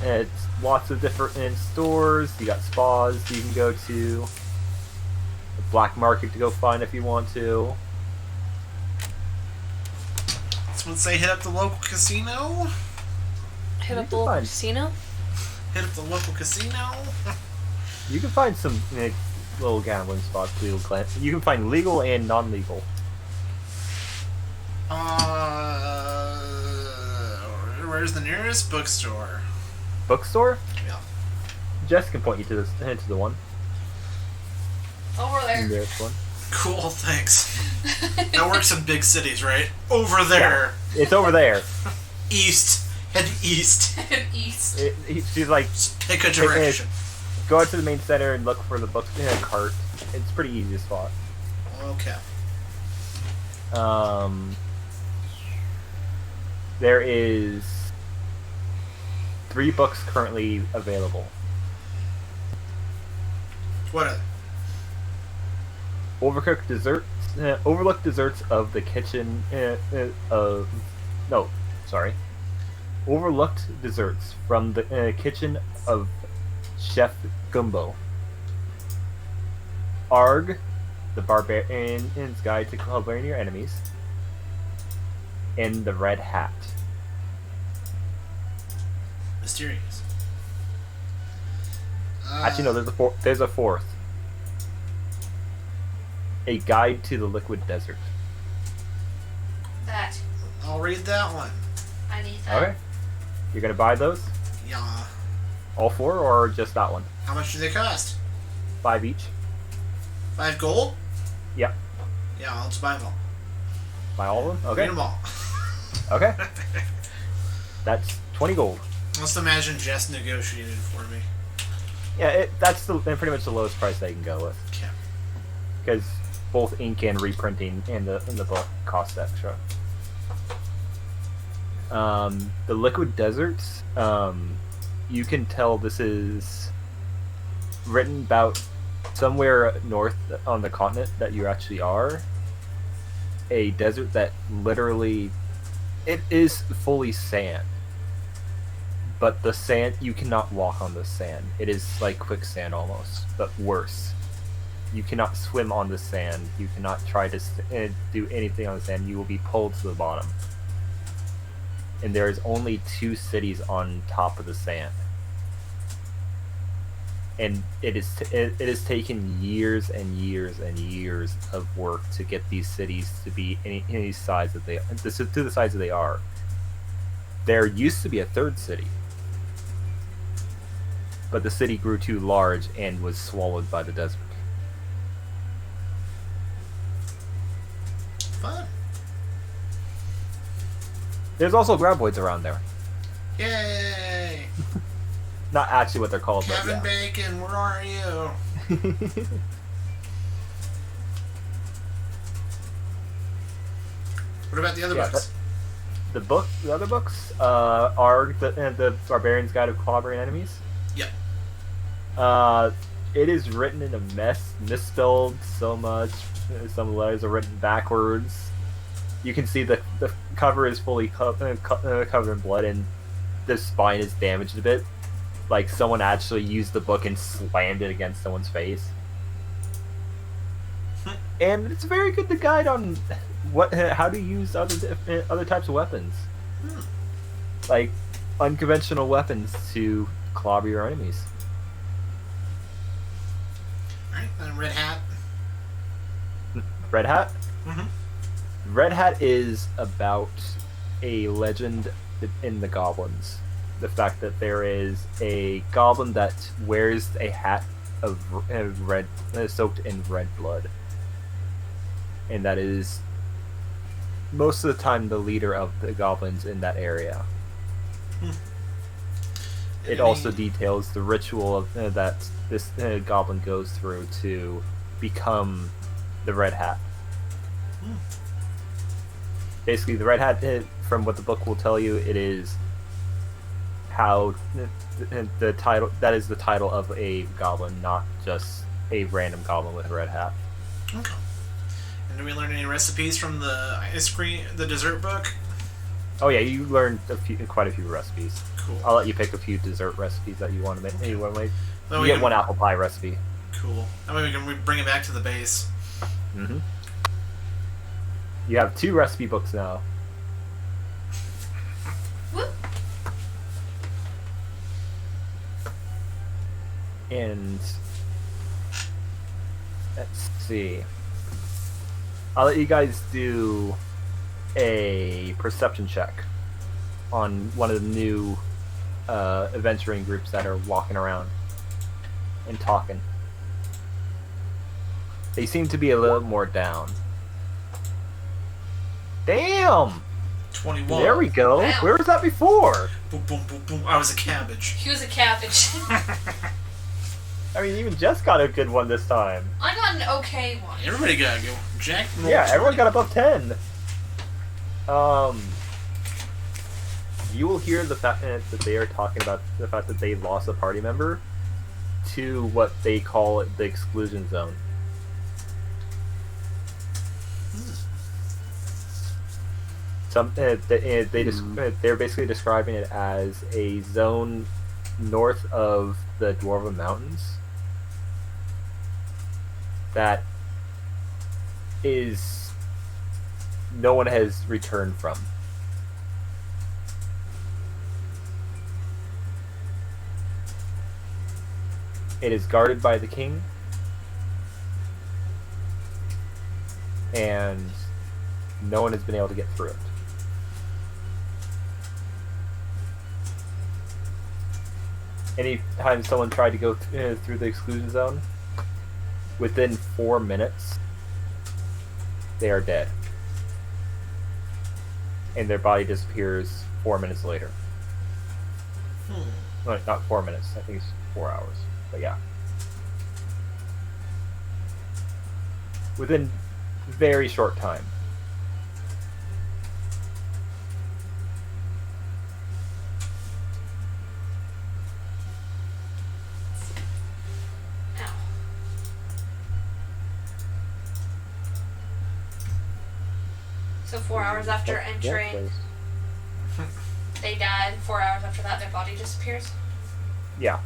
lots of different stores. You got spas you can go to. A black market to go find if you want to. Someone say hit up the local casino. Hit You up the can local find- casino? Hit up the local casino. You can find some little gambling spots. You can find legal and non-legal. Where's the nearest bookstore? Bookstore? Yeah. Jess can point you to the one. Over The there. nearest one. Cool, thanks. That works in big cities, right? Over there. It's over there. East. Head east. East. She's like, Just pick a direction. go out to the main center and look for the books in a cart. It's pretty easy to spot. Okay. There is 3 books currently available. What are they? Overcooked desserts, overlooked desserts of the kitchen. Overlooked desserts from the kitchen of Chef Gumbo. Arg, the Barbarian's Guide to Covering Your Enemies. And the Red Hat. Mysterious. Actually, no. There's a fourth. A Guide to the Liquid Desert. That. I'll read that one. I need that. Okay. You're gonna buy those? Yeah. All 4, or just that one? How much do they cost? 5 each. 5 gold? Yep. Yeah, I'll just buy them all. Buy all of them? Read Okay. them all. Okay. That's 20 gold. Let's imagine Jess negotiated for me. Yeah, that's pretty much the lowest price they can go with. Okay. Because both ink and reprinting and the book cost extra. The Liquid Deserts, you can tell this is written about somewhere north on the continent that you actually are. A desert that literally, it is fully sand. But the sand, you cannot walk on the sand. It is like quicksand almost, but worse. You cannot swim on the sand. You cannot try to do anything on the sand. You will be pulled to the bottom. And there is only 2 cities on top of the sand. And it has taken years and years and years of work to get these cities to be any size that to the size that they are. There used to be a 3rd city, but the city grew too large and was swallowed by the desert. Fun. There's also graboids around there. Yay! Not actually what they're called, Kevin but Bacon, where are you? yeah. What about the other Yeah, books? The other books are the Barbarian's Guide of Clobbering Enemies. Yep. It is written in a mess, misspelled so much. Some letters are written backwards. You can see the cover is fully covered in blood, and the spine is damaged a bit. Like someone actually used the book and slammed it against someone's face. And it's very good to guide on how to use other types of weapons, like unconventional weapons to clobber your enemies. Alright, then Red Hat. Red Hat. Mm-hmm. Red Hat is about a legend in the goblins. The fact that there is a goblin that wears a hat of red, soaked in red blood, and that is most of the time the leader of the goblins in that area. It also details the ritual of, that this goblin goes through to become the Red Hat. Basically, the Red Hat, from what the book will tell you, it is how the title, that is the title of a goblin, not just a random goblin with a red hat. Okay. And did we learn any recipes from the the dessert book? Oh yeah, you learned quite a few recipes. Cool. I'll let you pick a few dessert recipes that you want to make. You want to make. Well, You get one apple pie recipe. Cool. I mean, we can bring it back to the base. Mm-hmm. You have 2 recipe books now. Whoop. And let's see. I'll let you guys do a perception check on one of the new adventuring groups that are walking around and talking. They seem to be a little more down. Damn! 21. There we go. Wow. Where was that before? Boom, boom, boom, boom. I was a cabbage. He was a cabbage. I mean, even Jess got a good one this time. I got an okay one. Everybody gotta go. Jack. Yeah, everyone got above 10. You will hear the fact that they are talking about the fact that they lost a party member to what they call the exclusion zone. They're basically describing it as a zone north of the Dwarven Mountains that is no one has returned from. It is guarded by the king, and no one has been able to get through it. Anytime someone tried to go through the exclusion zone, within 4 minutes, they are dead. And their body disappears 4 minutes later. No, not 4 minutes, I think it's 4 hours. But yeah. Within very short time. Ow. So 4 hours after entering, they died. 4 hours after that, their body disappears. Yeah.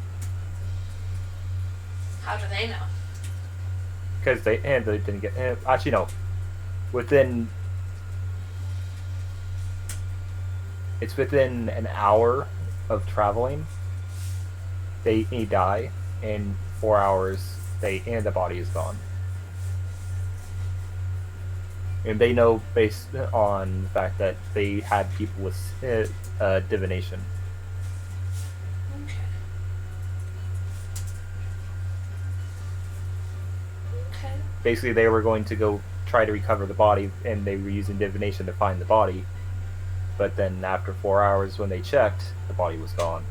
How do they know? Because they didn't get. Actually, no. Within. It's within an hour of traveling. They die. In 4 hours, the body is gone. And they know based on the fact that they had people with divination. Okay. Okay. Basically, they were going to go try to recover the body, and they were using divination to find the body. But then, after 4 hours, when they checked, the body was gone.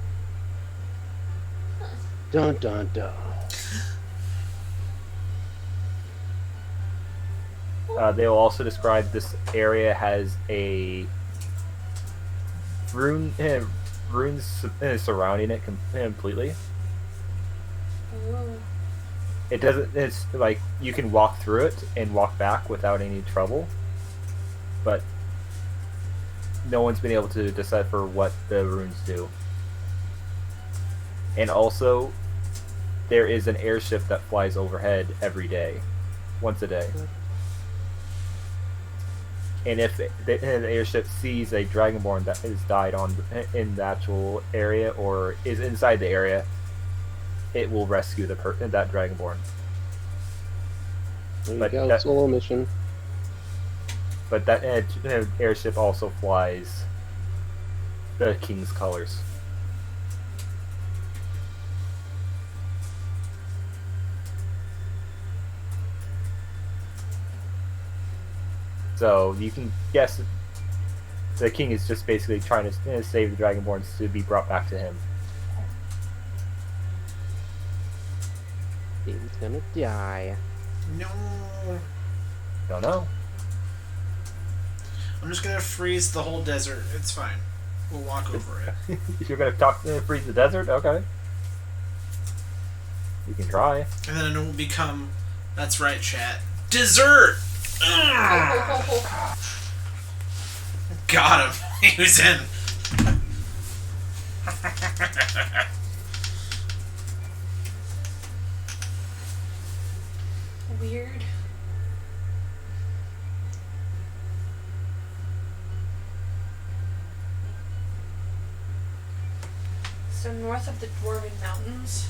Dun dun dun. They will also describe this area as a runes surrounding it completely. Ooh. It doesn't. It's like you can walk through it and walk back without any trouble, but no one's been able to decipher what the runes do. And also, there is an airship that flies overhead every day, once a day. And if the airship sees a dragonborn that has died in the actual area or is inside the area, it will rescue that dragonborn. There you But go, that- solo mission. But that airship also flies the king's colors. So you can guess the king is just basically trying to save the dragonborns to be brought back to him. He's gonna die. No. Don't know. I'm just gonna freeze the whole desert. It's fine. We'll walk over it. If you're gonna freeze the desert, okay. You can try. And then it will become, that's right, chat, dessert! Got him. He was in. Weird. So north of the Dwarven Mountains.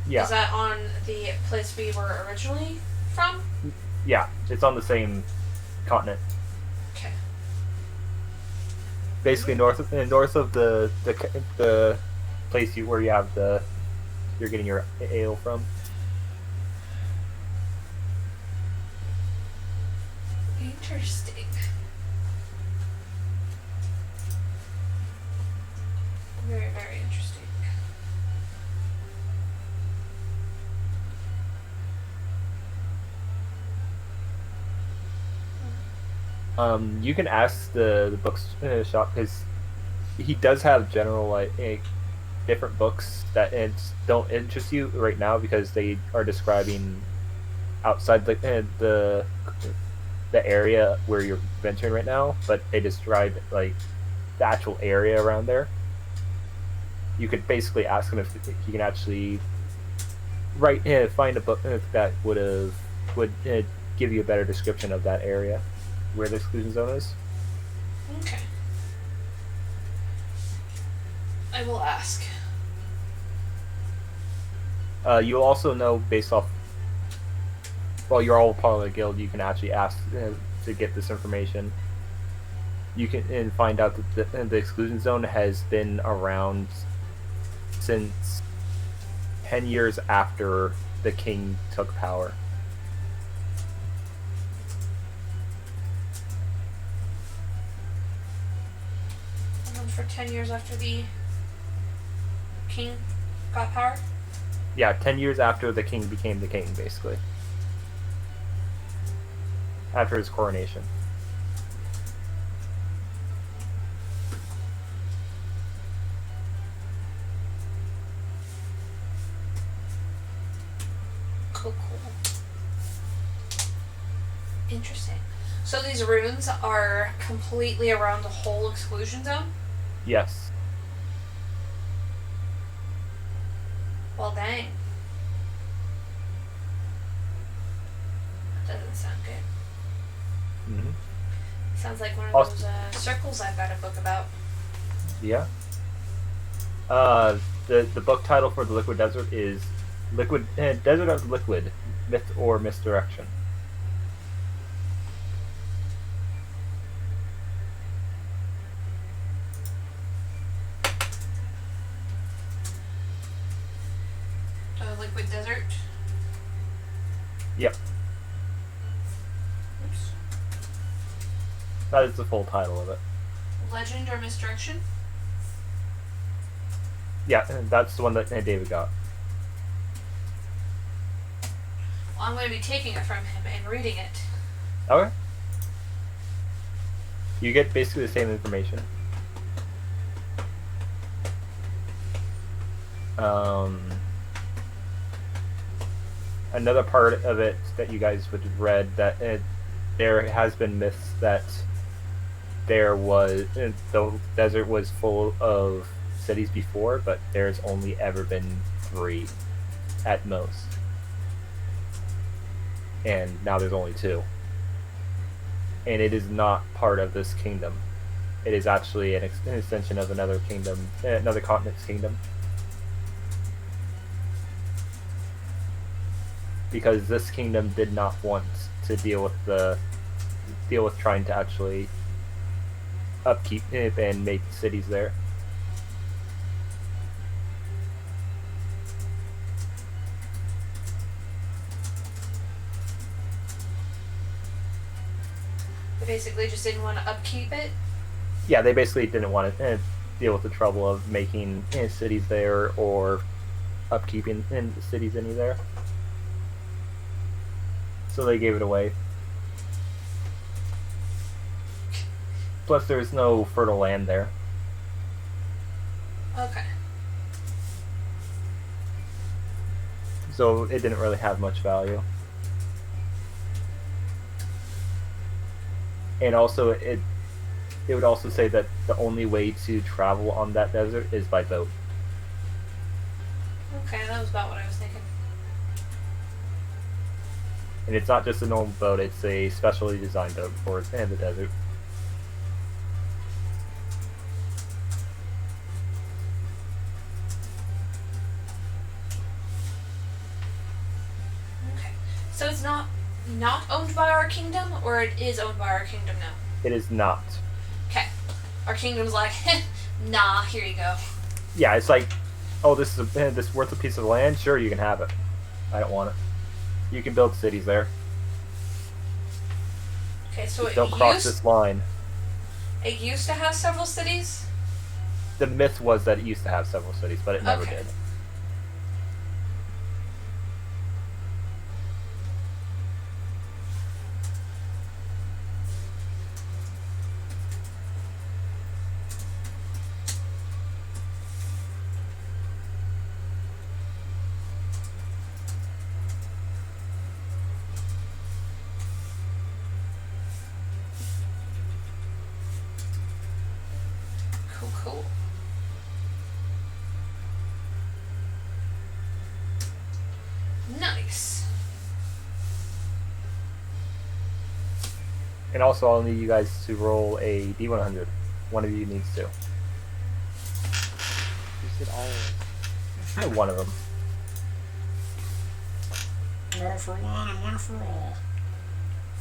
Yeah. Is that on the place we were originally from? Yeah, it's on the same continent. Okay. Basically north of the place where you have you're getting your ale from. Interesting. Very, very interesting. You can ask the books shop because he does have general different books that don't interest you right now because they are describing outside the area where you're venturing right now, but they describe like the actual area around there. You could basically ask him if he can actually find a book that would give you a better description of that area where the exclusion zone is. Okay. I will ask. You'll also know based off. Well, you're all part of the guild. You can actually ask to get this information. You can find out that the exclusion zone has been around since 10 years after the king took power. And for 10 years after the king got power? Yeah, 10 years after the king became the king, basically. After his coronation. Cool. Interesting. So these runes are completely around the whole exclusion zone? Yes. Well, dang. That doesn't sound good. Mm-hmm. Sounds like one of Also- those circles I've got a book about. Yeah. The book title for the Liquid Desert is Desert of Liquid, Myth or Misdirection. Liquid Desert. Yep. Oops. That is the full title of it. Legend or Misdirection? Yeah, that's the one that David got. Well, I'm going to be taking it from him and reading it. Okay. You get basically the same information. Another part of it that you guys would have read that there has been myths that the desert was full of cities before, but there's only ever been 3 at most. And now there's only 2. And it is not part of this kingdom. It is actually an extension of another kingdom, another continent's kingdom. Because this kingdom did not want to deal with trying to actually upkeep and make cities there. They basically just didn't want to upkeep it. Yeah, they basically didn't want to deal with the trouble of making cities there or upkeeping cities any there. So they gave it away. Plus, there's no fertile land there. Okay. So it didn't really have much value. And also, it would also say that the only way to travel on that desert is by boat. Okay, that was about what I was thinking. And it's not just a normal boat, it's a specially designed boat for the desert. Okay. So it's not owned by our kingdom, or it is owned by our kingdom now? It is not. Okay. Our kingdom's like, nah, here you go. Yeah, it's like, oh, this is worth a piece of land? Sure, you can have it. I don't want it. You can build cities there. Okay, so Just don't cross this line. It used to have several cities? The myth was that it used to have several cities, but it never Okay. did. Cool. Nice. And also, I'll need you guys to roll a D100. One of you needs to. You said all of us. One of them. All for one and one for all.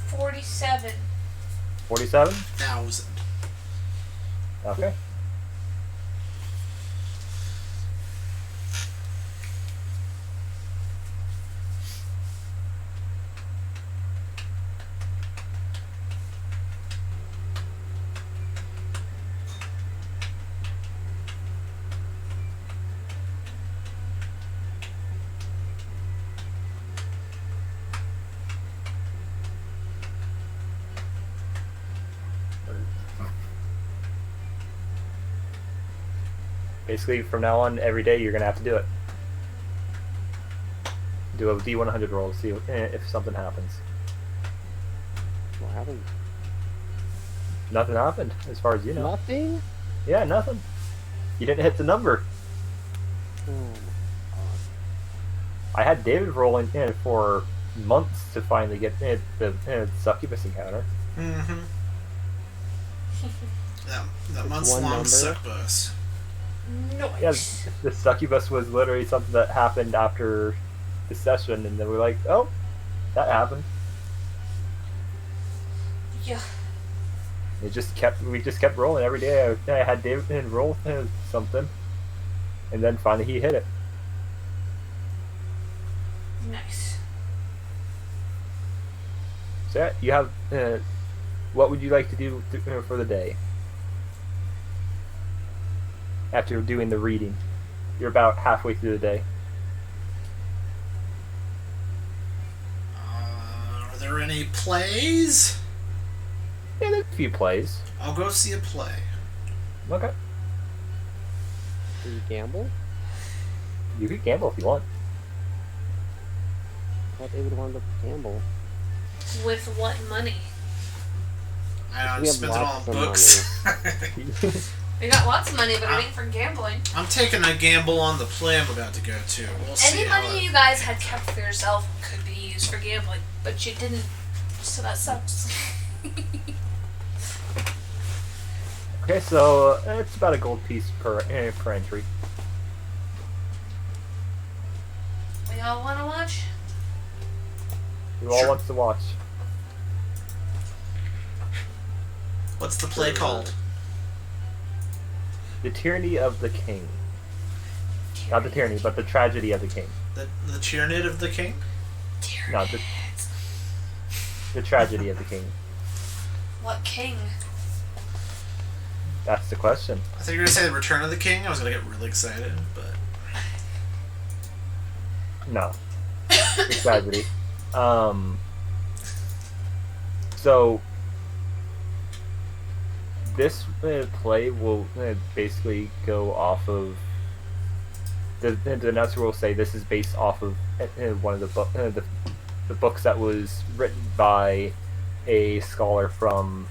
47. 47? 1,000. Okay. Basically, from now on, every day you're going to have to do it. Do a D100 roll to see if something happens. What happened? Nothing happened, as far as you know. Nothing? Yeah, nothing. You didn't hit the number. Oh my god. I had David rolling in for months to finally get the succubus encounter. Mm-hmm. That It's months-long one number. succubus. Nice. Yeah, the succubus was literally something that happened after the session, and then we're like, oh, that happened. Yeah. We just kept rolling every day. I had David roll something, and then finally he hit it. Nice. So yeah, you have. What would you like to do for the day? After doing the reading, you're about halfway through the day. Are there any plays? Yeah, there's a few plays. I'll go see a play. Okay, Do you gamble? you could gamble if you want. I thought they would want to gamble. With what money? I don't We have spend it all lots on of books. We got lots of money, but it ain't for gambling. I'm taking a gamble on the play I'm about to go to. We'll see Any how money you guys had kept for yourself could be used for gambling, but you didn't, so that sucks. Okay, so it's about a gold piece per entry. We all want to watch? Who all Sure. wants to watch? What's the play called? The Tyranny of the King. Not the tyranny, but the tragedy of the king. The Tyranid of the King? No, the tragedy of the king. What king? That's the question. I thought you were going to say the Return of the King. I was going to get really excited, but... No. The tragedy. So this play will basically go off of the announcer will say this is based off of one of the books that was written by a scholar from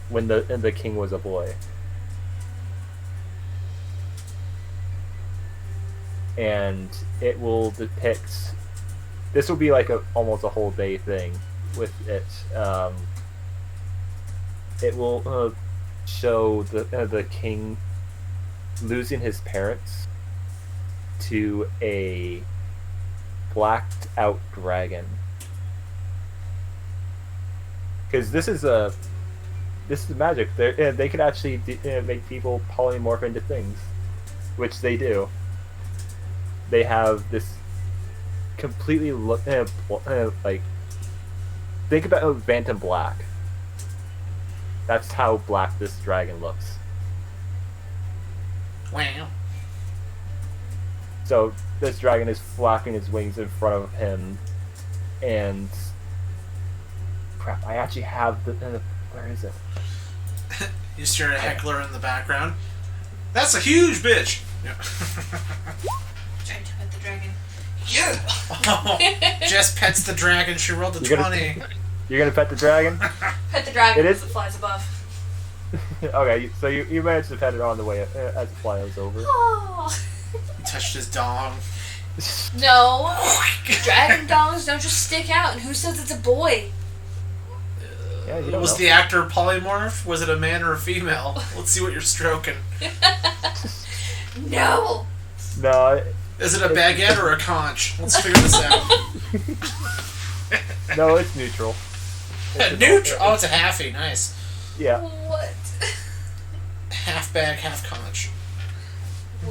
when the king was a boy. And it will depict. This will be like almost a whole day thing with it. It will show the king losing his parents to a blacked out dragon. Because this is magic. They could actually make people polymorph into things, which they do. They have this completely like, think about Phantom Black. That's how black this dragon looks. Wow. So this dragon is flapping his wings in front of him, and crap, I actually have the where is it? You just hear a heckler in the background. That's a huge bitch! Yeah. Trying to pet the dragon. Yeah! Oh, Jess pets the dragon. She rolled a You're gonna- 20. You're gonna pet the dragon? Pet the dragon It as is- it flies above. Okay, so you managed to pet it on the way as it flies over. Oh. He touched his dong. No. Dragon dongs don't just stick out, and who says it's a boy? Yeah, you don't Was know. the actor polymorph? Was it a man or a female? Let's see what you're stroking. No. No, Is it a baguette or a conch? Let's figure this out. no, it's neutral. Neutral? Oh, it's a halfie. Nice. Yeah. What? Half bag, half conch.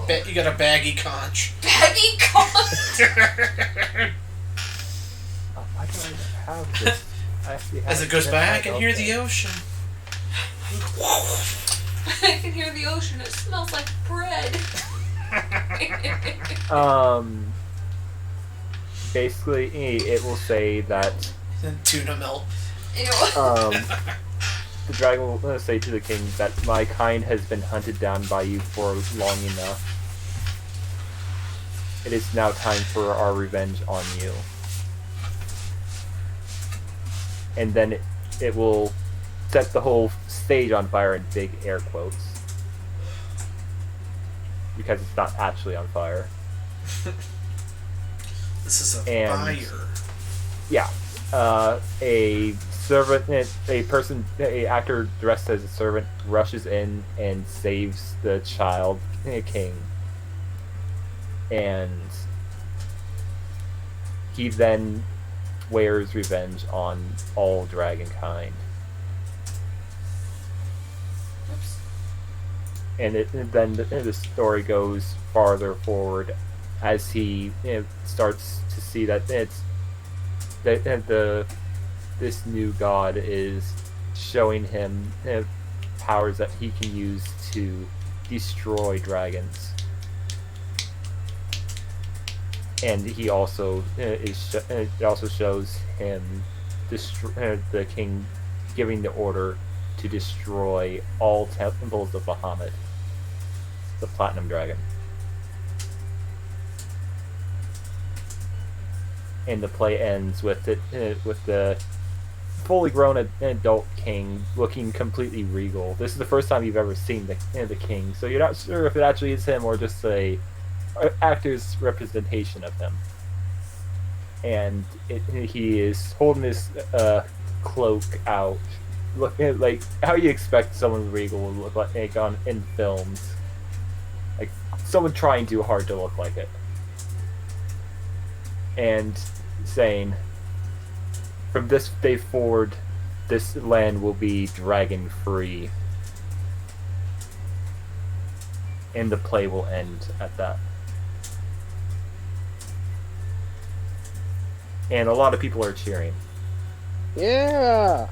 Bet you got a baggy conch. Baggy con. Oh, why do I have this? I actually have As it goes by, I can hear the ocean. I can hear the ocean. It smells like bread. Basically, it will say that And tuna melt. Ew. the dragon will say to the king that my kind has been hunted down by you for long enough. It is now time for our revenge on you. And then it will set the whole stage on fire in big air quotes. Because it's not actually on fire. This is a And- fire. Yeah. A servant, a actor dressed as a servant rushes in and saves the child king. And he then swears revenge on all dragonkind. Oops. And then the story goes farther forward as he starts to see that this new god is showing him powers that he can use to destroy dragons. And he also it also shows him the king giving the order to destroy all temples of Bahamut, the platinum dragon. And the play ends with it with the fully grown adult king, looking completely regal. This is the first time you've ever seen the king, so you're not sure if it actually is him or just a actor's representation of him. And he is holding his cloak out, looking like how you expect someone regal would look like on in films, like someone trying too hard to look like it, and saying, "From this day forward, this land will be dragon free," and the play will end at that. And a lot of people are cheering. Yeah.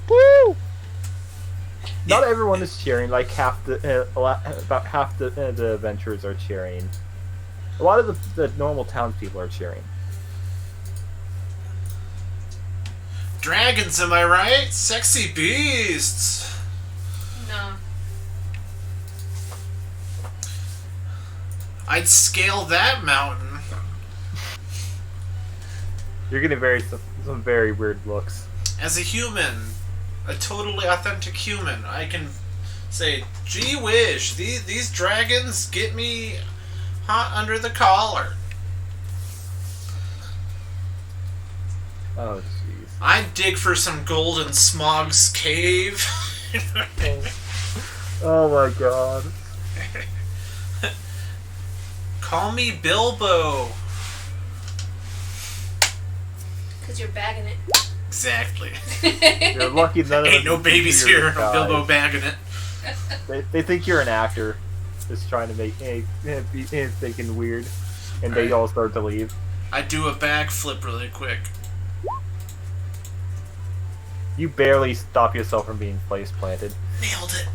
Woo! Not everyone is cheering. Like about half the adventurers are cheering. A lot of the normal townspeople are cheering. Dragons, am I right? Sexy beasts. No. I'd scale that mountain. You're getting some very weird looks. As a human, a totally authentic human, I can say, gee whiz, these dragons get me hot under the collar. Oh jeez. I'd dig for some gold in Smog's cave. Oh my god. Call me Bilbo. Because you're bagging it. Exactly. You're lucky none of Ain't them no babies think you're here. the No guy. Bilbo bagging it. They think you're an actor, just trying to make thinking weird, and they all start to leave. I do a backflip really quick. You barely stop yourself from being place planted. Nailed it.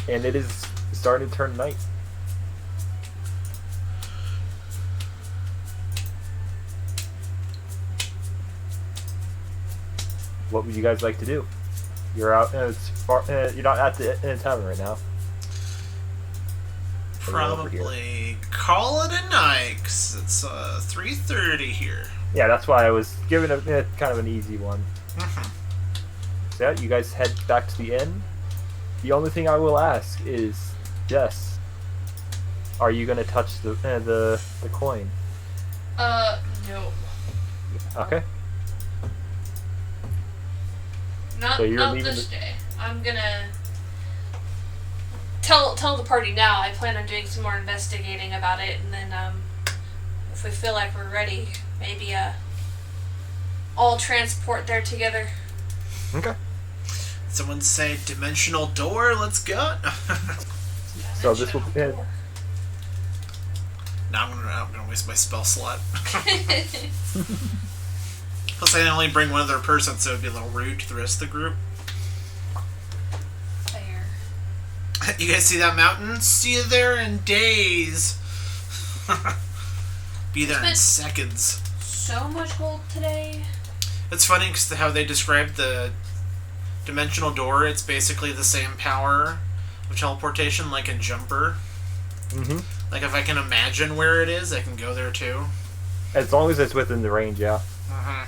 And it is starting to turn night. What would you guys like to do? You're out. It's far. You're not at the tavern right now. So you're over here. Probably call it a night. 'Cause it's 3:30 here. Yeah, that's why I was giving it kind of an easy one. Mhm. So yeah, you guys head back to the inn. The only thing I will ask is, Jess, are you gonna touch the coin? No. Okay. Not, So you're not leaving this the- day. I'm gonna tell the party now. I plan on doing some more investigating about it, and then if we feel like we're ready, maybe all transport there together. Okay. Someone say dimensional door. Let's go. So this will. Now I'm gonna waste my spell slot. Plus, I only bring one other person, so it'd be a little rude to the rest of the group. Fair. You guys see that mountain? See you there in days. Be there in Spent- seconds. So much gold today. It's funny because how they describe the dimensional door. It's basically the same power of teleportation, like in Jumper. Mm-hmm. Like if I can imagine where it is, I can go there too. As long as it's within the range, yeah. Mm-hmm.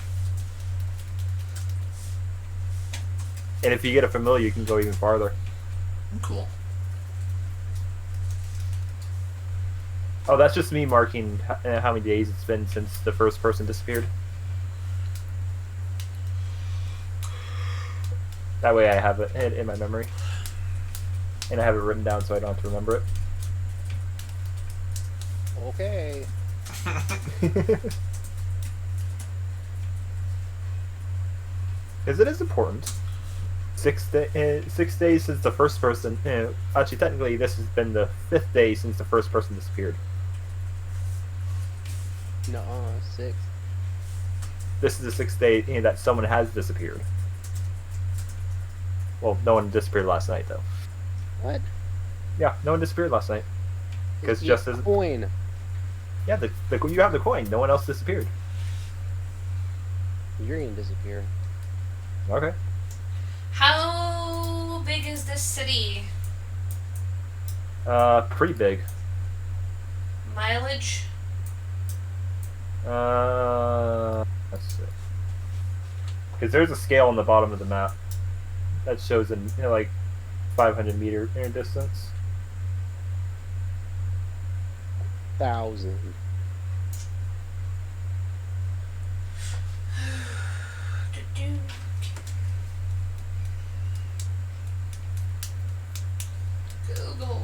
And if you get a familiar, you can go even farther. Cool. Oh, that's just me marking how many days it's been since the first person disappeared. That way I have it in my memory. And I have it written down so I don't have to remember it. Okay. Because it is important. 6 days since the first person... actually, technically, this has been the 5th day since the first person disappeared. No, 6. This is the 6th day that someone has disappeared. Well, no one disappeared last night, though. What? Yeah, no one disappeared last night. Because just as... coin. Yeah, you have the coin. No one else disappeared. You're gonna disappear. Okay. How big is this city? Pretty big. Mileage? Let's see. Because there's a scale on the bottom of the map that shows in like 500-meter air distance. 1,000. Google.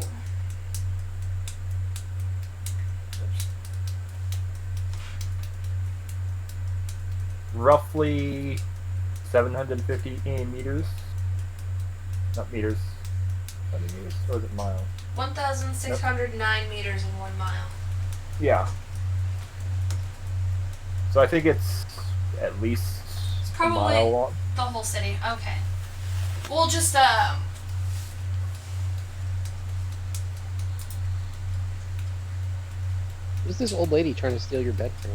Roughly 750 meters. Not meters. Not meters. Or is it miles? 1,609 meters in 1 mile. Yeah. So I think it's at least It's a probably mile long. the whole city. Okay. We'll just Who's this old lady trying to steal your bed from?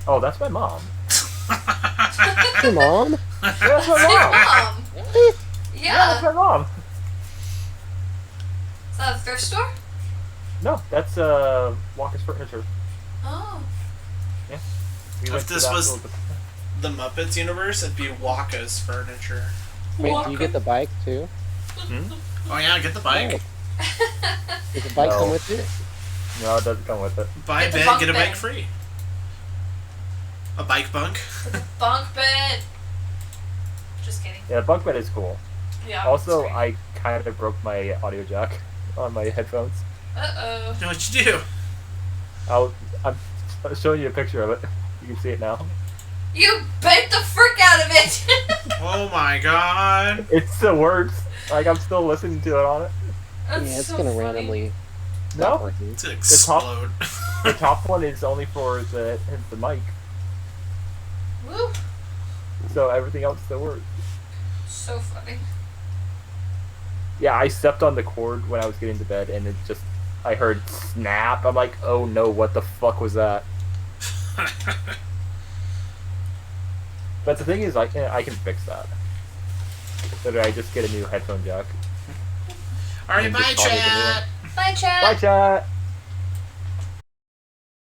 Oh, that's my mom. Your mom? Yeah, that's my Hey, mom. Mom! What? Yeah, that's Yeah. my mom. Is that a thrift store? No, that's Walker's Furniture. Oh. We If went to this that was- little- The Muppets universe, it'd be Waka's furniture. Wait, do you get the bike too? Oh yeah, get the bike. Does the bike No. come with it? No, it doesn't come with it. Buy a Get the bed, bunk get a bed. bike free. A bike bunk. Bunk bed. Just kidding. Yeah, bunk bed is cool. Yeah. Also, it's I kind of broke my audio jack on my headphones. Uh-oh. You know what you do? I'm showing you a picture of it. You can see it now. You bent the frick out of it! Oh my god. It's the worst. Like, I'm still listening to it on it. That's Yeah, it's so gonna funny. randomly stop No, working. It's gonna top- explode. the top one is only for the mic, Woo. so everything else still works. So funny. Yeah, I stepped on the cord when I was getting to bed, and I heard snap. I'm like, oh no, what the fuck was that? But the thing is, I can fix that. So did I just get a new headphone jack? Alright, And bye just call it a new one. chat. Bye, chat. Bye, chat.